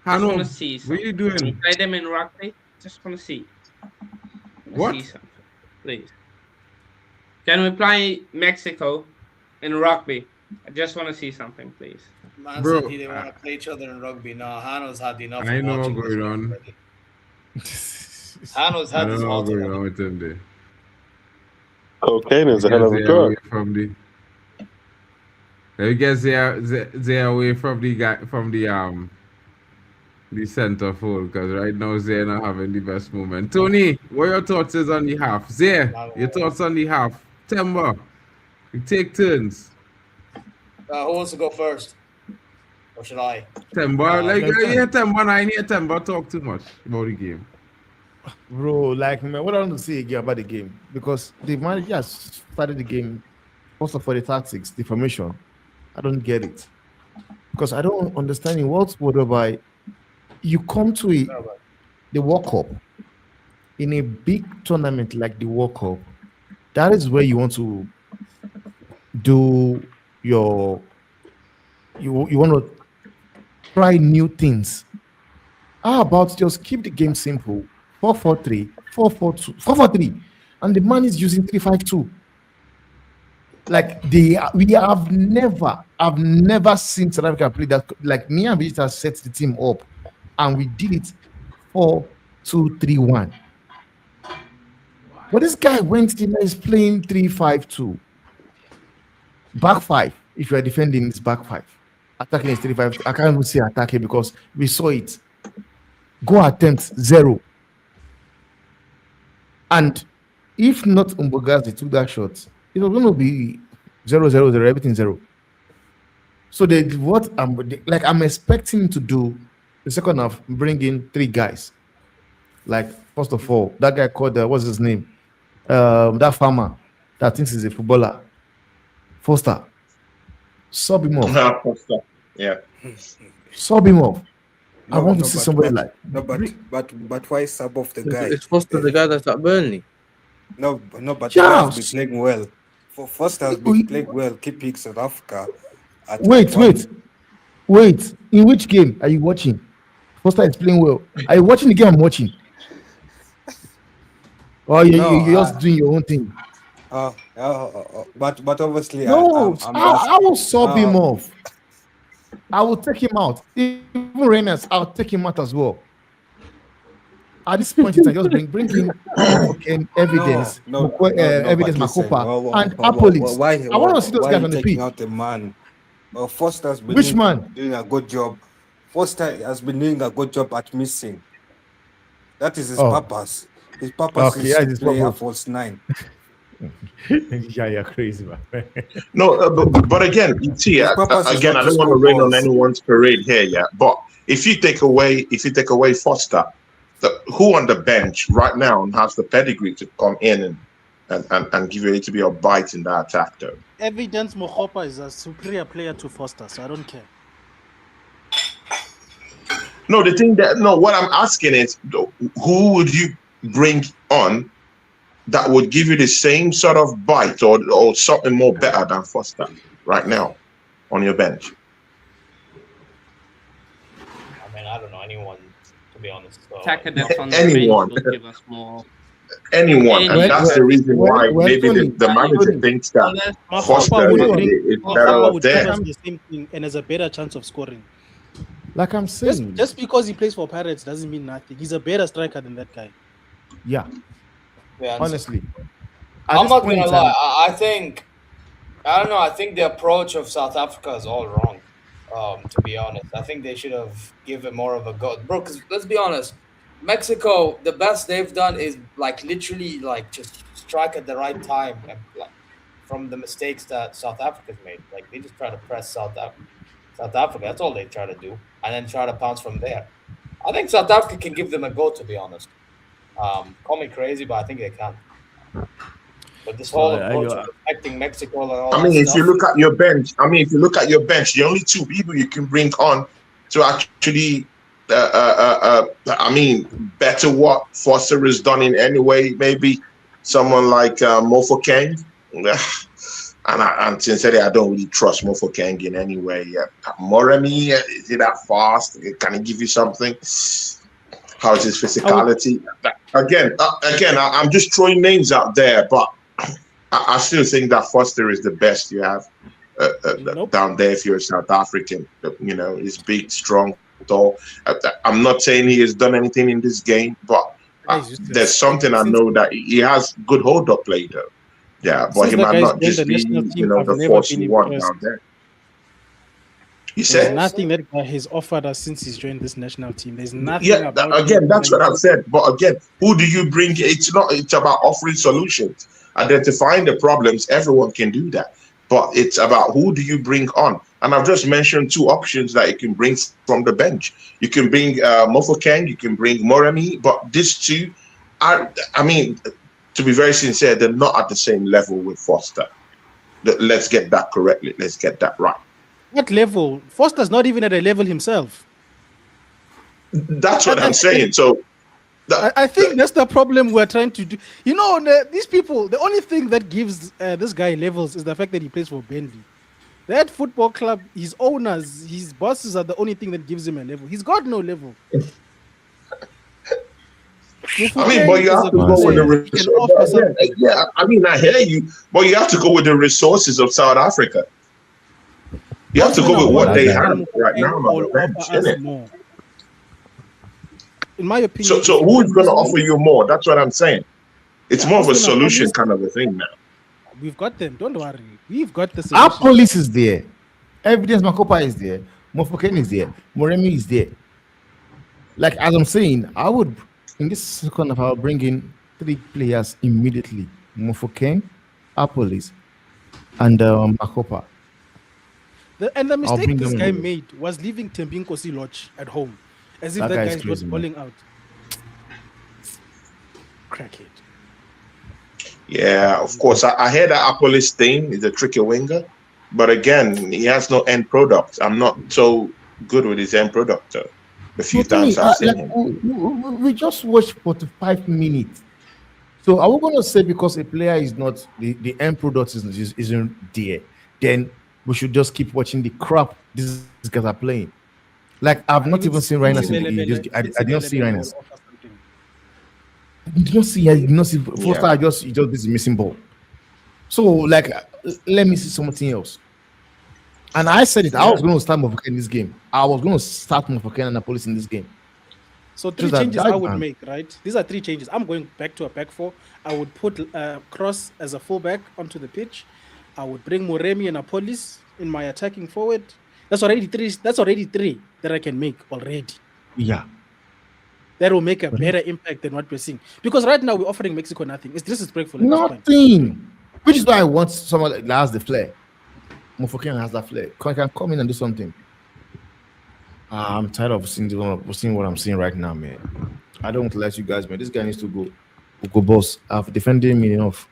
I just want to see something. What are you doing? Can we play them in rugby? Just want to see. What? See something, please. Can we play Mexico in rugby? I just want to see something, please. Man said he didn't want to play each other in rugby. No, Hano's had enough. I know what's going on. Hano's had his fault. Cocaine is a hell of a drug. I guess they're away from the center forward because right now they're not having the best moment. Tony, what your thoughts is on the half? Zay, your thoughts on the half? Temba, we take turns. Who wants to go first? Or should I? Temba, I hear Temba and I hear Temba talk too much about the game. Bro, man, what I want to say again about the game, because the manager has started the game, also for the tactics, the formation. I don't get it. Because I don't understand in what whereby you come to the World Cup in a big tournament like the World Cup. That is where you want to do you want to try new things. How about just keep the game simple? 4-4-3, 4-4-2, 4-4-3, and the man is using 3-5-2. Like I've never seen South Africa play that. Like me and Vegeta set the team up, and we did it 4-2-3-1. But this guy went in and is playing 3-5-2. Back five. If you are defending, it's back five. Attacking is 3-5. I can't even say attacking because we saw it. Go attempts 0. And if not Umbogazi took that shot, it was going to be 0-0-0, everything 0. So I'm expecting to do the second half, bring in 3 guys. Like, first of all, that guy called, what's his name? That farmer that thinks he's a footballer. Foster. Sub him off. Foster. Yeah. Sub him off. I want to see somebody like. No, but why sub off the guy? It's Foster, the guy that's at Burnley. No, but he has been playing well. Foster has been playing well, keeping South Africa. Wait. In which game are you watching? Foster is playing well. Are you watching the game I'm watching? Or you're just doing your own thing? But obviously, no, I will sub him off. I will take him out. Even Reynolds, I'll take him out as well. At this point in time, just bring in evidence, evidence, Makopa, and Apolis. I want to see those guys on the pitch. Out the man. Foster's been doing a good job. Foster has been doing a good job at missing. That is his purpose. His purpose is to play a false 9. Yeah, you're crazy, man. No, but again, you see, again, I don't want to rain on anyone's parade here, yeah. But if you take away Foster, who on the bench right now has the pedigree to come in and give you a little bit of bite in that attack, though? Evidence Mokopa is a superior player to Foster, so I don't care. No, what I'm asking is, who would you bring on that would give you the same sort of bite or something more better than Foster right now on your bench? I mean, I don't know anyone, to be honest. Anyone. Anyone. And that's the reason why maybe the manager thinks that Foster is better up there. The same thing and has a better chance of scoring. Like I'm saying. Just because he plays for Pirates doesn't mean nothing. He's a better striker than that guy. Yeah. Honestly. I'm not going to lie. I think I don't know. I think the approach of South Africa is all wrong. To be honest, I think they should have given more of a go, bro. Because let's be honest, Mexico, the best they've done is like literally like just strike at the right time and like from the mistakes that South Africa's made. Like they just try to press South Africa. That's all they try to do, and then try to pounce from there. I think South Africa can give them a go. To be honest, call me crazy, but I think they can. But this whole approach of affecting Mexico and all that if stuff, you look at your bench, the only two people you can bring on to actually, better what Foster has done in any way, maybe someone like Mofokeng. And sincerely, I don't really trust Mofokeng in any way. Moremi, is he that fast? Can he give you something? How's his physicality? Again, I'm just throwing names out there, but I still think that Foster is the best you have down there if you're a South African. You know, he's big, strong, tall. I'm not saying he has done anything in this game, but there's something I know that he has good hold-up play, though. Yeah, but he might not just be, the force you want down there. You said? There's nothing that guy has offered us since he's joined this national team. There's nothing. Yeah, again, that's what I've said. But again, who do you bring? It's about offering solutions. Identifying the problems, everyone can do that. But it's about who do you bring on? And I've just mentioned two options that you can bring from the bench. You can bring Mofokeng, you can bring Moremi, but these two are, to be very sincere, they're not at the same level with Foster. Let's get that correctly. Let's get that right. What level? Foster's not even at a level himself. That's what I'm saying. So I think that's the problem we're trying to do. You know, these people, the only thing that gives this guy levels is the fact that he plays for Burnley. That football club, his owners, his bosses are the only thing that gives him a level. He's got no level. But you have to go with the resources. Yeah, I hear you, but you have to go with the resources of South Africa. You have to go with what they have right now on the bench, isn't it? In my opinion. So who is going to offer you more? That's what I'm saying. It's more of a solution kind of a thing now. We've got them. Don't worry. We've got the solution. Our police is there. Evidence Makopa is there. Mofokeng is there. Moremi is there. Like, as I'm saying, I would, in this second half, I'll bring in 3 players immediately. Mofokeng, our police, and Makopa. And the mistake this guy made was leaving Tembinkosi Lodge at home. As if that guy's not balling out. Crackhead. Yeah, of course. I hear that Apolis thing is a tricky winger. But again, he has no end product. I'm not so good with his end product. The few times I've seen him. We just watched 45 minutes. So are we going to say because a player is not, the end product isn't there, then we should just keep watching the crap these guys are playing? Like, I've not even seen Reiners. I didn't see Reiners. I didn't see Foster. Just this missing ball. So, like, let me see something else. And I said it. I was going to start Mofokeng in this game. I was going to start Mofokeng and Napolis in this game. So 3 changes I would make, right? These are 3 changes. I'm going back to a back 4. I would put Cross as a fullback onto the pitch. I would bring Moremi and Napolis in my attacking forward. That's already 3. That's already 3 that I can make already. Yeah. That will make a better impact than what we're seeing. Because right now we're offering Mexico nothing. It's disrespectful. Nothing. Which is why I want someone that has the flair. Mofokeng has that flair. Can come in and do something. I'm tired of seeing what I'm seeing right now, man. I don't want to let you guys, man. This guy needs to go. Go, boss. I've defended me enough.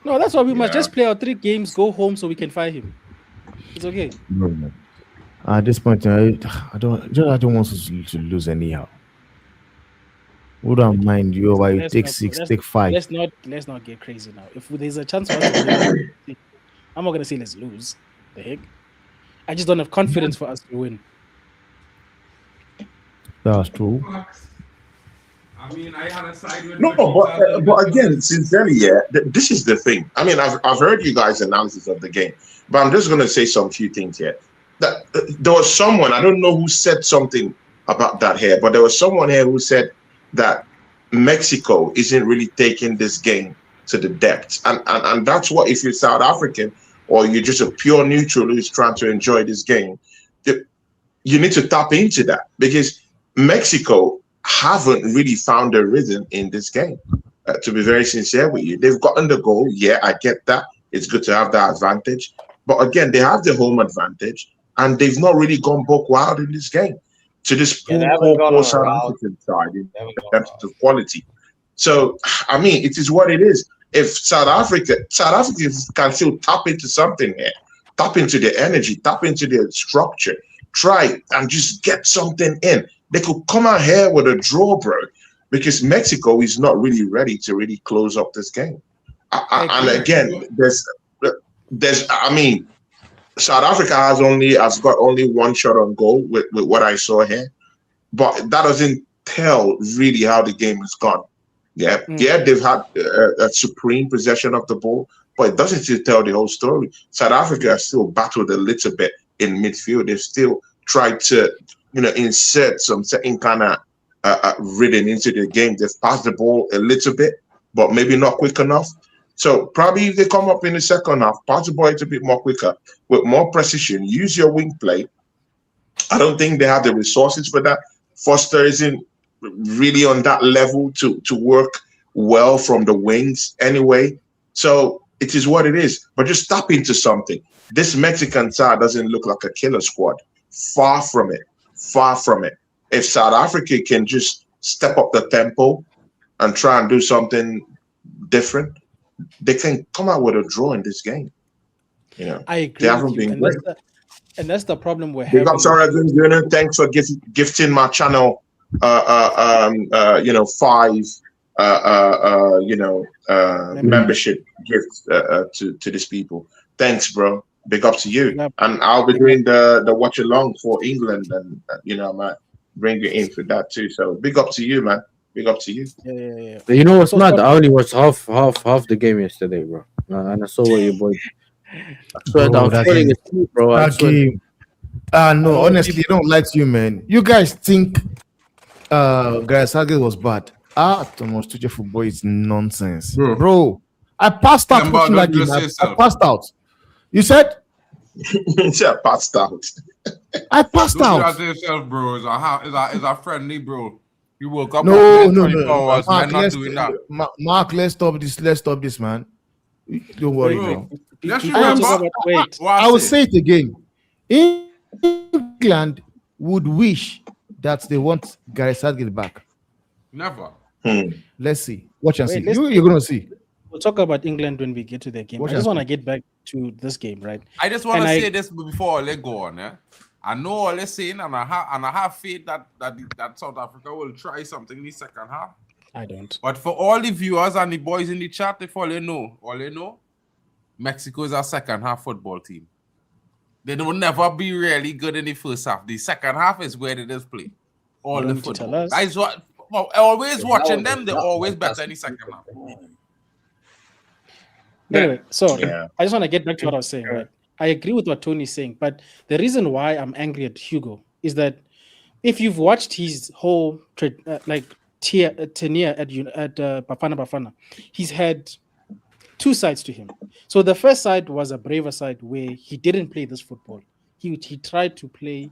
No, that's why we must just play our 3 games, go home so we can fire him. It's okay. No, man. At this point, I don't want to lose anyhow. Wouldn't mind you why you take 6, take 5. Let's not get crazy now. If there's a chance for us to win, I'm not gonna say let's lose. The heck? I just don't have confidence for us to win. That's true. I had a side with but again, sincerely, this is the thing. I've heard you guys' analysis of the game, but I'm just gonna say some few things here. That there was someone, I don't know who said something about that here, but there was someone here who said that Mexico isn't really taking this game to the depths. And that's what, if you're South African or you're just a pure neutral who's trying to enjoy this game, you need to tap into that, because Mexico haven't really found a rhythm in this game. To be very sincere with you, they've gotten the goal. Yeah, I get that. It's good to have that advantage. But again, they have the home advantage, and they've not really gone buck wild in this game to this poor South African side in terms of quality. So, I mean, it is what it is. If South Africans can still tap into something here, tap into the energy, tap into the structure, try and just get something in, they could come out here with a draw, bro, because Mexico is not really ready to really close up this game. And again, I mean, South Africa has got only one shot on goal with what I saw here, but that doesn't tell really how the game has gone. Yeah, they've had a supreme possession of the ball, but it doesn't still tell the whole story. South Africa has still battled a little bit in midfield. They've still tried to, insert some certain kind of rhythm into the game. They've passed the ball a little bit, but maybe not quick enough. So probably if they come up in the second half, pass the ball a bit more quicker, with more precision, use your wing play. I don't think they have the resources for that. Foster isn't really on that level to work well from the wings anyway. So it is what it is. But just tap into something. This Mexican side doesn't look like a killer squad. Far from it. Far from it. If South Africa can just step up the tempo and try and do something different, they can come out with a draw in this game. I agree. They haven't been great. And that's the problem we're having. Big up, Sarah Gunn. Thanks for gifting my channel 5 membership gifts to these people. Thanks, bro. Big up to you. And I'll be doing the watch along for England, and I might bring you in for that too. So big up to you, man. Big up to you. Yeah. You know what's mad? I only watched half the game yesterday, bro. And I saw what your boy. I swear I was falling asleep, bro. No, honestly, I don't like you, man. You guys think Gareth Southgate was bad? Thomas Tuchel football is nonsense, bro. I passed out watching that game. I passed out. You said? Yeah, passed out. I passed out. Don't do that to yourself, bro. It's a friendly, bro. You woke up. No. Mark, let's stop this, man. Don't worry, bro. I will say it again. England would wish that they want Gareth Southgate back. Never. Let's see. Watch and see. You're gonna see. We'll talk about England when we get to the game. I just want to get back to this game, right? I just want to say this before I let go on. Yeah? I know all they're saying, and I have faith that South Africa will try something in the second half. I don't. But for all the viewers and the boys in the chat, if all they know, Mexico is a second half football team. They will never be really good in the first half. The second half is where they just play all the football. Guys, always watching them, they're always better in the second half. Anyway, so I just want to get back to what I was saying, right? I agree with what Tony's saying, but the reason why I'm angry at Hugo is that if you've watched his whole tenure at Bafana Bafana, he's had two sides to him. So the first side was a braver side where he didn't play this football. He tried to play,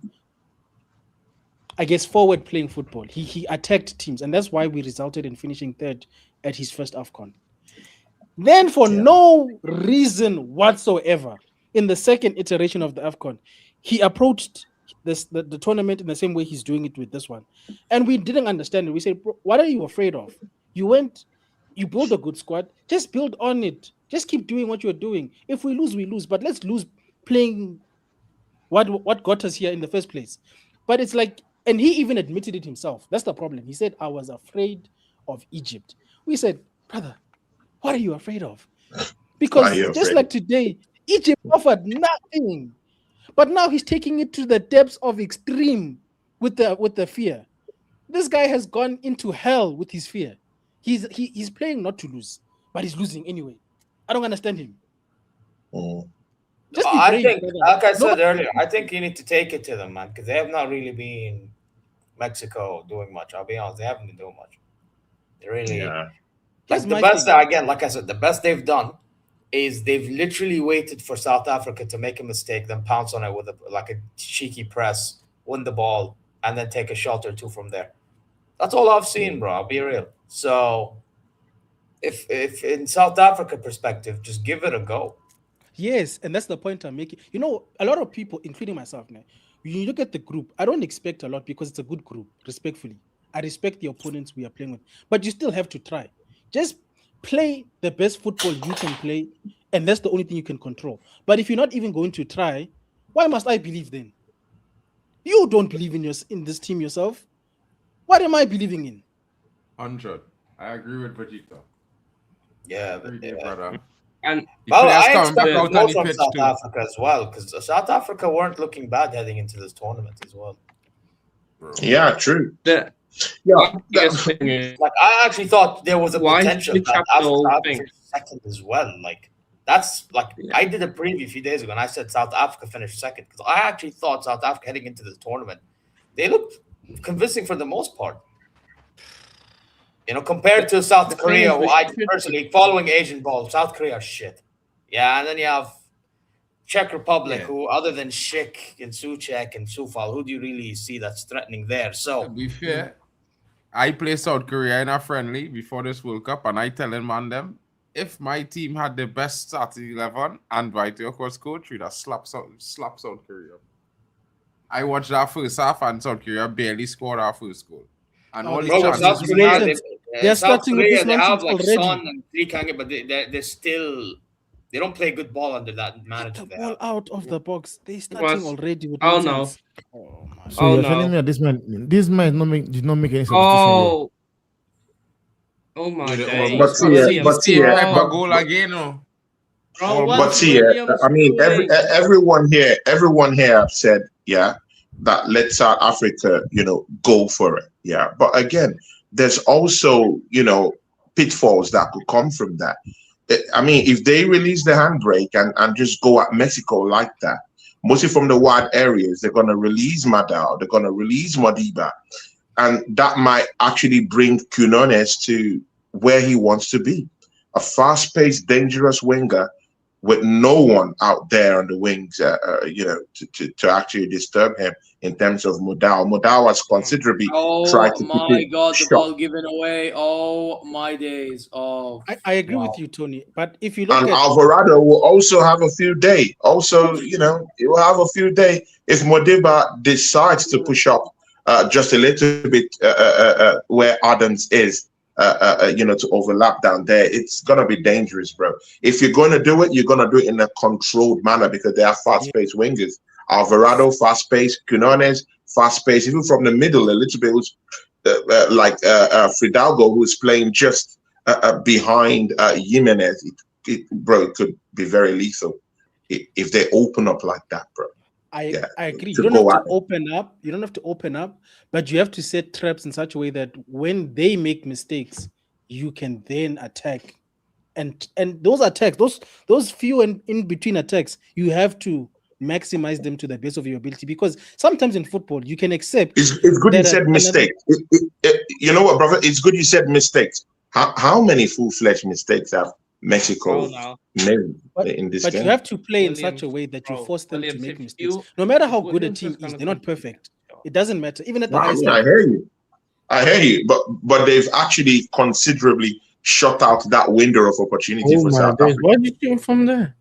I guess, forward playing football. He attacked teams, and that's why we resulted in finishing third at his first AFCON. Then for no reason whatsoever, in the second iteration of the AFCON, he approached the tournament in the same way he's doing it with this one. And we didn't understand it. We said, bro, what are you afraid of? You build a good squad, just build on it. Just keep doing what you're doing. If we lose, we lose. But let's lose playing what got us here in the first place. But it's like, and he even admitted it himself. That's the problem. He said, I was afraid of Egypt. We said, brother, what are you afraid of? Because just like today, Egypt offered nothing. But now he's taking it to the depths of extreme with the fear. This guy has gone into hell with his fear. He's playing not to lose, but he's losing anyway. I don't understand him. Just I think, like I said earlier, I think you need to take it to them, man, because they have not really been Mexico doing much. I'll be honest, they haven't been doing much. They really, Like the best, again, like I said, the best they've done is they've literally waited for South Africa to make a mistake, then pounce on it with a cheeky press, win the ball, and then take a shot or two from there. That's all I've seen, bro. I'll be real. So, if in South Africa perspective, just give it a go. Yes, and that's the point I'm making. You know, a lot of people, including myself, now, when you look at the group, I don't expect a lot because it's a good group, respectfully. I respect the opponents we are playing with, but you still have to try. Just play the best football you can play, and that's the only thing you can control. But if you're not even going to try, why must I believe then? You don't believe in this team yourself. What am I believing in? 100. I agree with Vegeta. Yeah, brother. And I expect more from South Africa as well, because South Africa weren't looking bad heading into this tournament as well. Yeah, true. Like I actually thought there was a potential that Africa finished second as well. Like that's like I did a preview a few days ago and I said South Africa finished second because I actually thought South Africa heading into the tournament, they looked convincing for the most part. You know, compared to South Korea, who I personally following Asian ball, South Korea shit. Yeah, and then you have Czech Republic, who other than Schick and Suchek and Sufal, who do you really see that's threatening there? So to be fair, I play South Korea in a friendly before this World Cup, and I tell them, if my team had the best starting 11 and Vito was coach, we'd have slapped South Korea. I watched that first half, and South Korea barely scored our first goal. And all South Korea, South Korea, they have like already. Son and Trikange, but they're still, they don't play good ball under that manager. Get the ball out of the box. They're starting already with nonsense. So you're telling me that this man did not make any substitution. Oh my God! But see, goal again, but see, I mean, everyone here have said, that let South Africa, go for it. Yeah. But again, there's also, pitfalls that could come from that. I mean, if they release the handbrake and just go at Mexico like that, mostly from the wide areas, they're going to release Madao, they're going to release Modiba, and that might actually bring Quinones to where he wants to be. A fast-paced, dangerous winger with no one out there on the wings, to actually disturb him in terms of Modal. Modal has considerably tried to Oh my God, the ball given away. Oh my days. Oh, I agree with you, Tony. But if you look and at Alvarado will also have a few days. Also, he will have a few days if Modiba decides to push up just a little bit where Adams is. To overlap down there, it's gonna be dangerous, bro. If you're gonna do it, you're gonna do it in a controlled manner because they are fast-paced wingers. Alvarado, fast-paced, Quinones, fast-paced, even from the middle, a little bit like Fidalgo, who's playing just behind Jimenez. It could be very lethal if they open up like that, bro. I agree. You don't have to open up. You don't have to open up, but you have to set traps in such a way that when they make mistakes, you can then attack. And those attacks, those few and in between attacks, you have to maximize them to the best of your ability. Because sometimes in football, you can accept. It's good you said mistakes. You know what, brother? It's good you said mistakes. How many full-fledged mistakes have Mexico made in this game? But you have to play in such a way that you force them to make mistakes. No matter how good a team is, they're not perfect. It doesn't matter. Even at the highest level. I hear you. But they've actually considerably shut out that window of opportunity for South Africa. Why did you come from there?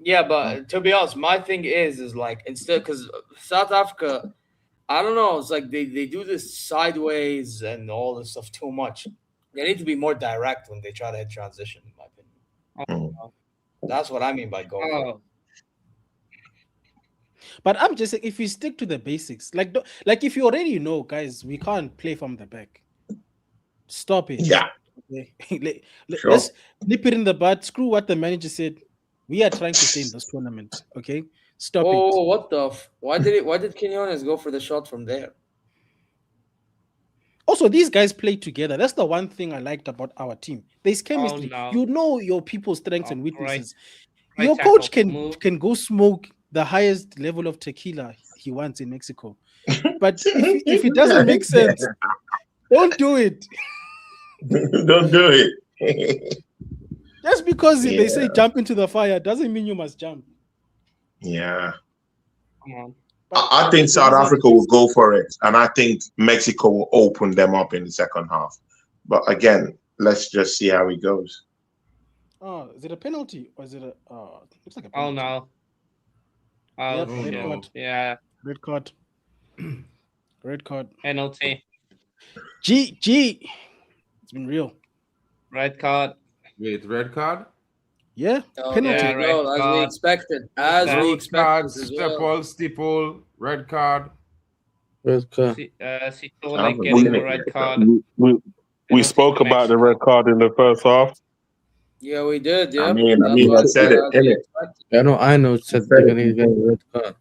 Yeah, but to be honest, my thing is like instead, because South Africa, I don't know, it's like they do this sideways and all this stuff too much. They need to be more direct when they try to hit transition, in my opinion. That's what I mean by goal. But I'm just saying, if you stick to the basics, like if you already know, guys, we can't play from the back. Stop it. Yeah. Okay. Let's nip it in the bud. Screw what the manager said. We are trying to stay in this tournament. Okay. Stop it. Oh, what the? Why did Quinones go for the shot from there? Also, these guys play together. That's the one thing I liked about our team. There's chemistry. You know your people's strengths and weaknesses. Your coach can go smoke the highest level of tequila he wants in Mexico. But if it doesn't make sense, don't do it. Don't do it. Just because they say jump into the fire doesn't mean you must jump. Yeah. Come on. I think South Africa will go for it, and I think Mexico will open them up in the second half. But again, let's just see how it goes. Oh, is it a penalty or is it a? Looks like a penalty. Oh no. Oh Yep, shit. red card. Yeah. Red card. Red card. Penalty. G. It's been real. Red card. Wait, red card? Yeah. Oh, Penalty. there you go, as we expected. As we Red expected card, as well. steeple, red card. Red card. Sitole getting the red card. We spoke about the red card in the first half. Yeah, we did. Yeah. I mean, I said it, innit? I know. Said they're gonna get a red card.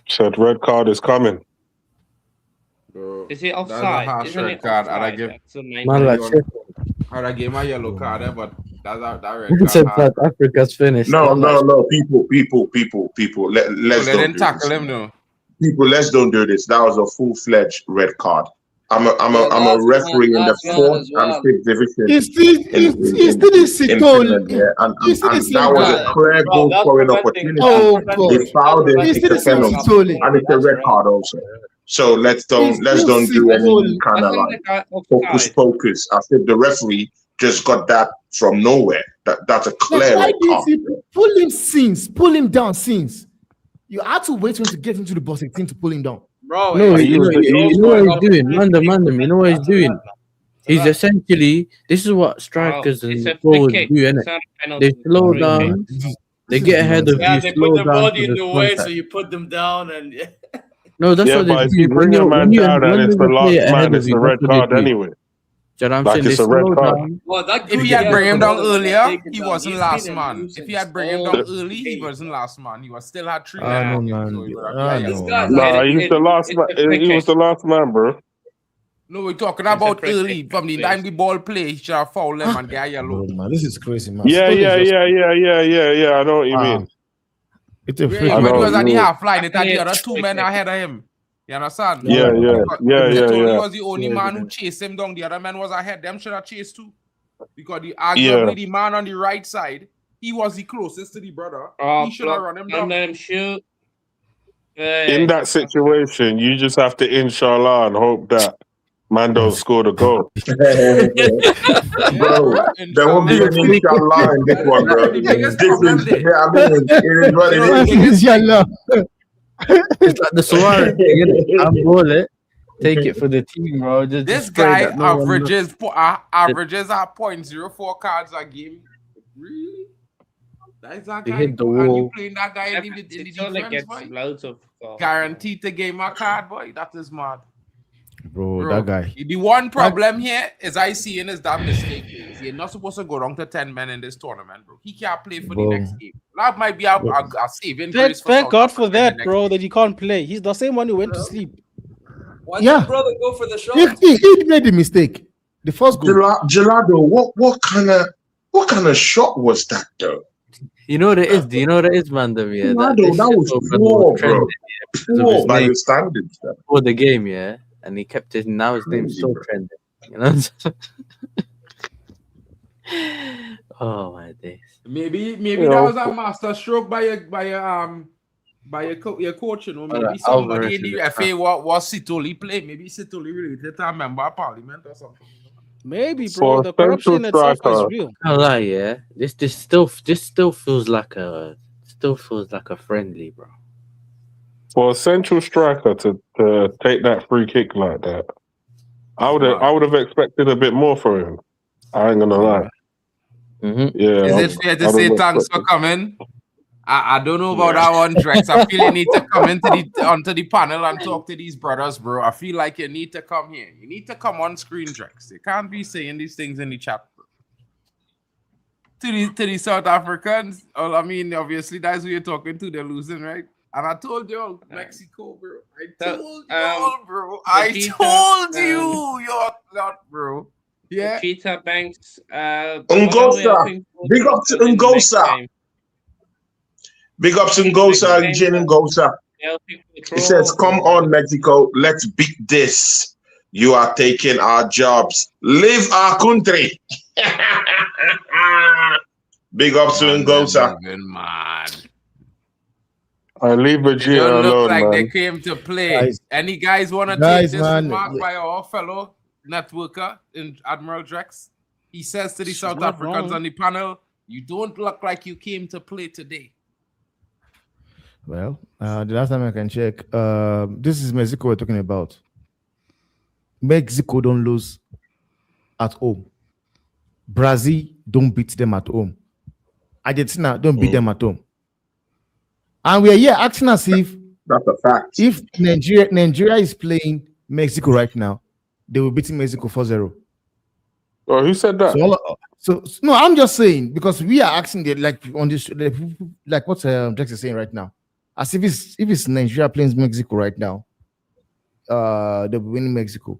Said red card is coming. Bro, Is it offside? That's a harsh Isn't red it card. offside? I'd give my yellow card there, but that's that red Who card. said South Africa's finished? No. People. Let's They don't didn't do tackle this. him though. People, let's don't do this. That was a full-fledged red card. I'm a referee in the fourth and fifth division. He's still in Finland, yeah, and that was a clear goal scoring opportunity. They fouled him, it's a penalty, and it's a red card also. So let's don't do any kind of like focus. I think the referee just got that from nowhere. That's a clear red card. Pull him down since. You had to wait for him to get into the box 18 to pull him down. Bro, no, you know what he's doing, Mandem. You know what he's doing. He's essentially, this is what strikers and forwards do, innit? They slow down, they get ahead of you. Yeah, they put their body in the way, contact. so you put them down, and no, that's what but they if do. you bring a man down and it's the last man, it's a red card anyway. You know what I'm Like saying? it's They a red slow card. down. well, If he had bring him down earlier, he wasn't last man. If he had bring him down early, he wasn't last man. He was still had 3 men. No, man. Nah, he was the last man. He was the last man, bro. No, we're talking about early. From the time the ball play, he should have fouled him and get a yellow. Oh, man, this is crazy, man. Yeah. I know what you mean. It's a Really, free. when he was at the half line, it had the other 2 men ahead of him. You understand? Yeah. He was the only man who chased him down. The other man was ahead. Them should have chased too. Because arguably the man on the right side, he was the closest to the brother. He should have run him down. Let him shoot. In that situation, you just have to inshallah and hope that man don't score the goal. Bro, there won't be any inshallah in this one, bro. It is what it is. Inshallah. It's like the Suarez thing, innit? Handball it, take it for the team, bro. This guy averages at 0.04 cards a game. Really? That's that guy. Hit the And wall. you playing that guy in the defense, boy? Loads of Guaranteed to game a card, boy. That is mad. Bro, that guy. The one problem here is I see in is that mistake. You're not supposed to go down to 10 men in this tournament, bro. He can't play for the next game. That might be a saving grace. Thank God for that, bro, that he can't play. He's the same one who went to sleep. why did your brother go for the shot? He made the mistake. The first goal. Gelado, what kind of shot was that, though? You know what it is? Do you know what it is, Mandem? Yeah, that was poor, bro. Poor by your standards. For the game, yeah, and he kept it. Now his name's so trending. You know. Oh my days. Maybe that was a master stroke by your coach, you know. Maybe somebody in the FA was Sitoli play. Maybe Sitoli related to a member of parliament or something. Maybe, bro. The corruption itself is real. I lie, yeah. This still feels like a friendly, bro. For a central striker to take that free kick like that, I would have expected a bit more from him. I ain't gonna lie. Mm-hmm. Yeah. Is it fair to say thanks for coming? I don't know about that one, Drex. I feel you need to come onto the panel and talk to these brothers, bro. I feel like you need to come here. You need to come on screen, Drex. You can't be saying these things in the chat, bro. To the South Africans, well, I mean, obviously that's who you're talking to. They're losing, right? And I told y'all, Mexico, bro. I told y'all, bro. I told you, you're not, bro. Yeah. Cheetah Banks. Ngosa. Big up to Ngosa. Big up to Ngosa and Jin Ngosa. He says, come on, Mexico. Let's beat this. You are taking our jobs. Leave our country. Big up to Ngosa. I leave It don't Vegeta look alone, like man. they came to play. Guys. Any guys want to Guys, take this man, remark yeah. by our fellow networker in Admiral Drex? He says to the She's South not Africans wrong. on the panel, "You don't look like you came to play today." Well, the last time I can check, this is Mexico we're talking about. Mexico don't lose at home. Brazil don't beat them at home. Argentina don't beat them at home. And we are here acting as if that's a fact. If Nigeria is playing Mexico right now, they will beat Mexico 4-0. Oh, who said that? So no, I'm just saying because we are asking like on this like what Jax is saying right now. As if it's Nigeria playing Mexico right now, they'll be winning Mexico.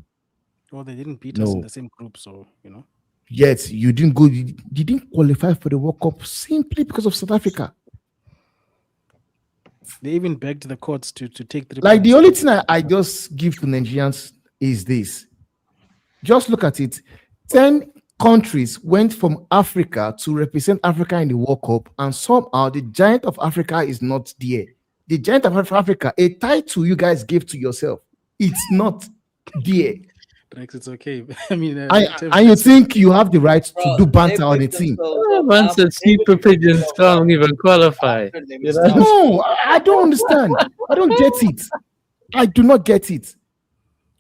Well, they didn't beat us in the same group, so you know. Yet you didn't go. You didn't qualify for the World Cup simply because of South Africa. They even begged the courts to take 3 Like points. the only thing I just give to Nigerians is this. Just look at it. 10 countries went from Africa to represent Africa in the World Cup, and somehow the giant of Africa is not there. The giant of Africa, a title you guys gave to yourself, it's not there. Rex, it's okay. I mean, and you think you have the right to do banter on the team? Man said super pigeons can't even qualify. You know? No, I don't understand. I don't get it. I do not get it.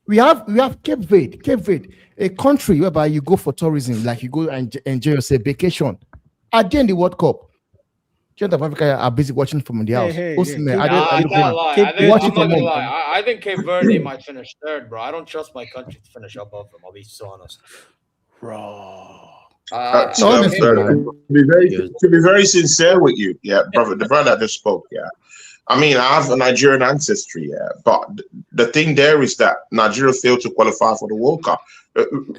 We have Cape Verde, a country whereby you go for tourism, like you go and enjoy yourself, vacation. At the end of the World Cup, Giant of Africa are busy watching from the house. I can't lie. I think Cape Verde might finish third, bro. I don't trust my country to finish above them. I'll be so honest. Bro. To be very sincere with you, brother, the brother that just spoke, I mean, I have a Nigerian ancestry, but the thing there is that Nigeria failed to qualify for the World Cup.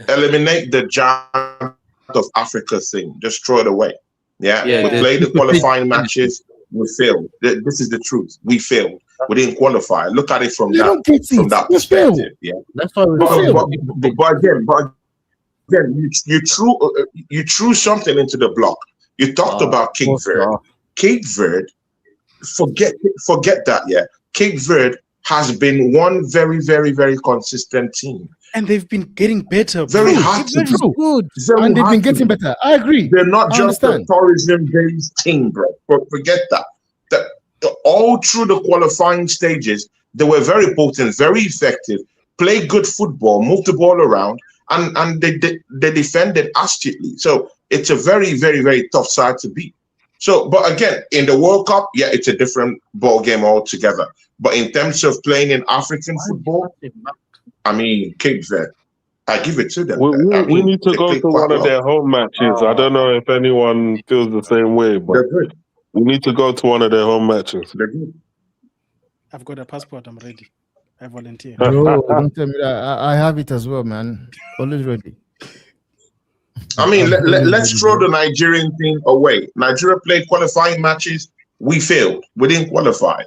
Eliminate the giant of Africa thing, just throw it away. We played the qualifying matches, we failed. This is the truth. We failed. We didn't qualify. Look at it from that perspective. That's why but again, you threw something into the block. You talked about Cape Verde. Cape Verde, forget that. Cape Verde has been one very, very, very consistent team. And they've been getting better. Very hard to do. Good. And they've been getting better. I agree. They're not just a tourism-based team, bro. Forget that. All through the qualifying stages, they were very potent, very effective, played good football, moved the ball around, and they defended astutely. So it's a very, very, very tough side to beat. So, but again, in the World Cup, it's a different ball game altogether. But in terms of playing in African football, I mean, Cape Verde, I give it to them. We need to go to one of their home matches. I don't know if anyone feels the same way, but we need to go to one of their home matches. I've got a passport. I'm ready. I volunteer. Bro, don't tell me that. I have it as well, man. Always ready. I mean, let's throw the Nigerian thing away. Nigeria played qualifying matches. We failed. We didn't qualify.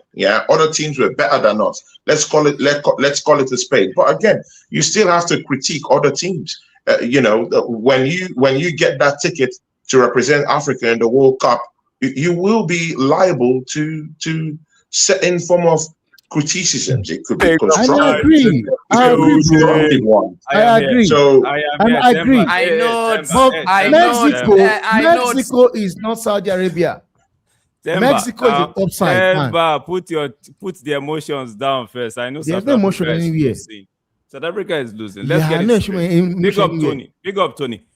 Other teams were better than us. Let's call it a spade. But again, you still have to critique other teams. When you get that ticket to represent Africa in the World Cup, you will be liable to certain form of criticisms. It could be constructive. I agree. I agree. So I agree. I know. Mexico is not Saudi Arabia. Mexico is a top side. Put the emotions down first. I know there's no emotion anywhere. South Africa is losing. Let's get it straight. Big up Tony. Big up Tony.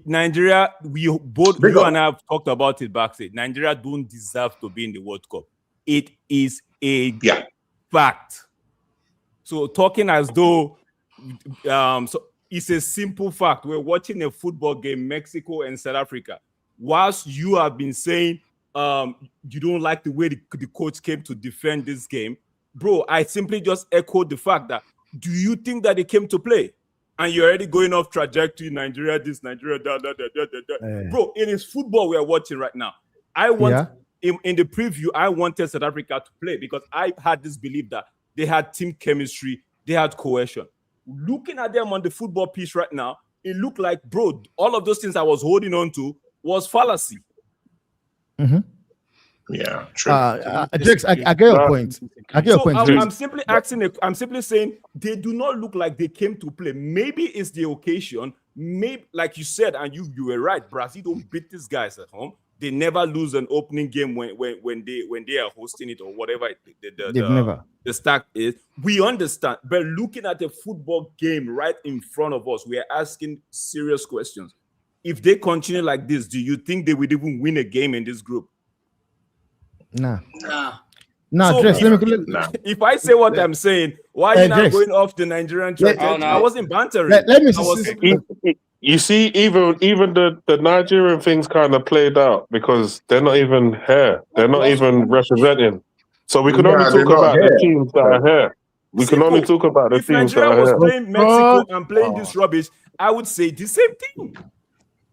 Nigeria, you and I have talked about it backstage. Nigeria don't deserve to be in the World Cup. It is a fact. So talking as though so it's a simple fact. We're watching a football game, Mexico and South Africa. Whilst you have been saying you don't like the way the coach came to defend this game, bro, I simply just echoed the fact that do you think that they came to play? And you're already going off trajectory, Nigeria this, Nigeria that. Bro, it is football we're watching right now. I want in the preview, I wanted South Africa to play because I had this belief that they had team chemistry, they had cohesion. looking at them on the football pitch right now, it looked like, bro, all of those things I was holding on to was fallacy. Yeah, true. Drakes, I get your point. I get your point. I'm simply asking. I'm simply saying they do not look like they came to play. Maybe it's the occasion. Maybe, like you said, and you were right. Brazil don't beat these guys at home. They never lose an opening game when they are hosting it or whatever the stack is. We understand, but looking at the football game right in front of us, we are asking serious questions. If they continue like this, do you think they would even win a game in this group? Nah. So Drakes, if I say what I'm saying, why are you not going off the Nigerian track? I wasn't bantering. Let me You see, even the Nigerian things kind of played out because they're not even here. They're not even representing. So we can only talk about the teams that are here. We can only talk about the teams that are here. If Nigeria was playing Mexico and playing this rubbish, I would say the same thing.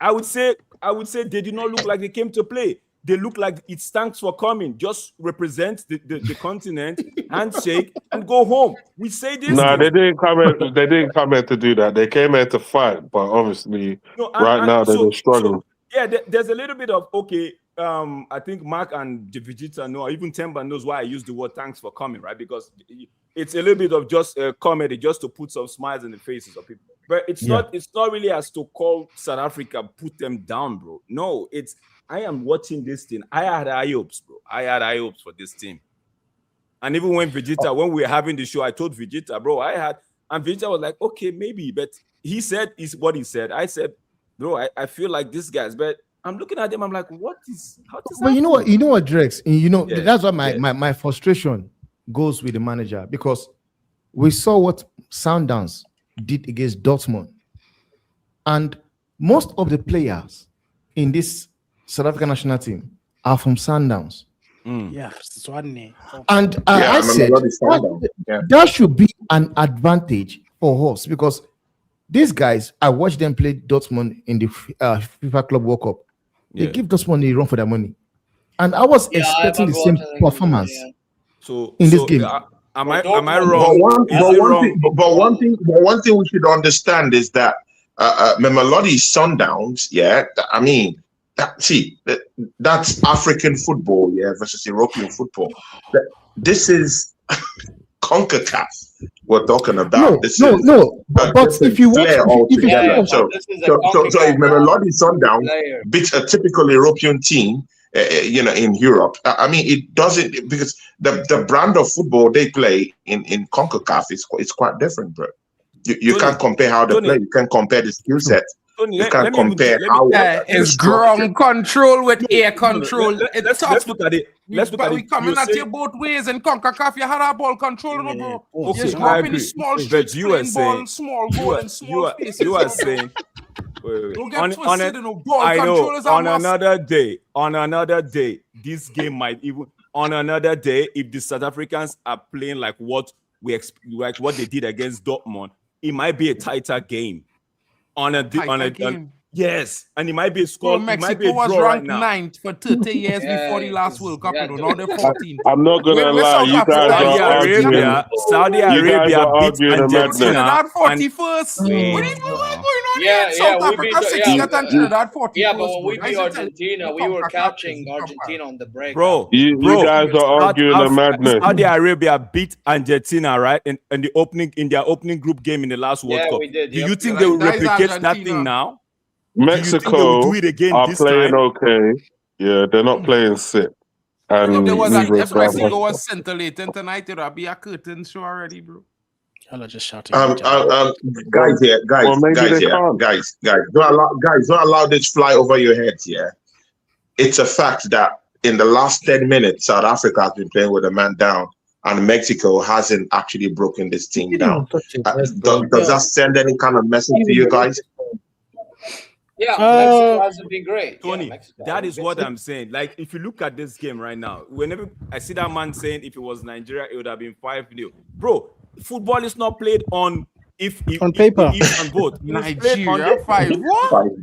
I would say they did not look like they came to play. They look like it's thanks for coming. Just represent the continent, handshake, and go home. We say this. No, they didn't come here. They didn't come here to do that. They came here to fight, but obviously, now they're struggling. There's a little bit of I think Mark and the Vegeta know, or even Temba knows why I use the word thanks for coming, right? Because it's a little bit of just comedy, just to put some smiles in the faces of people. But it's not really as to call South Africa, put them down, bro. No, I am watching this thing. I had high hopes, bro. I had high hopes for this team. And even when when we were having the show, I told Vegeta, bro, and Vegeta was like, okay, maybe. But he said is what he said. I said, bro, I feel like these guys, but I'm looking at them, I'm like, how does But you know what, Drakes? That's why my frustration goes with the manager, because we saw what Sundowns did against Dortmund. And most of the players in this South African national team are from Sundowns. Yeah, and I said that should be an advantage for us, because these guys, I watched them play Dortmund in the FIFA Club World Cup. They give Dortmund a run for their money, and I was expecting the same performance in this game. Am I wrong? But one thing we should understand is that Mamelodi Sundowns, I mean, that's African football, versus European football. This is CONCACAF we're talking about. But if you watch, so if Mamelodi Sundowns beats a typical European team, in Europe, I mean, it doesn't, because the brand of football they play in CONCACAF is quite different, bro. You can't compare how they play. You can't compare the skill set. You can't compare how it's ground control with air control. Let's look at it. We coming at you both ways. In CONCACAF, you had a ball control, bro. Okay, you I agree. Small streets, you are saying, small goal and small spaces. You are saying, on another day, this game might even, on another day, if the South Africans are playing like what they did against Dortmund, it might be a tighter game. Yes, and it might be a score. Mexico was ranked 9th for 30 years before the last World Cup. Now they're 14th. I'm not gonna lie, you guys Saudi Arabia beat Argentina at 41st. What are you going on? South Africa 60th and Trinidad 41st. Yeah, but when we beat Argentina, we were catching Argentina on the break. Bro, you guys are arguing the madness. Saudi Arabia beat Argentina, right? In their opening group game in the last World Cup. We did. Do you think they will replicate that thing now? Mexico are playing okay. Yeah, they're not playing sick. And there was if Mexico was scintillating tonight, it would be a curtain show already, bro. Y'all are just shouting. Guys, don't allow this fly over your heads. Yeah, it's a fact that in the last 10 minutes, South Africa has been playing with a man down, and Mexico hasn't actually broken this team down. Does that send any kind of message to you guys? Yeah, Mexico hasn't been great. Tony, that is what I'm saying. Like, if you look at this game right now, whenever I see that man saying if it was Nigeria, it would have been 5-0. Bro, football is not played on on paper. On both. Nigeria 5-1.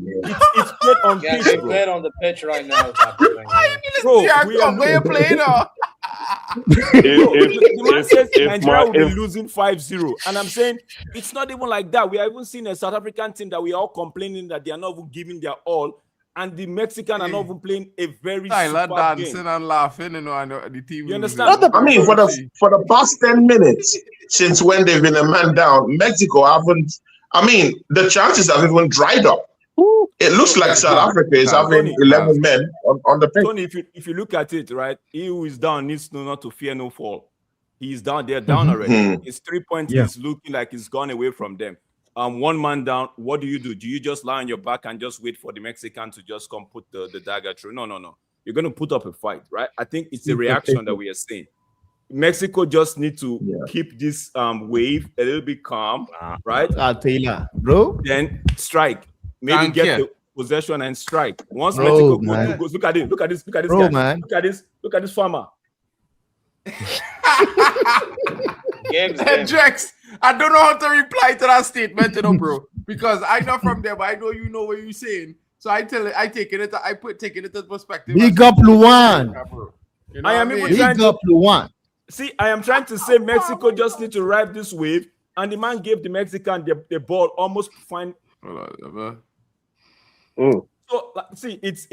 It's played on pitch, bro. Played on the pitch right now. Bro, we are playing. The man says Nigeria will be losing 5-0. And I'm saying it's not even like that. We are even seeing a South African team that we are all complaining that they are not even giving their all. And the Mexican are not even playing a very superb dancing game. and laughing, and the team. You understand? I mean, for the past 10 minutes since when they've been a man down, Mexico haven't. I mean, the chances have even dried up. It looks like South Africa is having 11 men on the pitch. Tony, if you look at it, right, he who is down needs not to fear no fall. He's down. They're down already. His 3 points is looking like it's gone away from them. One man down. What do? Do you just lie on your back and just wait for the Mexican to just come put the dagger through? No. You're going to put up a fight, right? I think it's a reaction that we are seeing. Mexico just need to keep this wave a little bit calm, right? Taylor, bro. Then strike. Maybe get the possession and strike. Once Mexico goes, look at this bro, guy. Man. Look at this farmer. Drex, I don't know how to reply to that statement, bro. Because I know from there, but I know you know what you're saying. So I taking it into perspective. Big up Luan. You know I am even trying to Luan. See, I am trying to say Mexico just need to ride this wave, and the man gave the Mexican the ball almost fine. So see, it's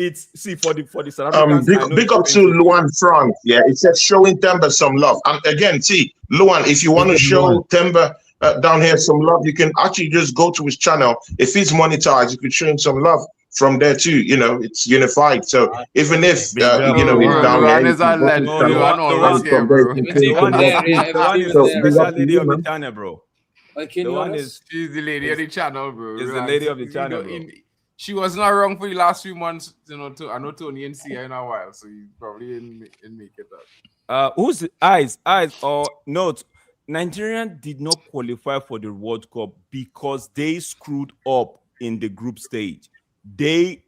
for the South Africans. Big up to Luan Frank. Yeah, it says showing Temba some love. And again, see, Luan, if you want to show Temba down here some love, you can actually just go to his channel. If he's monetized, you can show him some love from there too. You know, it's unified. So even if he's down here, she's the lady of the channel, bro. Is the lady of the channel, bro. She was not wrong for the last few months, I know Tony and see her in a while, so you probably didn't make it up. Who's eyes or note? Nigerian did not qualify for the World Cup because they screwed up in the group stage. They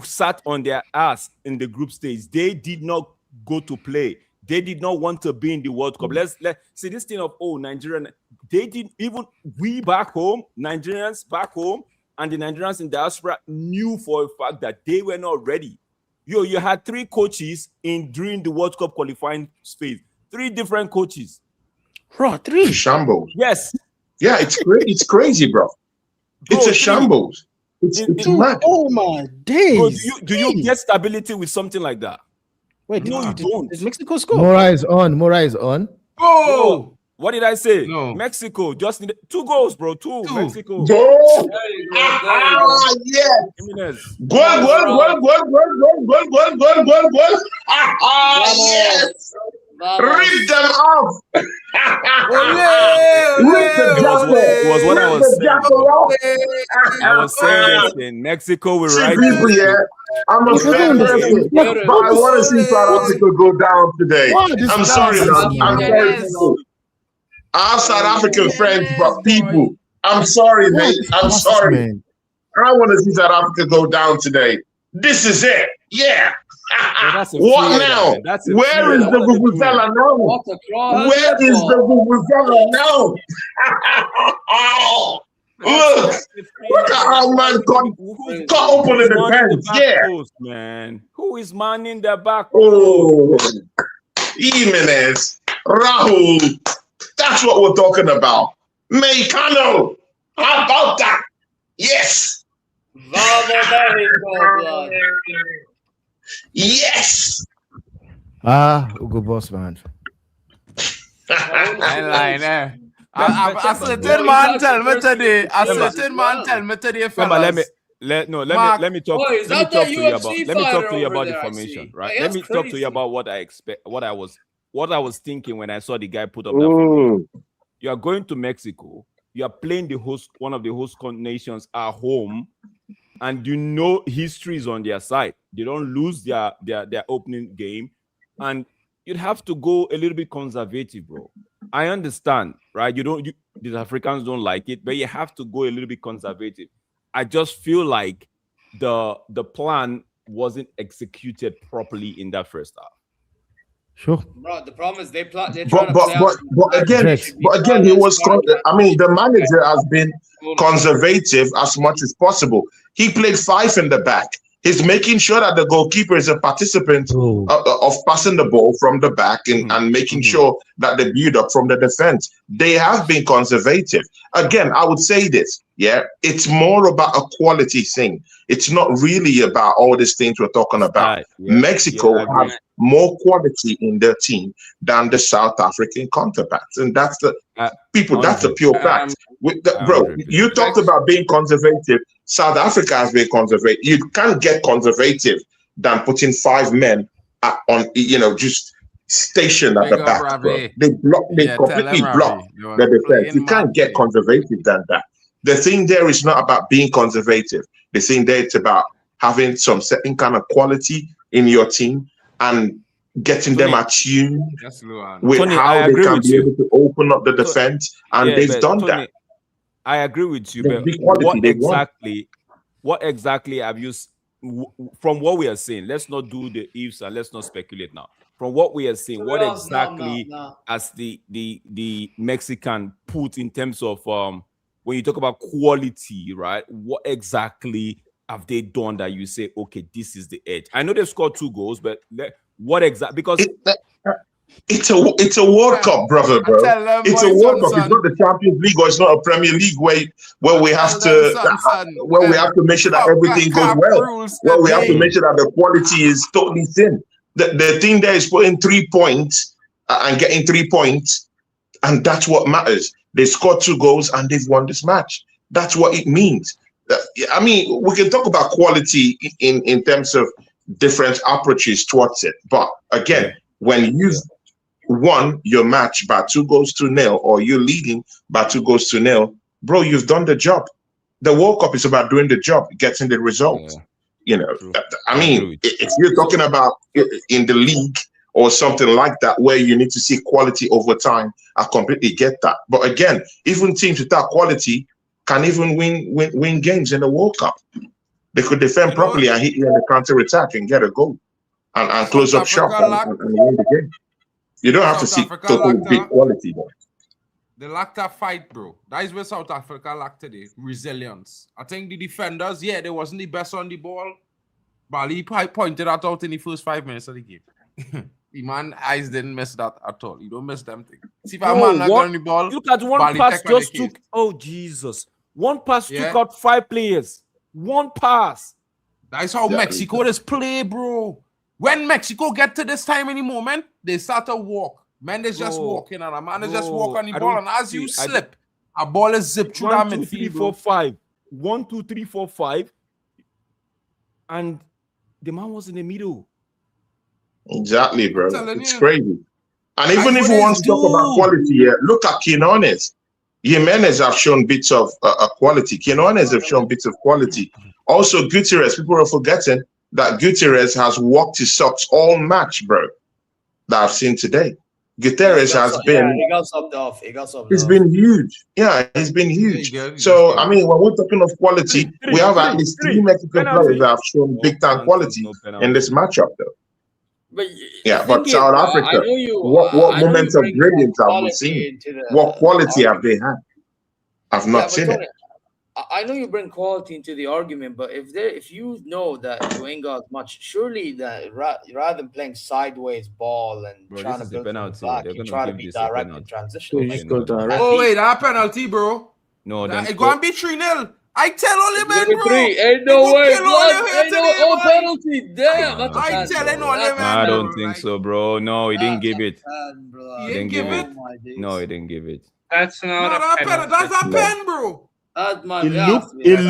sat on their ass in the group stage. They did not go to play. They did not want to be in the World Cup. Let's see this thing of Nigerian. They didn't even we back home, Nigerians back home, and the Nigerians in diaspora knew for a fact that they were not ready. You had 3 coaches during the World Cup qualifying phase. 3 different coaches. Bro, 3 shambles. Yes. Yeah, it's crazy, bro. It's a shambles. It's mad. Oh my days. Bro, do you get stability with something like that? Wait, no, you don't. Did Mexico score? Mora is on. Oh! What did I say? No. Mexico just needed 2 goals, bro. 2. Mexico. Goal! Yes. Goal! Yes! Rip them off! It was what I was saying. I was saying this in Mexico. We're right. I'm a fan, but I want to see South Africa go down today. I'm sorry, man. I'm sorry. I have South African friends, but people, I'm sorry, mate. I'm sorry. I want to see South Africa go down today. This is it. Yeah. What now? Where is the Vuvuzela now? Where is the Vuvuzela now? Look at how man got open in the fence. Yeah. Man. Who is man in the back? Oh, Jimenez, Rahul. That's what we're talking about. Mexicano. How about that? Yes. Yes. Ugo Boss, man. A certain man tell me today. Fellas. Let me talk to you about the formation, right? Let me talk to you about what I expect, what I was thinking when I saw the guy put up that formation. You are going to Mexico. You are playing one of the host nations at home, and you know history is on their side. They don't lose their opening game, and you'd have to go a little bit conservative, bro. I understand, right? The Africans don't like it, but you have to go a little bit conservative. I just feel like the plan wasn't executed properly in that first half. Sure. Bro, the problem is but again, he was. I mean, the manager has been conservative as much as possible. He played 5 in the back. He's making sure that the goalkeeper is a participant of passing the ball from the back and making sure that the build up from the defense. They have been conservative. Again, I would say this, it's more about a quality thing. It's not really about all these things we're talking about. Mexico has more quality in their team than the South African counterparts. And that's the that's the pure fact. Bro, you talked about being conservative. South Africa has been conservative. You can't get conservative than putting 5 men on, just stationed at the back, bro. They completely block the defense. You can't get conservative than that. The thing there is not about being conservative. The thing there is about having some certain kind of quality in your team and getting them attuned with how they can be able to open up the defense. And they've done that. I agree with you, but what exactly have you, from what we are saying, let's not do the ifs and let's not speculate now. From what we are saying, what exactly has the Mexican put in terms of when you talk about quality, right? What exactly have they done that you say, okay, this is the edge? I know they've scored 2 goals, but what exactly? Because it's a World Cup, brother, bro. It's a World Cup. It's not the Champions League or it's not a Premier League where we have to make sure that everything goes well. Where we have to make sure that the quality is totally thin. The thing there is putting 3 points and getting 3 points, and that's what matters. They scored 2 goals and they've won this match. That's what it means. I mean, we can talk about quality in terms of different approaches towards it, but again, when you've won your match by 2-0 or you're leading by 2-0, bro, you've done the job. The World Cup is about doing the job, getting the result. I mean, if you're talking about in the league or something like that, where you need to see quality over time, I completely get that. But again, even teams without quality can even win games in the World Cup. They could defend properly and hit you on the counter attack and get a goal and close up shop and win the game. You don't have to see total big quality though. They lacked that fight, bro. That is where South Africa lacked today. Resilience. I think the defenders, they wasn't the best on the ball. But he pointed that out in the first 5 minutes of the game. The man eyes didn't miss that at all. You don't miss them thing. See if a man not on the ball. Look at one pass just took. Oh Jesus! One pass took out 5 players. One pass. That's how Mexico is play, bro. When Mexico get to this time in the moment, they start to walk. Man is just walking and a man is just walk on the ball. And as you slip, a ball is zipped through that midfield. 1, 2, 3, 4, 5. 1, 2, 3, 4, 5. And the man was in the middle. Exactly, bro. It's crazy. And even if you want to talk about quality, look at Quinones. Jimenez have shown bits of quality. Quinones have shown bits of quality. Also, Gutierrez, people are forgetting that Gutierrez has walked his socks all match, bro, that I've seen today. Gutierrez has been... he got subbed off. He's been huge. Yeah, he's been huge. So, I mean, when we're talking of quality, we have at least 3 Mexican players that have shown big-time quality in this matchup, though. But South Africa, what moments of brilliance have we seen? What quality have they had? I've not seen it. I know you bring quality into the argument, but if you know that you ain't got much, surely that rather than playing sideways ball and trying to build penalty, back, you try to be direct in transition. Oh wait, that penalty, bro. No, it's gonna be 3-0. I tell all you men, bro. Ain't no way. Ain't no penalty. Damn. I tell all you men. I don't think so, bro. No, he didn't give it. He didn't give it. No, he didn't give it. That's not a penalty. That's a pen, bro. It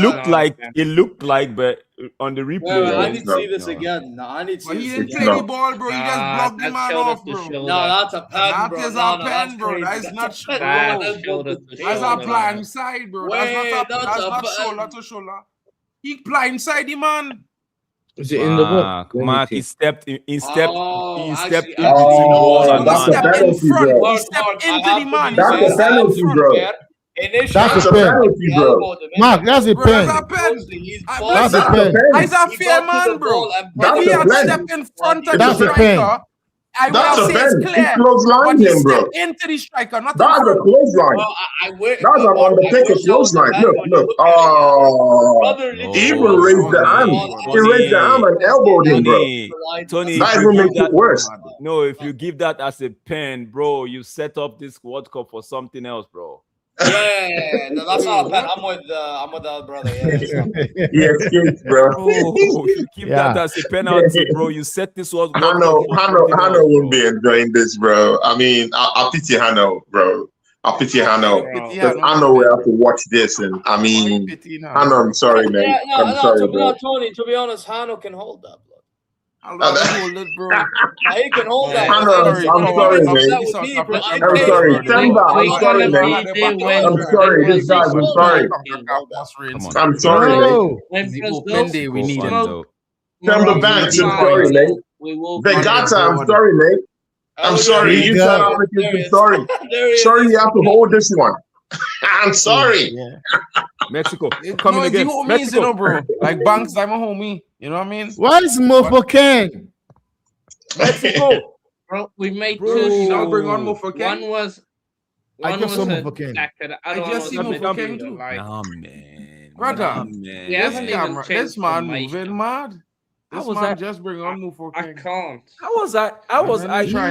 looked like, but on the replay, I need to see this again. No, I need to see this again. He didn't play the ball, bro. He just blocked the man off, bro. No, that's a pen, bro. That is a pen, bro. That is not shoulder. That's a blind side, bro. That's not shoulder to shoulder. He blindside the man. Is it in the book? Mark, he stepped into the ball and that's a penalty, bro. He stepped into the man. That's a penalty, bro. That's a penalty, bro. Mark, that's a pen. That's a pen. He's a fair man, bro. If he had stepped in front of the striker That's a say it's pen. He clear, clotheslined but he him, bro. stepped into the striker, not in That's a front. clothesline. That's an Undertaker clothesline. Look. Oh, he even raised the arm. He raised the arm and elbowed him, bro. Tony, That even makes it worse. No, if you give that as a pen, bro, you set up this World Cup for something else, bro. Yeah. No, that's not a pen. I'm with the brother. Yeah, it's not. He escaped, bro. If you keep that as a penalty, bro, you set this World Cup for something Hano else, won't bro. be enjoying this, bro. I mean, I pity Hano, bro. I pity Hano because Hano will have to watch this, and I mean, Hano, I'm sorry, man. I'm sorry, bro. Tony, to be honest, Hano can hold that, blood. I'll hold it, bro. He can hold that. Hano, I'm sorry, man. I'm sorry. Temba, I'm sorry, man. I'm sorry. This guys, I'm sorry. I'm sorry, man. We need him. Temba Banks, I'm sorry, man. Vegata, I'm sorry, man. I'm sorry. You South Africans, I'm sorry. Sorry, you have to hold this one. I'm sorry. Mexico, coming again. Mexico, you know, bro. Like Banks, I'm a homie. You know what I mean? Why is Mofo King? Mexico. Bro, we made Bro, two. I'll bring on Mofo King. One was I just saw Mofo King. I just see Mofo King too. Nah, man. Brother, man. This man moving mad. This man just bring on Mofo King. I can't.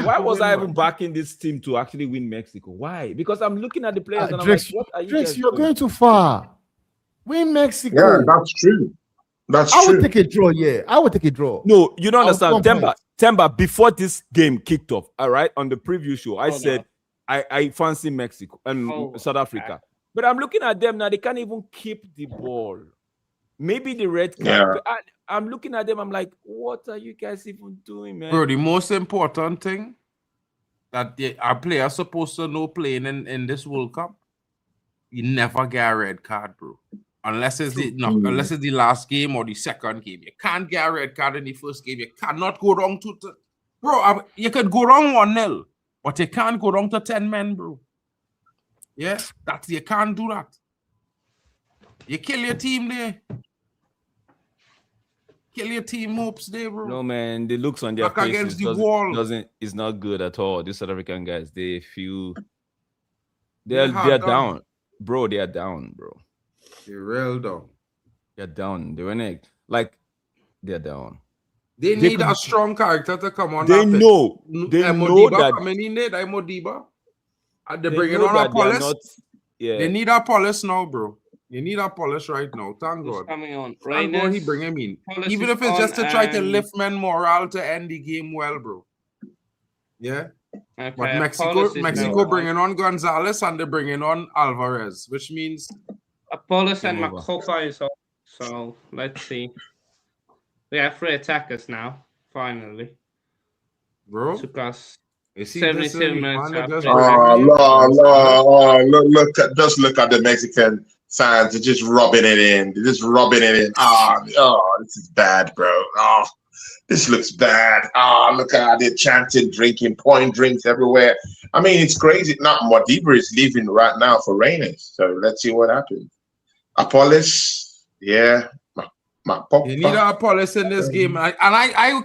Why was I even backing this team to actually win Mexico? Why? Because I'm looking at the players and I'm like, what are you guys you're doing? going too far. Win Mexico. Yeah, that's true. I would take a draw, yeah. I would take a draw. No, you don't understand. Temba, before this game kicked off, all right, on the preview show, I said I fancy Mexico and South Africa. But I'm looking at them now, they can't even keep the ball. Maybe the red card. Yeah. But I'm looking at them, I'm like, what are you guys even doing, man? Bro, the most important thing that our players supposed to know playing in this World Cup, you never get a red card, bro. Unless it's the last game or the second game. You can't get a red card in the first game. You cannot go wrong bro, you could go wrong 1-0, but you can't go wrong to 10 men, bro. Yeah, you can't do that. You kill your team there. Kill your team hopes there, bro. No, man, the looks on their faces is not good at all. These South African guys, they feel they're down. Bro, they are down, bro. They're real down. They're down. They're down. They need a strong character to come on. They know that coming in there, Modiba. They're bringing on a police. They need a police now, bro. You need a polish right now. Thank God. Coming on. Thank God he bring him in. Even if it's just to try to lift men morale to end the game well, bro. Yeah. Okay, but Mexico bringing on Gonzalez and they're bringing on Alvarez, which means Apollos and Makopa is off. So let's see. We have 3 attackers now. Finally, bro. Took us 77 minutes. Just look at the Mexican fans. They're just rubbing it in. This is bad, bro. Oh, this looks bad. Look at how they're chanting, drinking, pouring drinks everywhere. I mean, it's crazy. Now, Modiba is leaving right now for Reynes. So let's see what happens. Apollos, yeah. You need Apollos in this game. I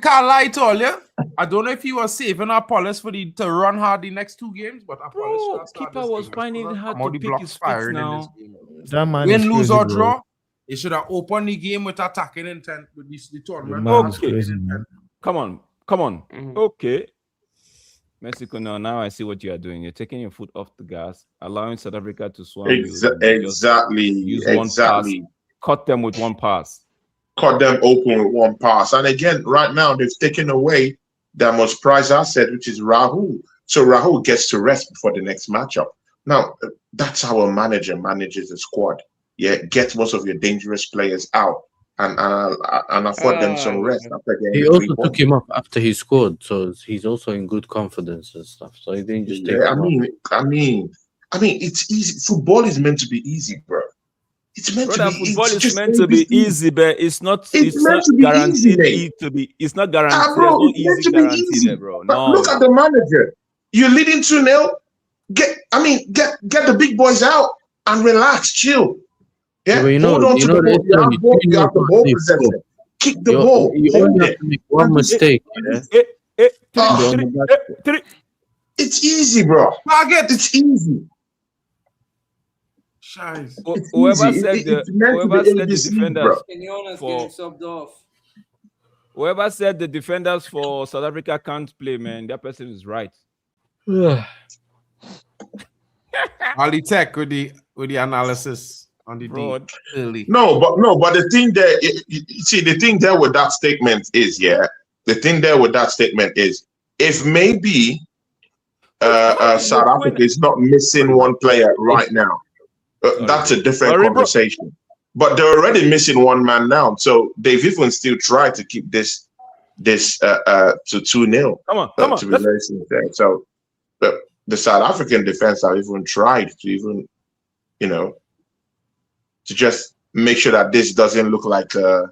can't lie to all you. I don't know if you were saving Apollos to run hard the next 2 games, but Apollos keeper was finding it hard to pick his fits now. Win, lose, or draw, he should have opened the game with attacking intent with the tournament. Okay. Come on. Mm-hmm. Okay. Mexico, now I see what you are doing. You're taking your foot off the gas, allowing South Africa to swam. Exactly. Cut them with one pass. Cut them open with one pass. And again, right now, they've taken away their most prized asset, which is Rahul. So Rahul gets to rest before the next matchup. Now, that's how a manager manages a squad. Yeah, get most of your dangerous players out and afford them some rest after getting. He also took him up after he scored, so he's also in good confidence and stuff. So he didn't just take him up. I mean, it's easy. Football is meant to be easy, bro. It's meant to be easy. Football is meant to be easy, but it's not guaranteed to be. It's not guaranteed. Bro, no easy guarantee there, bro. No. Look at the manager. You're leading 2-0. Get the big boys out and relax, chill. Yeah, hold on to the ball. You have the ball possession. Kick the ball. You only have to make one mistake. It's easy, bro. Target. It's easy. It's Whoever easy. said It's meant to be the ABC, defenders getting subbed off. whoever said the defenders for South Africa can't play, man, that person is right. Ali Tech with the analysis on the Bro, early. No, but the thing there, the thing there with that statement is, if maybe South Africa is not missing one player right now, that's a different conversation. But they're already missing one man now, so they've even still tried to keep this to 2-0. Come on. To be very sincere. So the South African defense have even tried to to just make sure that this doesn't look like a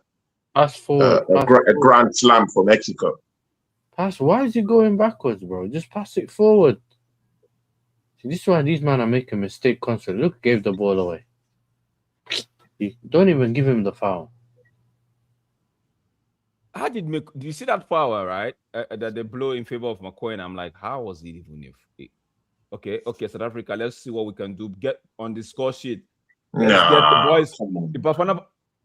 grand slam for Mexico. Why is he going backwards, bro? Just pass it forward. See, this is why these men are making a mistake constantly. Look, gave the ball away. You don't even give him the foul. Do you see that foul, right? That they blow in favor of McCoy, and I'm like, how was it even okay, South Africa, let's see what we can do. Get on the score sheet. Let's get the boys. The Bafana.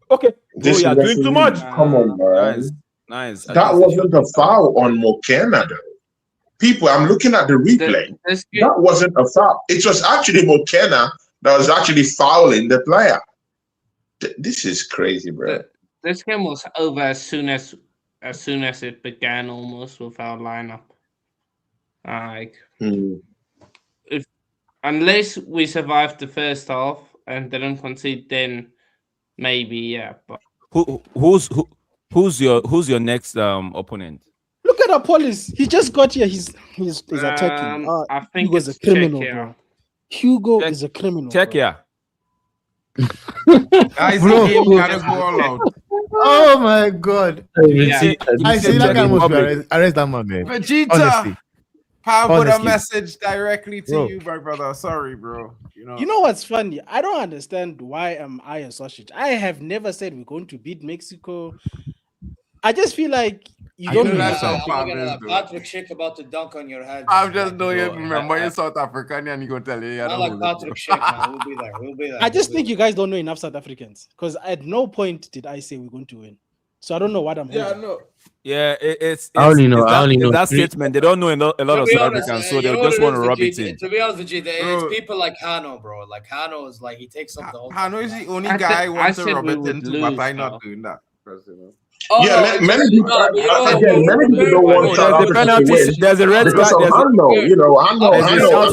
Okay. Bro, you are doing too much. Come on, man. Nice. That wasn't a foul on Mokena, though. People, I'm looking at the replay. That wasn't a foul. It was actually Mokena that was actually fouling the player. This is crazy, bro. This game was over as soon as it began, almost, with our lineup. Unless we survived the first half and didn't concede, then maybe, yeah. But who's your next opponent? Look at Apollos. He just got here. He's attacking. I think Hugo's a criminal, bro. Hugo is a criminal. Czechia. Guys, the game gotta go all out. Oh my God! I see that guy must arrest that man, man. Vegeta, honestly. put a message directly to you, my brother. Sorry, bro. You know what's funny? I don't understand why am I a sausage. I have never said we're going to beat Mexico. I just feel like you don't know Patrick Schick about to dunk on your head. I'm just doing it. Remember, you're South African and you go tell you. I like Patrick Schick, man. We'll be there. I just think you guys don't know enough South Africans, because at no point did I say we're going to win. So I don't know what I'm holding. no. Yeah, it's I only know that statement. They don't know a lot of South Africans, so they just want to rub it in. To be honest with you, it's people like Hano, bro. Like Hano is like, he takes up the whole. Hano is the only guy who wants to rub it into, but I'm not doing that. Many people don't want South Africa to win. There's a red card. There's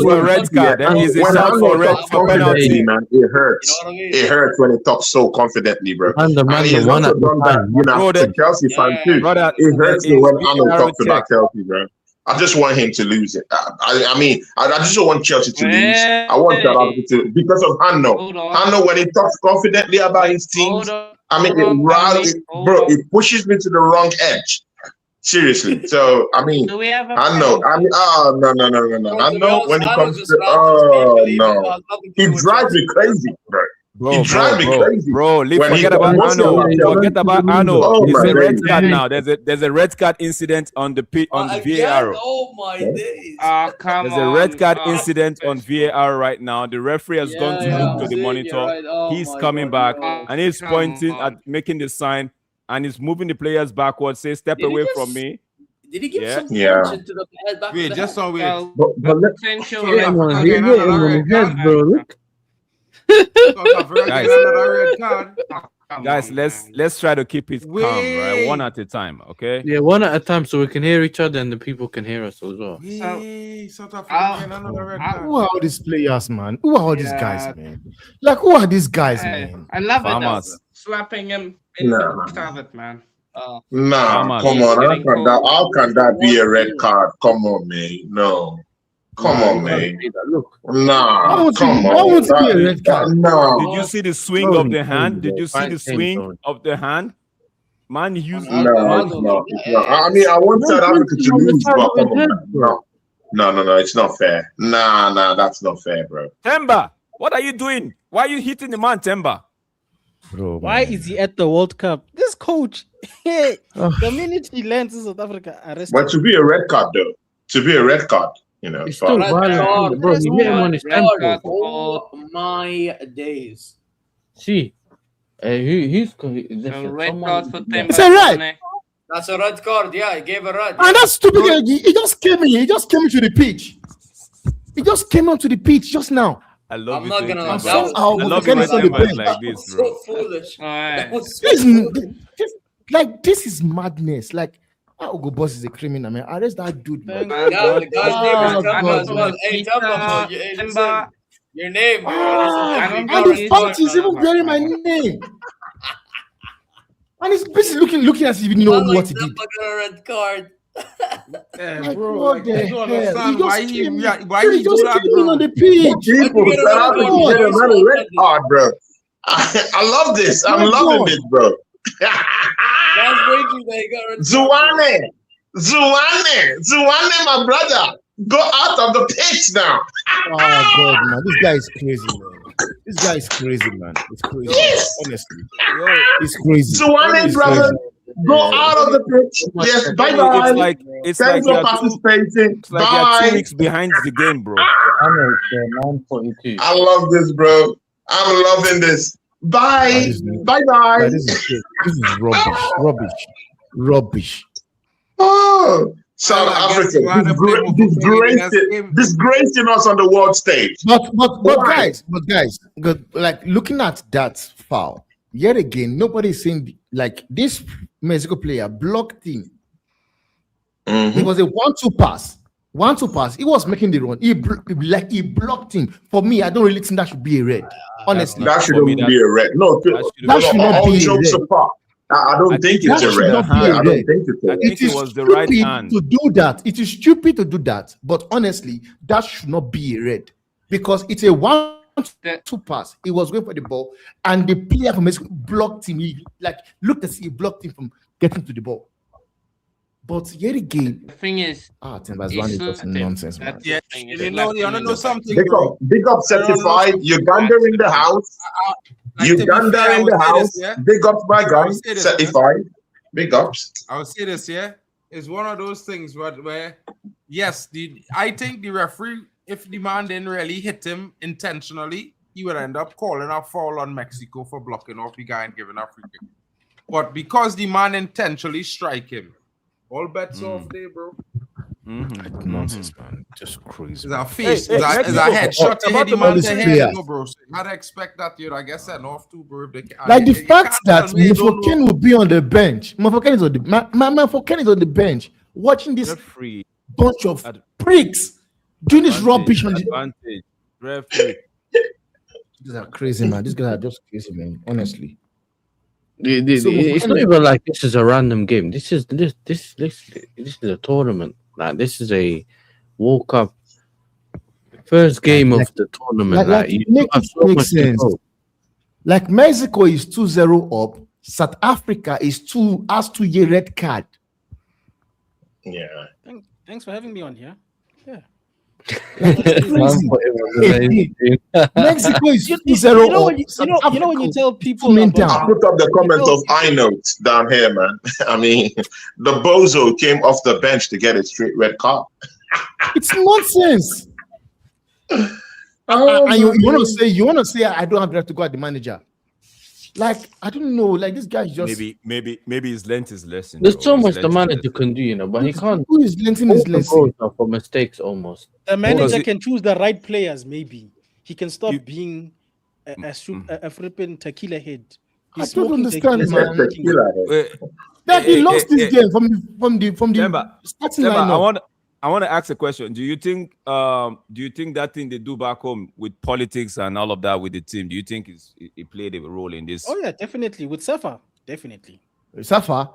a red card. Then he's a shout for red for penalty. Man, it hurts. It hurts when he talks so confidently, bro. And he's also done that, to Chelsea fan too. It hurts me when Arnold talks about Chelsea, bro. I just want him to lose it. I just don't want Chelsea to lose. I want South Africa to, because of Hanno. Hanno, when he talks confidently about his teams, it pushes me to the wrong edge. Seriously. So, no. When it comes to, no. He drives me crazy, bro. He drives me crazy. Bro, forget about Arno. Forget about Arno. It's a red card now. There's a red card incident on the VAR. Oh my days. There's a red card incident on VAR right now. The referee has gone to look to the monitor. Right. He's coming back and he's pointing at making the sign and he's moving the players backwards. Say, step away from me. Did he give some punch into the head back? Wait, just so weird. Guys, let's try to keep it calm, right? One at a time, okay? Yeah, one at a time, so we can hear each other and the people can hear us as well. Who are all these players, man? Who are all these guys, man? Like, who are these guys, man? I love Farmers. it. Slapping him in the it, man. Come on. How can that be a red card? Come on, man. No. Come on, man. Nah, come on. Did you see the swing of the hand? Did you see the swing of the hand? Man, used no. I want South Africa to lose, but come on, no, it's not fair. Nah, that's not fair, bro. Temba, what are you doing? Why are you hitting the man, Temba? Bro, why is he at the World Cup? This coach, Hey, the minute he lands in South Africa, arrested. But to be a red card, though, to be a red card, you know, it's still violent, bro. You hit him on his temple. Oh my days. See, he's red card for them. It's a red. That's a red card. Yeah, he gave a red. And that's stupid. He just came in. He just came into the pitch. He just came onto the pitch just now. I love I'm not gonna. I love it Like this, bro. So foolish. Right. This is madness. Like, Ugo Boss is a criminal, man. Arrest that dude, man. Yeah, the guy's name is Temba as well. Hey, Temba, listen, your name. And the fact is even bearing my name. And he's basically looking as if he know what he did. Got a red card. Yeah, bro. What the you don't hell? understand Why he he do just that, came in on bro. the pitch. People that have to get another red card, bro. I love this. I'm loving this, bro. That's breaking that he got red Zuwane, my brother. Go out of the pitch now. Oh God, man. This guy is crazy, man. This guy is crazy, man. It's crazy. Yes. Honestly. It's crazy. Zuwane, brother. Go out of the pitch. Yes, bye bye. It's Thanks for participating. It's like you're 2 weeks behind the game, bro. I love this, bro. I'm loving this. Bye. Bye. This is rubbish. Oh, South Africa disgracing us on the world stage. But guys, like looking at that foul, yet again, nobody's saying like this Mexico player blocked him. It was a 1-2 pass. 1-2 pass. He was making the run. He blocked him. For me, I don't really think that should be a red. Honestly, that shouldn't be a red. No, that should not be a red. I don't think it's a red. I don't think it's a red. It was the right hand to do that. It is stupid to do that. But honestly, that should not be a red because it's a 1-2 pass. He was going for the ball, and the player from Mexico blocked him. He looked as he blocked him from getting to the ball. But yet again, the thing is, Temba's one is just nonsense, man. Yeah, you wanna know something? Big up certified Uganda in the house. Uganda in the house. Big up my guy, certified. Big ups. I'll say this, yeah. It's one of those things where yes, I think the referee, if the man didn't really hit him intentionally, he would end up calling a foul on Mexico for blocking off the guy and giving a free kick. But because the man intentionally strike him, all bets off there, bro. Nonsense, man. Just crazy. It's a face. It's a headshot. You hit the man in the head, bro. So you gotta expect that, I guess that off too, bro. Like the fact that Mofoken will be on the bench. Mofoken is on the Mofoken is on the bench watching this bunch of pricks doing this rubbish on the advantage. Referee. These are crazy, man. These guys are just crazy, man. Honestly. It's not even like this is a random game. This is a tournament. Like this is a World Cup first game of the tournament. Makes sense. Like Mexico is 2-0 up. South Africa is has 2-year red card. Yeah. Thanks for having me on here. Yeah. Mexico is 2-0 up. You know when you tell people I put up the comment of I notes down here, man. I mean, the bozo came off the bench to get a straight red card. It's nonsense. And you want to say I don't have the right to go at the manager. Like, I don't know. Like, this guy just maybe he's learned his lesson. There's so much the manager can do, but he can't. Who is learning his lesson? For mistakes, almost. The manager can choose the right players. Maybe he can stop being a flipping tequila head. I don't understand, man. That he lost this game from the starting lineup. I want to ask a question. Do you think that thing they do back home with politics and all of that with the team, do you think it played a role in this? Oh yeah, definitely. With Safa, definitely. Safa,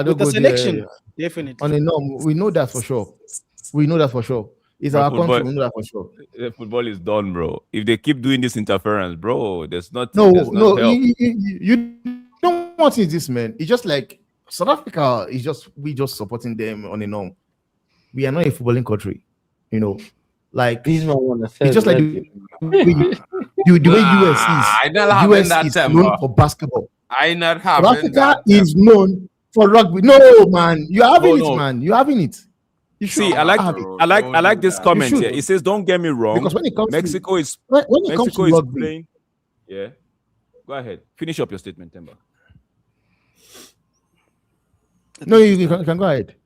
with the selection, definitely. On a norm, we know that for sure. It's our country, we know that for sure. The football is done, bro. If they keep doing this interference, bro, there's not. You don't want this, man. It's just like South Africa we just supporting them on a norm. We are not a footballing country, Like these men want to say it's just like the way US is. I not having US that is temper. known for basketball. I not South having Africa is known for rugby. No, man, you're having it, man. You're having it. You see, I like this comment here. It says, "Don't get me wrong, because when it comes Mexico to, is when it comes to rugby, playing." Yeah, go ahead. Finish up your statement, Temba. No, you can go ahead.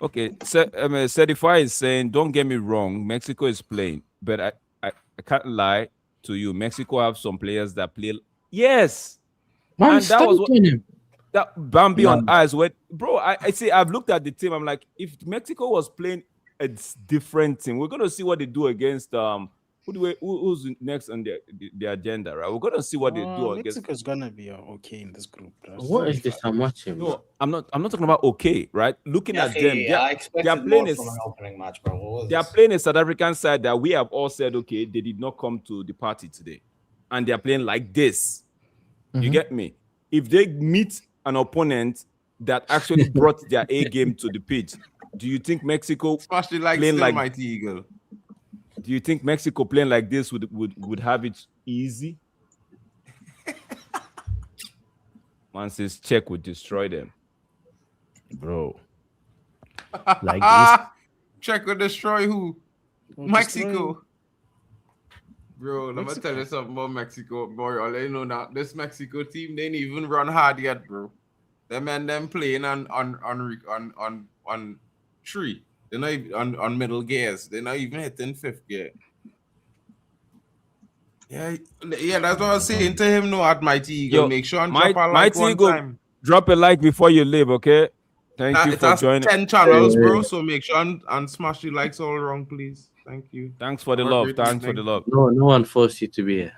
Okay, Certify is saying, "Don't get me wrong, Mexico is playing, but I can't lie to you. Mexico have some players that play. Yes, man, and that was what him. that Bambi on eyes went, bro. I see. I've looked at the team. I'm like, if Mexico was playing a different team, we're gonna see what they do against who's next on the agenda, right? We're gonna see what they do against. Mexico's gonna be okay in this group. What is this I'm watching? No, I'm not talking about okay, right? Looking at them, I expected more from an opening match, bro. They are playing a South African side that we have all said, okay, they did not come to the party today, and they are playing like this. You get me? If they meet an opponent that actually brought their A game to the pitch, do you think Mexico especially like playing like Mighty Eagle? Do you think Mexico playing like this would have it easy? Man says Czech would destroy them, bro. Like this, Czech would destroy who? Mexico. Bro, let me tell you something about Mexico, boy. All you know now, this Mexico team, they didn't even run hard yet, bro. Them playing on three. They're not even on middle gears. They're not even hitting fifth gear. Yeah, that's what I was saying to him. No, at Mighty Eagle, make sure and drop a like one time. Drop a like before you leave, okay? Thank you for joining. 10 channels, bro. So make sure and smash the likes all around, please. Thank you. Thanks for the love. Thanks for the love. No one forced you to be here.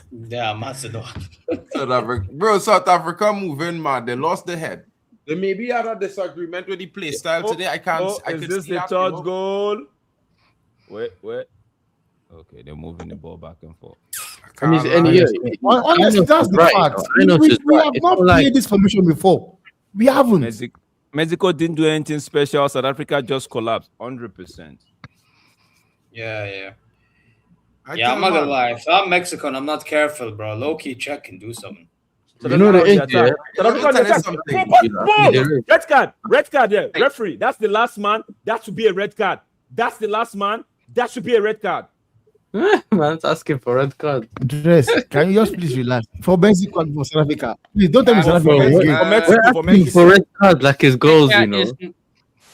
Yeah, Macedon. South Africa moving mad. They lost the head. They maybe had a disagreement with the play style today. I can't. Is this the third goal? Wait. Okay, they're moving the ball back and forth. Honestly, that's the fact. We have not played this formation before. We haven't. Mexico didn't do anything special. South Africa just collapsed 100%. Yeah. I'm not gonna lie. If I'm Mexican, I'm not careful, bro. Low-key Czech can do something. So you know the red card there. Referee, that's the last man. That should be a red card. That's the last man. That should be a red card. Man's asking for red card. Dress, can you just please relax? For Mexico and for South Africa. Please don't tell me South Africa. For Mexico, for red card, like his goals, you know.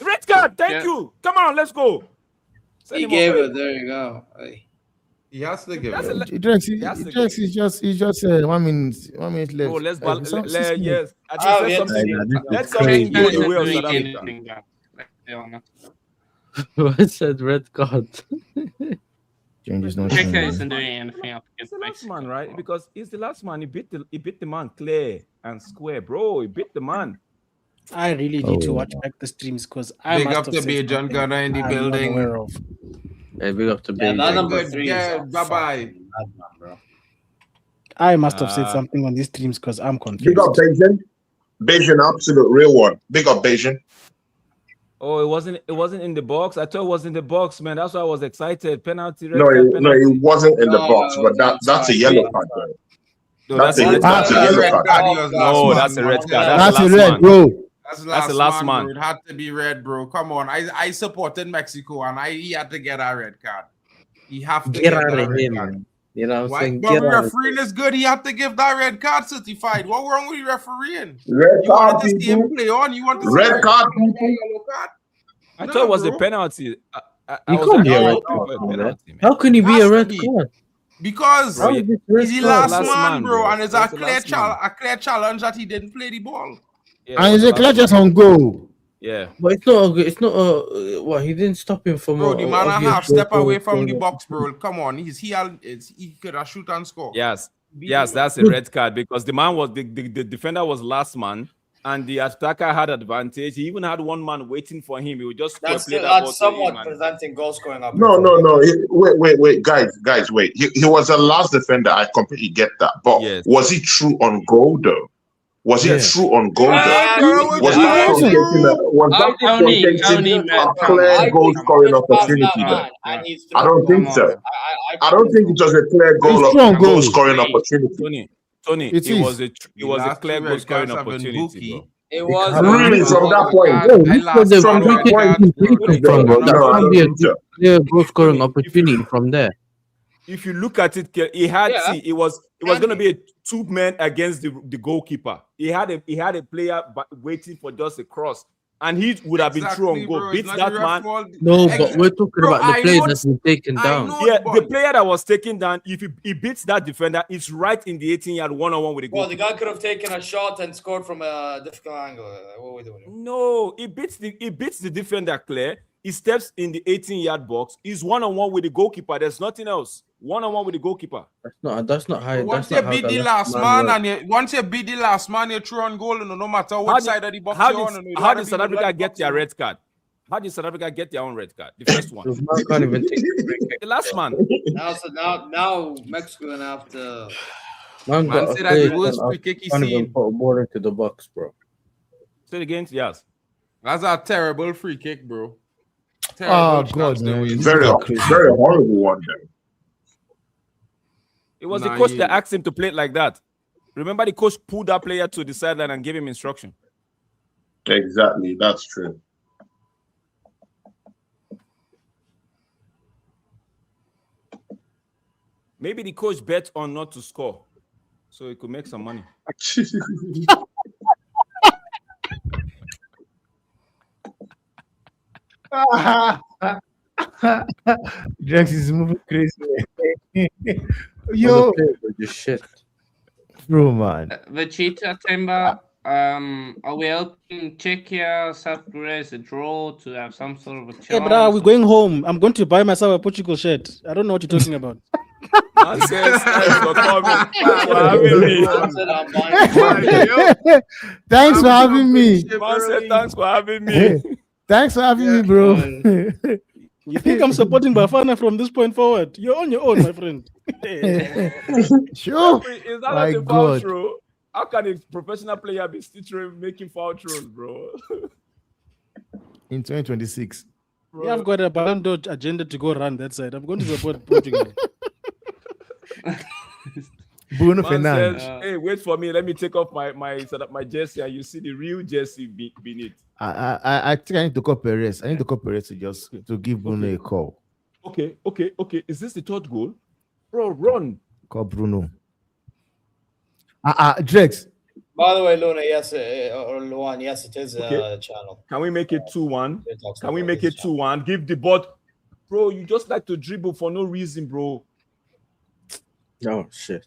Red card, thank you. Come on, let's go. He gave it. There you go. Hey. He has to give it. Drex is just 1 minute left. Oh, let's yes. Let's something go the way of South Africa. What said red card? Changes not. Isn't doing anything up It's the last man, right? Because he's the last man. He beat the man clear and square, bro. He beat the man. I really need to watch back the streams because I big up to be John Gunner in the building. Hey, big up to be. That number 3. Bye-bye. I must have said something on these streams because I'm confused. Big up Beijing, absolute real one. Big up Beijing. Oh, it wasn't in the box. I thought it was in the box, man. That's why I was excited. Penalty. No, it wasn't in the box, but that's a yellow card. No, that's a yellow card. No, that's a red card. That's a red, bro. That's the last man. Bro. It had to be red, bro. Come on. I supported Mexico and he had to get a red card. He have to get a red card. You know what I'm saying? But refereeing is good. He had to give that red card certified. What wrong with refereeing? Red you card, wanted to see him play on. You want to red see card. I thought it was a penalty. You can't be a red card. How can he be a red card? Because he's the last man, bro, and it's a clear challenge that he didn't play the ball. Yeah, and it's a clear just on goal. Yeah, but it's not what he didn't stop him from. Bro, the man a half step away from the box, bro. Come on, he could have shoot and score. Yes, that's a red card because the man was the defender was last man. And the attacker had advantage. He even had one man waiting for him. He would just that's somewhat preventing goal scoring up. No. Wait, guys, wait. He was the last defender. I completely get that. But was he true on goal though? Was he true on goal though? Was that a clear goal scoring opportunity though? I don't think so. I don't think it was a clear goal scoring opportunity. Tony, It was a clear goal scoring opportunity, bro. It was really from that point. From that point, that can't be a no. clear goal scoring opportunity from there. If you look at it, he had it was going to be a 2 men against the goalkeeper. He had a player waiting for just a cross, and he would have been through on goal. Beats that man. No, but we're talking about the player that's been taken down. Yeah, the player that was taken down, if he beats that defender, it's right in the 18-yard one-on-one with the goal. Well, the guy could have taken a shot and scored from a difficult angle. What are we doing here? No, he beats the defender clear. He steps in the 18-yard box. He's one-on-one with the goalkeeper. There's nothing else. One-on-one with the goalkeeper. That's not how. Once you beat the last man, you throw on goal, no matter what side of the box you're on. How did South Africa get their red card? How did South Africa get their own red card? The first one. Can't even take the last man. Now Mexico gonna have to. Man said that the worst free kick he's can't seen. even put a ball into the box, bro. Say it again, yes. That's a terrible free kick, bro. Oh God, man. Very horrible one. Then. It was the coach that asked him to play it like that. Remember, the coach pulled that player to the sideline and gave him instruction. Exactly, that's true. Maybe the coach bet on not to score, so he could make some money. Jax is moving crazy. Yo, shit, bro, man. Vegeta Timber. Are we helping Czechia, South Korea as a draw to have some sort of a chance? Yeah, but we're going home. I'm going to buy myself a Portugal shirt. I don't know what you're talking about. Thanks for coming. Thanks for having me. Thanks for having me. Thanks for having me, bro. You think I'm supporting Bafana from this point forward? You're on your own, my friend. Sure. Is that like a foul throw? How can a professional player be still making foul throws, bro? In 2026. Yeah, I've got a Ballon d'Or agenda to go run that side. I'm going to support Portugal. Bruno Fernandes. Hey, wait for me. Let me take off my jersey, and you see the real jersey beneath. I think I need to call Perez. I need to call Perez to give Bruno a call. Okay. Is this the third goal? Bro, run. Call Bruno. Drex. By the way, Luna, yes, or Luan, yes, it is a channel. Can we make it 2-1? Can we make it 2-1? Give the ball. Bro, you just like to dribble for no reason, bro. Oh, shit.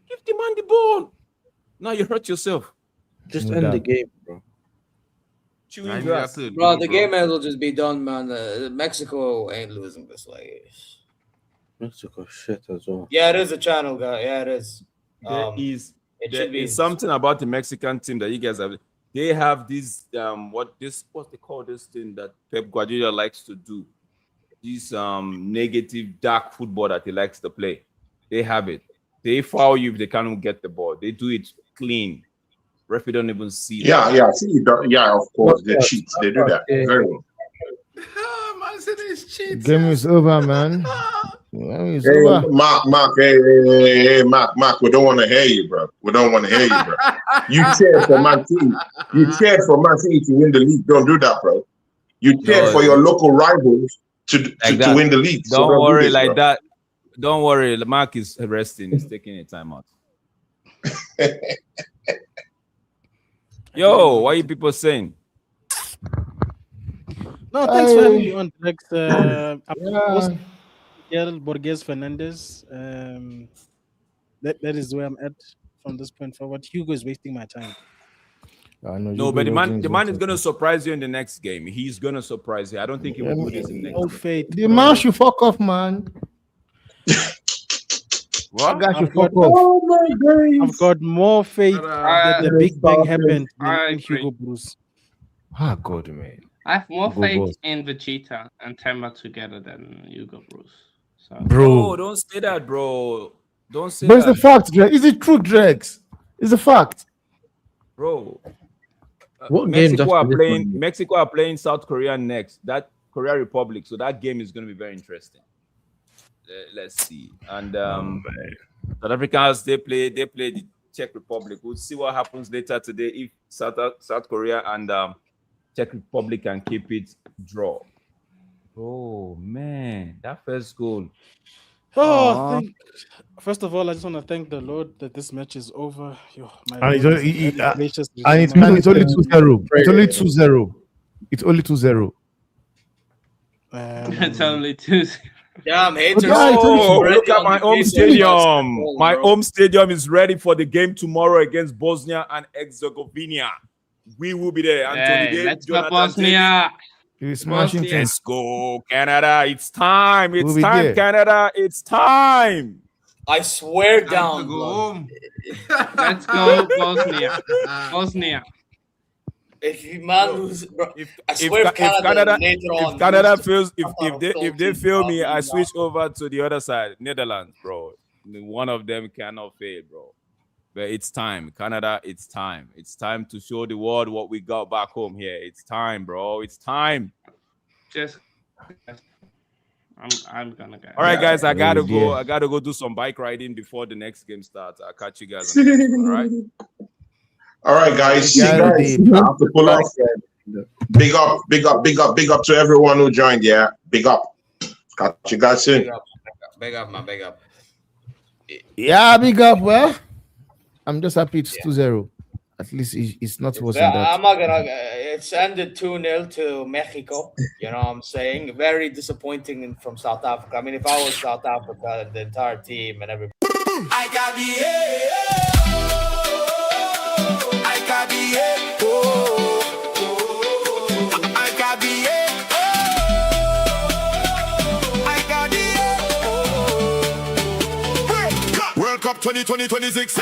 Give the man the ball. Now you hurt yourself. Just end the game, bro. Bro, the game will just be done, man. Mexico ain't losing this. Like, Mexico shit as well. Yeah, it is a channel, guy. Yeah, it is. There is something about the Mexican team that you guys have. They have this what they call this thing that Pep Guardiola likes to do. This negative dark football that he likes to play. They have it. They foul you if they can't get the ball. They do it clean. Referee don't even see that. Yeah, of course. They cheat. They do that. Very well. Man said it's cheating. Game is over, man. Mark, hey, Mark, we don't want to hear you, bro. We don't want to hear you, bro. You cheered for Man City. You cheered for Man City to win the league. Don't do that, bro. You cheered for your local rivals to win the league. Don't worry like that. Don't worry. Mark is resting. He's taking a timeout. Yo, what are you people saying? No, thanks for having me on, Drex. Borges Fernandez. That is where I'm at from this point forward. Hugo is wasting my time. No, but the man is gonna surprise you in the next game. He's gonna surprise you. I don't think he will do this in the next game. Faith. The man should fuck off, man. What? I've got more faith that the big bang happened than Hugo Bruce. God, man. I have more faith in Vegeta and Temba together than Hugo Bruce. So. Bro, don't say that, bro. Don't say that. But it's the fact, Drex. Is it true, Drex? It's a fact. Bro. What Mexico are playing South Korea next. That Korea Republic. So that game is going to be very interesting. let's see. And South Africans, they play the Czech Republic. We'll see what happens later today if South Korea and Czech Republic can keep it draw. Oh man, that first goal. First of all, I just want to thank the Lord that this match is over. And it's only 2-0. It's only 2-0. It's only 2-0. It's only 2-0. Damn, haters. Look at my home stadium. My home stadium is ready for the game tomorrow against Bosnia and Herzegovina. We will be there. Hey, let's go, Bosnia. Let's go, Canada. It's time. It's time, Canada. It's time. I swear down. Let's go, Bosnia. Bosnia. If you lose, I swear if they fail me, I switch over to the other side, Netherlands, bro. One of them cannot fail, bro. But it's time, Canada. It's time. It's time to show the world what we got back home here. It's time, bro. It's time. I'm gonna go. All right, guys. I gotta go. I gotta go do some bike riding before the next game starts. I'll catch you guys on the next one, all right? All right, guys. See you guys. I have to pull off. Big up to everyone who joined. Yeah, big up. Catch you guys soon. Big up, man. Big up. Yeah, big up. Well, I'm just happy it's 2-0. At least it's not worse than that. I'm not gonna. It's ended 2-0 to Mexico. You know what I'm saying? Very disappointing from South Africa. I mean, if I was South Africa, the entire team and everybody. I got the World Cup 2026.